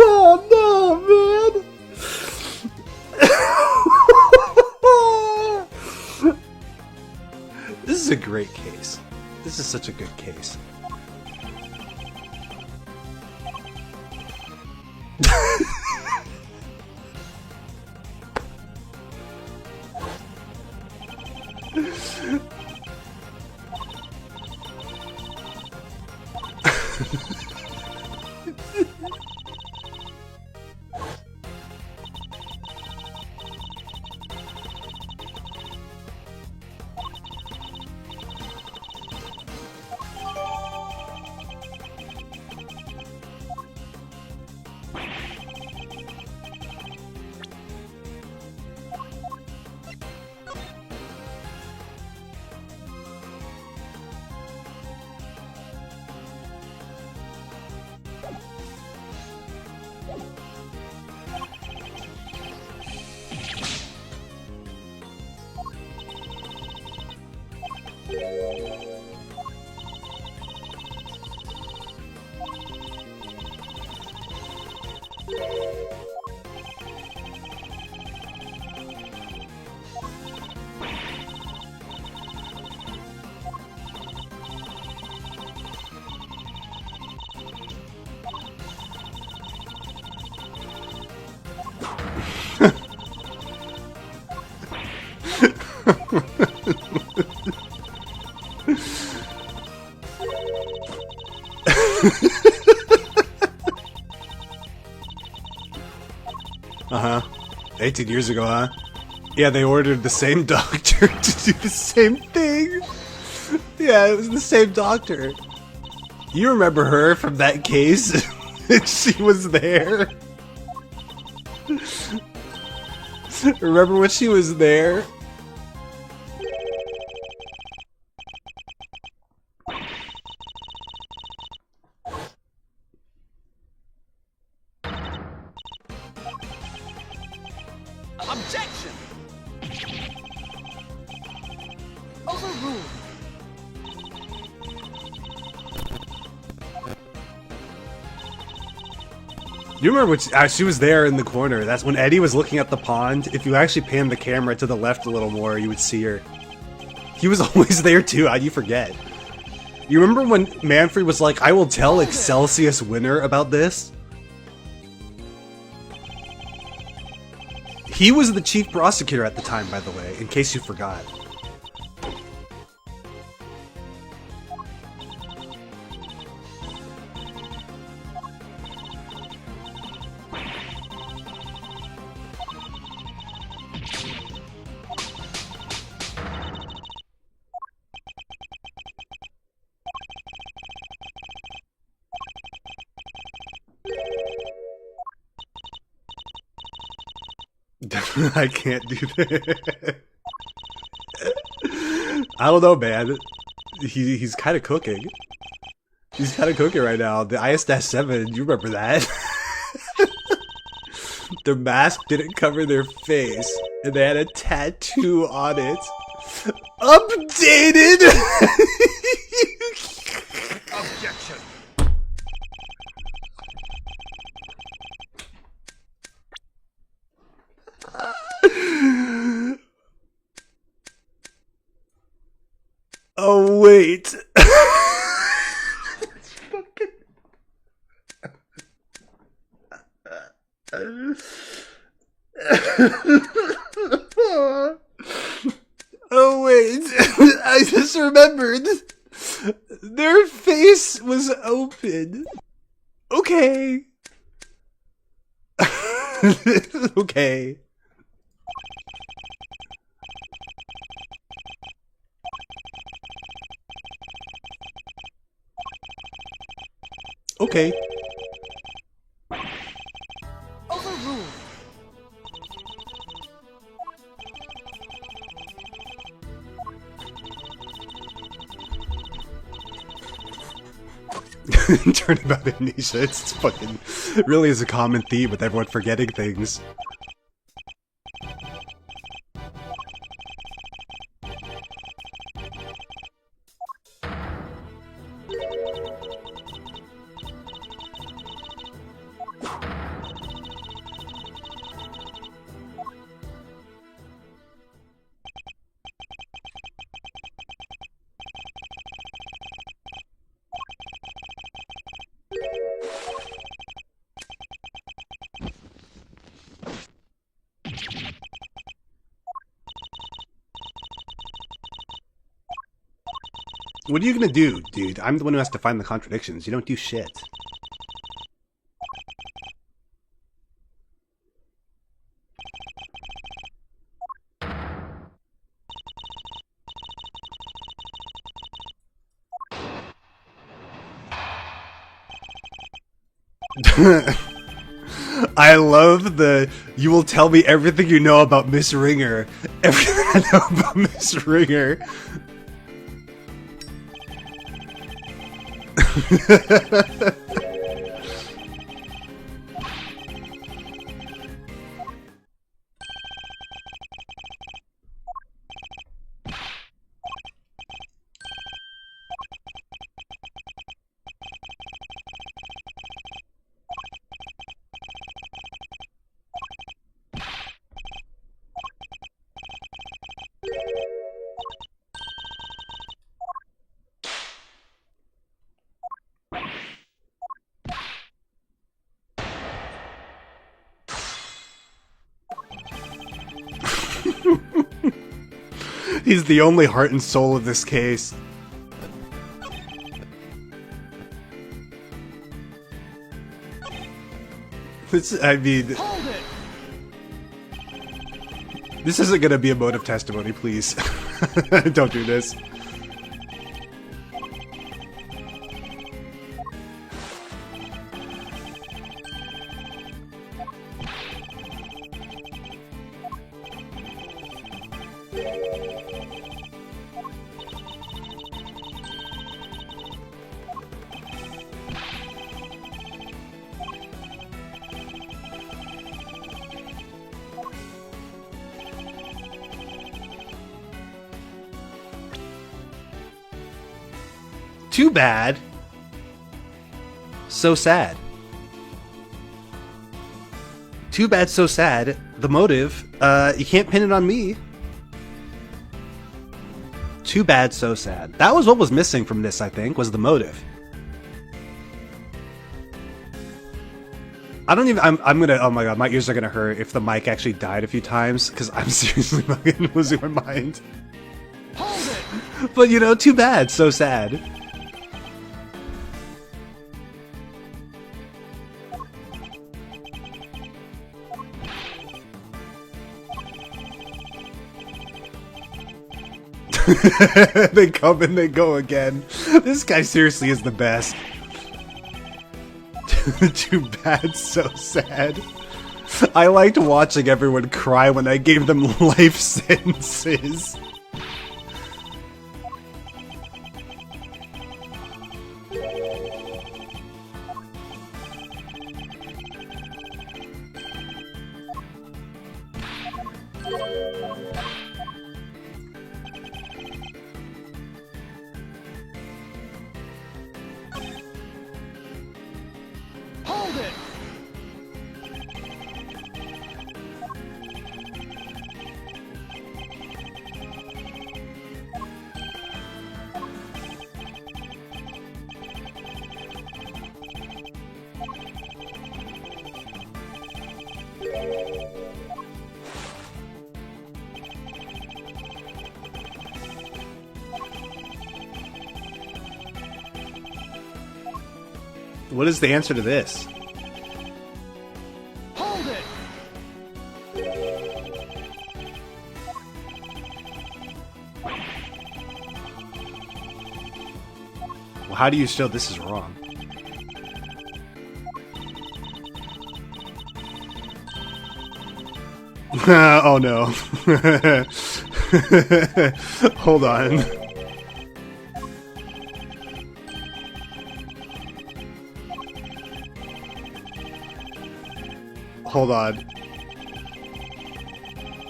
Oh no, man! This is a great case. This is such a good case. 18 years ago, huh? Yeah, they ordered the same doctor to do the same thing. Yeah, it was the same doctor. You remember her from that case? She was there. Remember when she was there? Objection! Overruled. You remember when she was there in the corner? That's when Eddie was looking at the pond. If you actually panned the camera to the left a little more, you would see her. He was always there too. How'd you forget? You remember when Manfred was like, I will tell Excelsius Winner about this? He was the chief prosecutor at the time, by the way, in case you forgot. I can't do that. I don't know, man. He's kind of cooking. He's kind of cooking right now. The IS-7, you remember that? Their mask didn't cover their face, and they had a tattoo on it. Updated! Objection! Oh, wait. Oh, wait. I just remembered. Their face was open. Okay. Okay. Okay. Overruled. Turnabout amnesia. It's fucking really is a common theme with everyone forgetting things. What are you gonna do, dude? I'm the one who has to find the contradictions. You don't do shit. I love the, you will tell me everything you know about Miss Ringer. Everything I know about Miss Ringer. He's the only heart and soul of this case. I mean... Hold it! This isn't gonna be a motive testimony, please. Don't do this. Too bad. So sad. Too bad, so sad. The motive, you can't pin it on me. Too bad, so sad. That was what was missing from this, I think, was the motive. I don't even, I'm gonna, oh my god, my ears are gonna hurt if the mic actually died a few times, because I'm seriously fucking losing my mind. Hold it! But you know, too bad, so sad. They come and they go again. This guy seriously is the best. Too bad, so sad. I liked watching everyone cry when I gave them life sentences. Hold it! What is the answer to this? Hold it! Well, how do you show this is wrong? Oh no. Hold on. Hold on.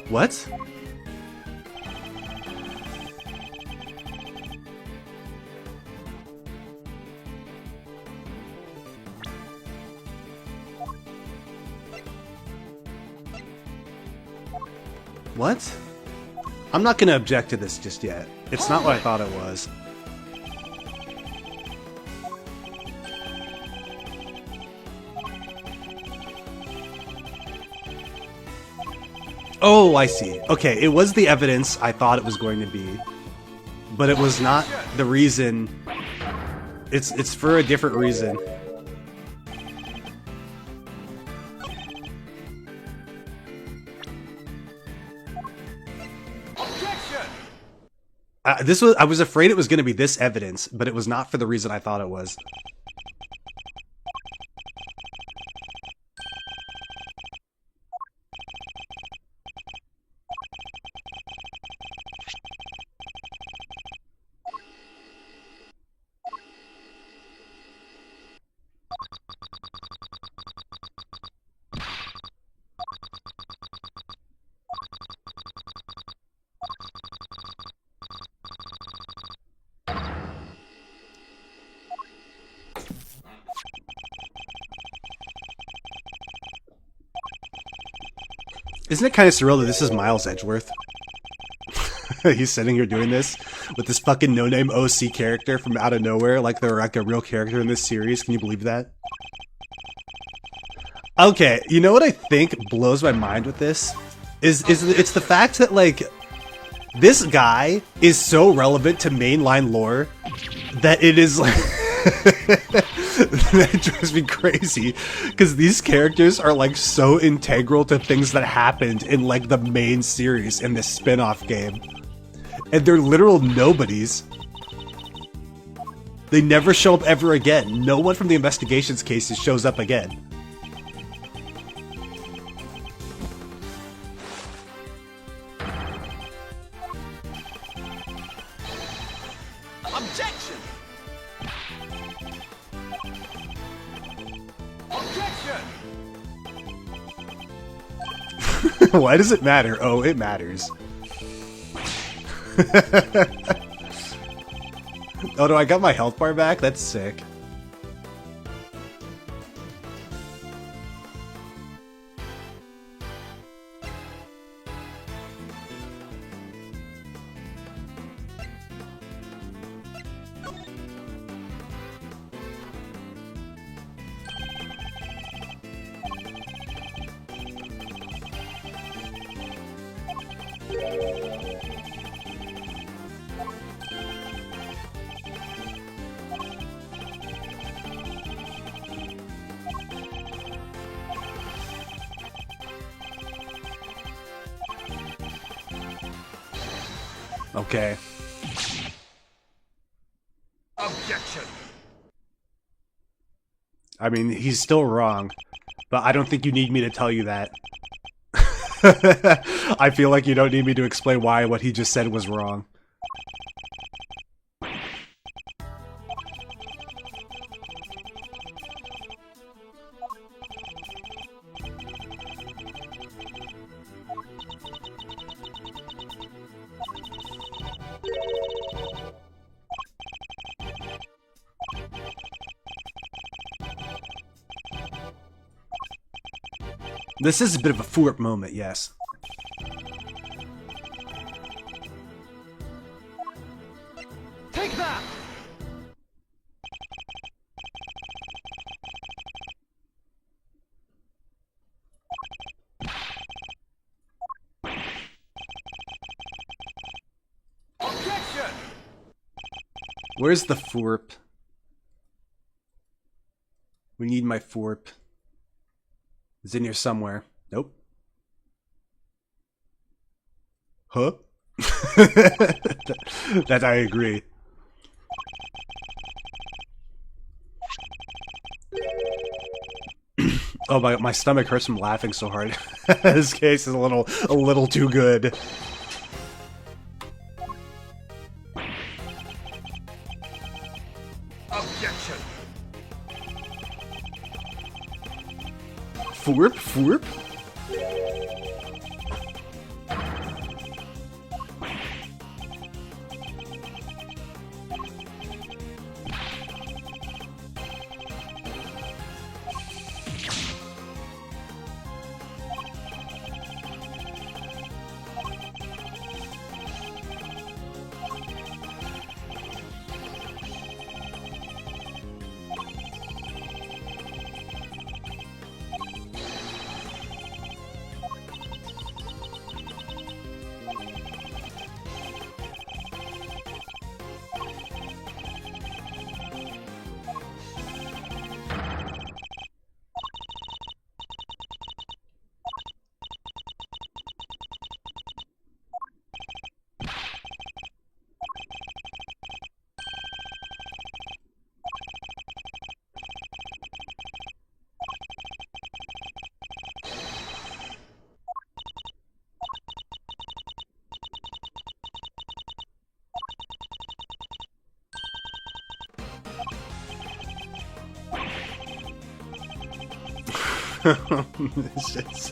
What? What? I'm not gonna object to this just yet. It's not what I thought it was. Oh, I see. Okay, it was the evidence I thought it was going to be, but it was not the reason. It's for a different reason. I was afraid it was going to be this evidence, but it was not for the reason I thought it was. Isn't it kind of surreal that this is Miles Edgeworth? He's sitting here doing this with this fucking no-name OC character from out of nowhere, like they're like a real character in this series. Can you believe that? Okay, you know what I think blows my mind with this? Is it's the fact that, like, this guy is so relevant to mainline lore that it is like... That drives me crazy, because these characters are like so integral to things that happened in like the main series in this spin-off game. And they're literal nobodies. They never show up ever again. No one from the investigations cases shows up again. Objection! Objection! Why does it matter? Oh, it matters. Oh no, I got my health bar back? That's sick. Okay. Objection! I mean, he's still wrong, but I don't think you need me to tell you that. I feel like you don't need me to explain why what he just said was wrong. This is a bit of a foorp moment, yes. Take that! Objection! Where's the foorp? We need my foorp. It's in here somewhere. Nope. Huh? That I agree. Oh, my stomach hurts from laughing so hard. This case is a little too good. Objection! Foorp? Foorp? This is...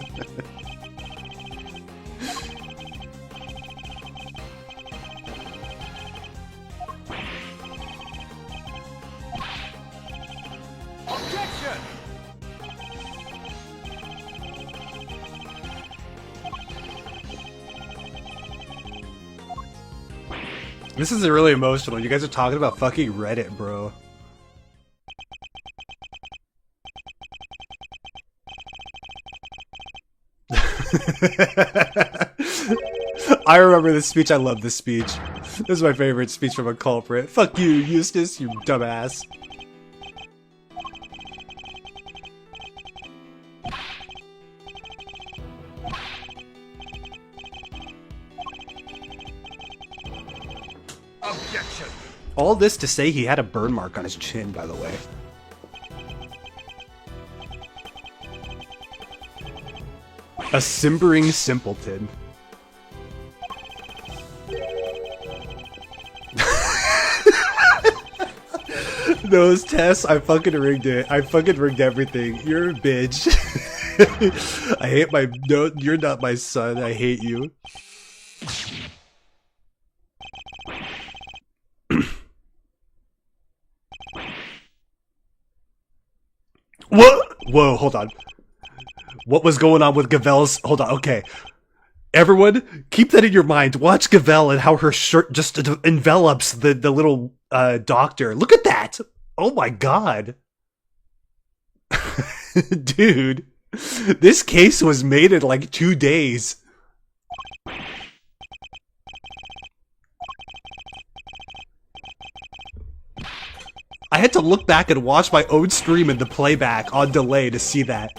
Objection! This is really emotional. You guys are talking about fucking Reddit, bro. I remember this speech. I love this speech. This is my favorite speech from a culprit. Fuck you, Eustace, you dumbass. Objection. All this to say he had a burn mark on his chin, by the way. A simpering simpleton. Those tests, I fucking rigged it. I fucking rigged everything. You're a bitch. I hate my... No, you're not my son. I hate you. What? Whoa, hold on. What was going on with Gavel's... Hold on, okay. Everyone, keep that in your mind. Watch Gavel and how her shirt just envelops the little doctor. Look at that! Oh my god. Dude. This case was made in like 2 days. I had to look back and watch my own stream in the playback on delay to see that.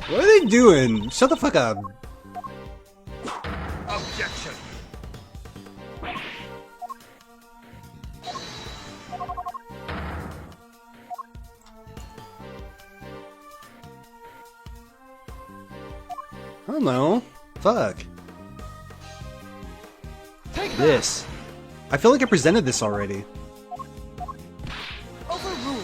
What are they doing? Shut the fuck up. Objection. I don't know. Fuck. Take that. This. I feel like I presented this already. Overruled.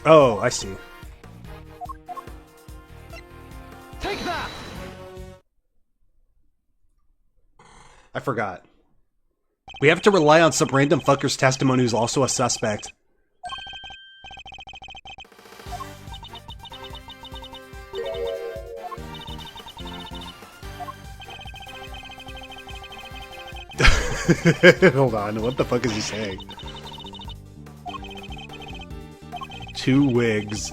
Oh, I see. Take that. I forgot. We have to rely on some random fucker's testimony who's also a suspect. Hold on, what the fuck is he saying? 2 wigs.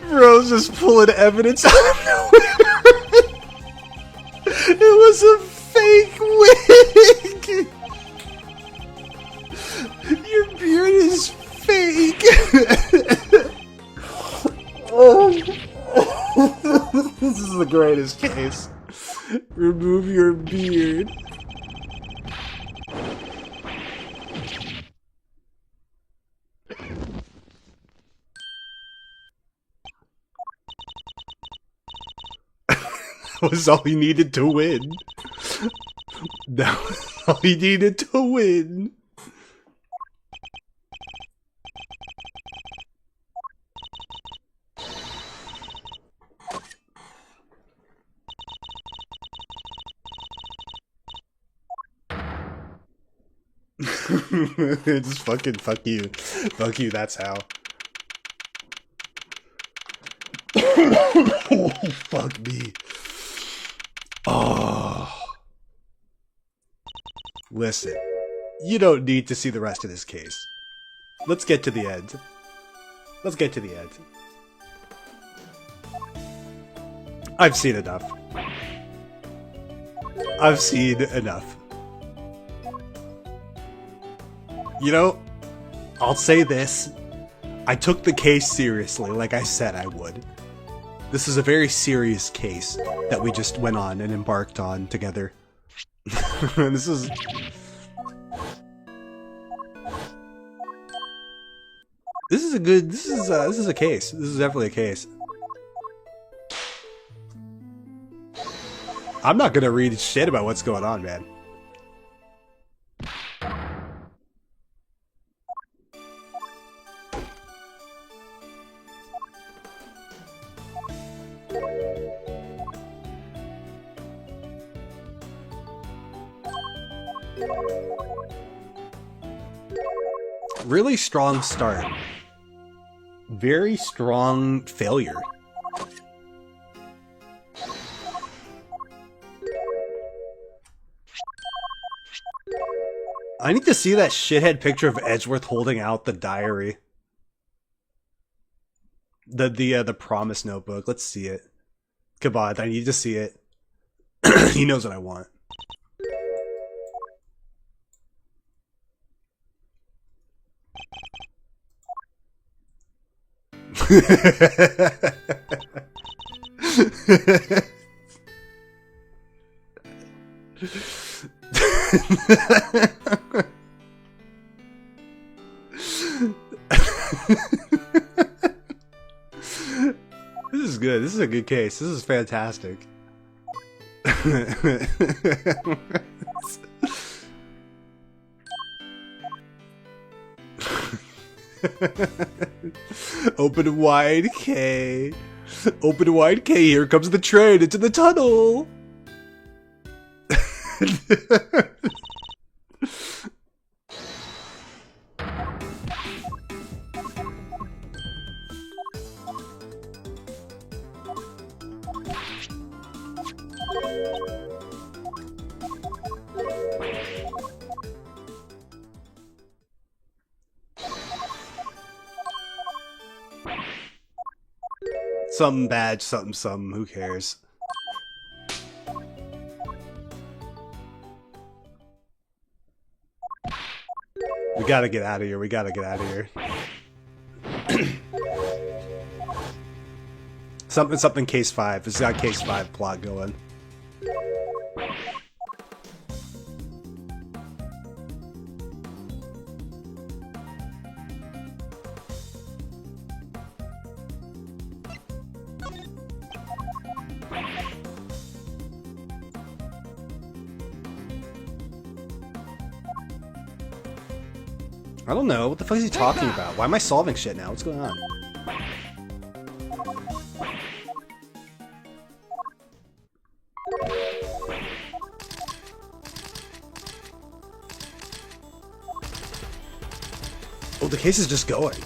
Bro's just pulling evidence out of nowhere. It was a fake wig. Your beard is fake. This is the greatest case. Remove your beard. That was all he needed to win. That was all he needed to win. Just fucking fuck you. Fuck you, that's how. Fuck me. Oh. Listen, you don't need to see the rest of this case. Let's get to the end. Let's get to the end. I've seen enough. I've seen enough. You know, I'll say this. I took the case seriously, like I said I would. This is a very serious case that we just went on and embarked on together. This is... This is a good. This is a case. This is definitely a case. I'm not gonna read shit about what's going on, man. Really strong start. Very strong failure. I need to see that shithead picture of Edgeworth holding out the diary. The promise notebook. Let's see it. Come on, I need to see it. He knows what I want. This is good. This is a good case. This is fantastic. Open wide, K. Open wide, K. Here comes the train into the tunnel. Some badge, something, who cares? We gotta get out of here, we gotta get out of here. something case 5. It's got case 5 plot going. I don't know. What the fuck is he talking about? Why am I solving shit now? What's going on? Oh, the case is just going.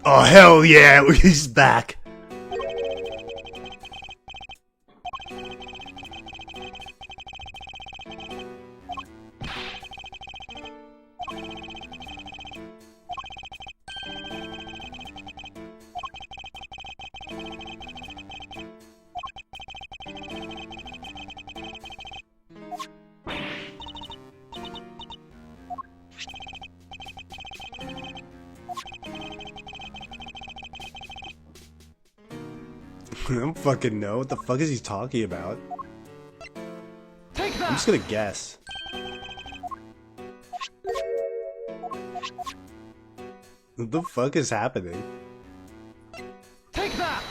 Oh, hell yeah, he's back. I don't fucking know. What the fuck is he talking about? Take that. I'm just gonna guess. What the fuck is happening? Take that.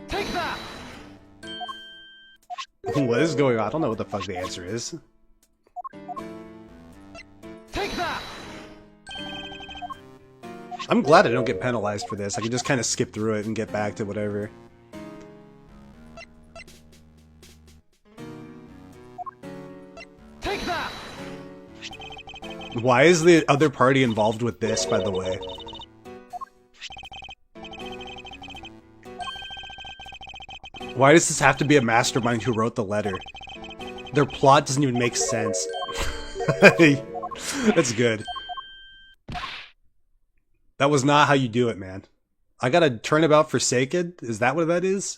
Take that. What is going on? I don't know what the fuck the answer is. Take that. I'm glad I don't get penalized for this. I can just kind of skip through it and get back to whatever. Take that. Why is the other party involved with this, by the way? Why does this have to be a mastermind who wrote the letter? Their plot doesn't even make sense. That's good. That was not how you do it, man. I gotta turn about Forsaken? Is that what that is?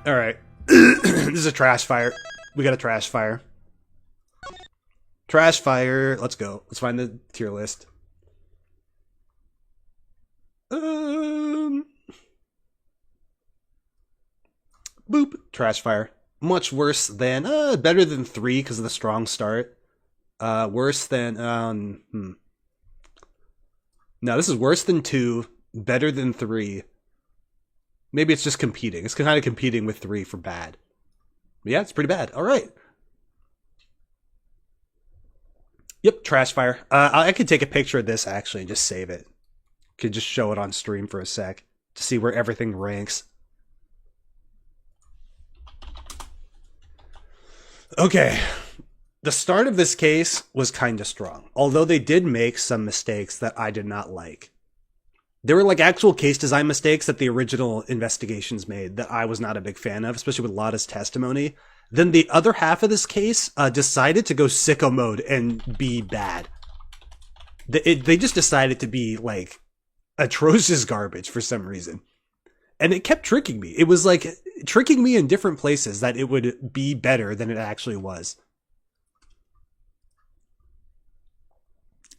All right. This is a trash fire. We got a trash fire. Trash fire. Let's go. Let's find the tier list. Boop. Trash fire. Much worse than, better than 3 because of the strong start. Worse than, No, this is worse than 2, better than 3. Maybe it's just competing. It's kind of competing with 3 for bad. But yeah, it's pretty bad. All right. Yep, trash fire. I could take a picture of this actually and just save it. Could just show it on stream for a sec to see where everything ranks. Okay. The start of this case was kind of strong, although they did make some mistakes that I did not like. There were like actual case design mistakes that the original investigations made that I was not a big fan of, especially with Lotta's testimony. Then the other half of this case decided to go sicko mode and be bad. They just decided to be like atrocious garbage for some reason. And it kept tricking me. It was like tricking me in different places that it would be better than it actually was.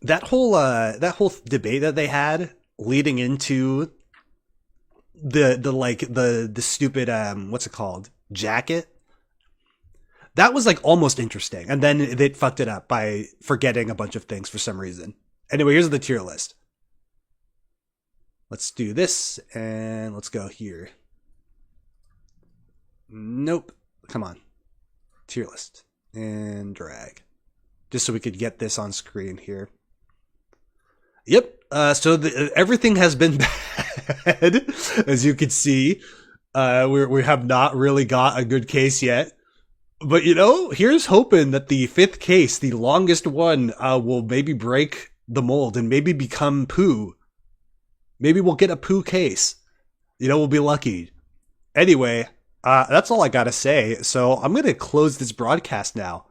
That whole debate that they had leading into the stupid what's it called? Jacket. That was like almost interesting. And then they fucked it up by forgetting a bunch of things for some reason. Anyway, here's the tier list. Let's do this and let's go here. Nope. Come on. Tier list and drag. Just so we could get this on screen here. Yep. So everything has been bad, as you can see. We have not really got a good case yet. But, you know, here's hoping that the 5th case, the longest one, will maybe break the mold and maybe become poo. Maybe we'll get a poo case. You know, we'll be lucky. Anyway, that's all I gotta say. So I'm going to close this broadcast now.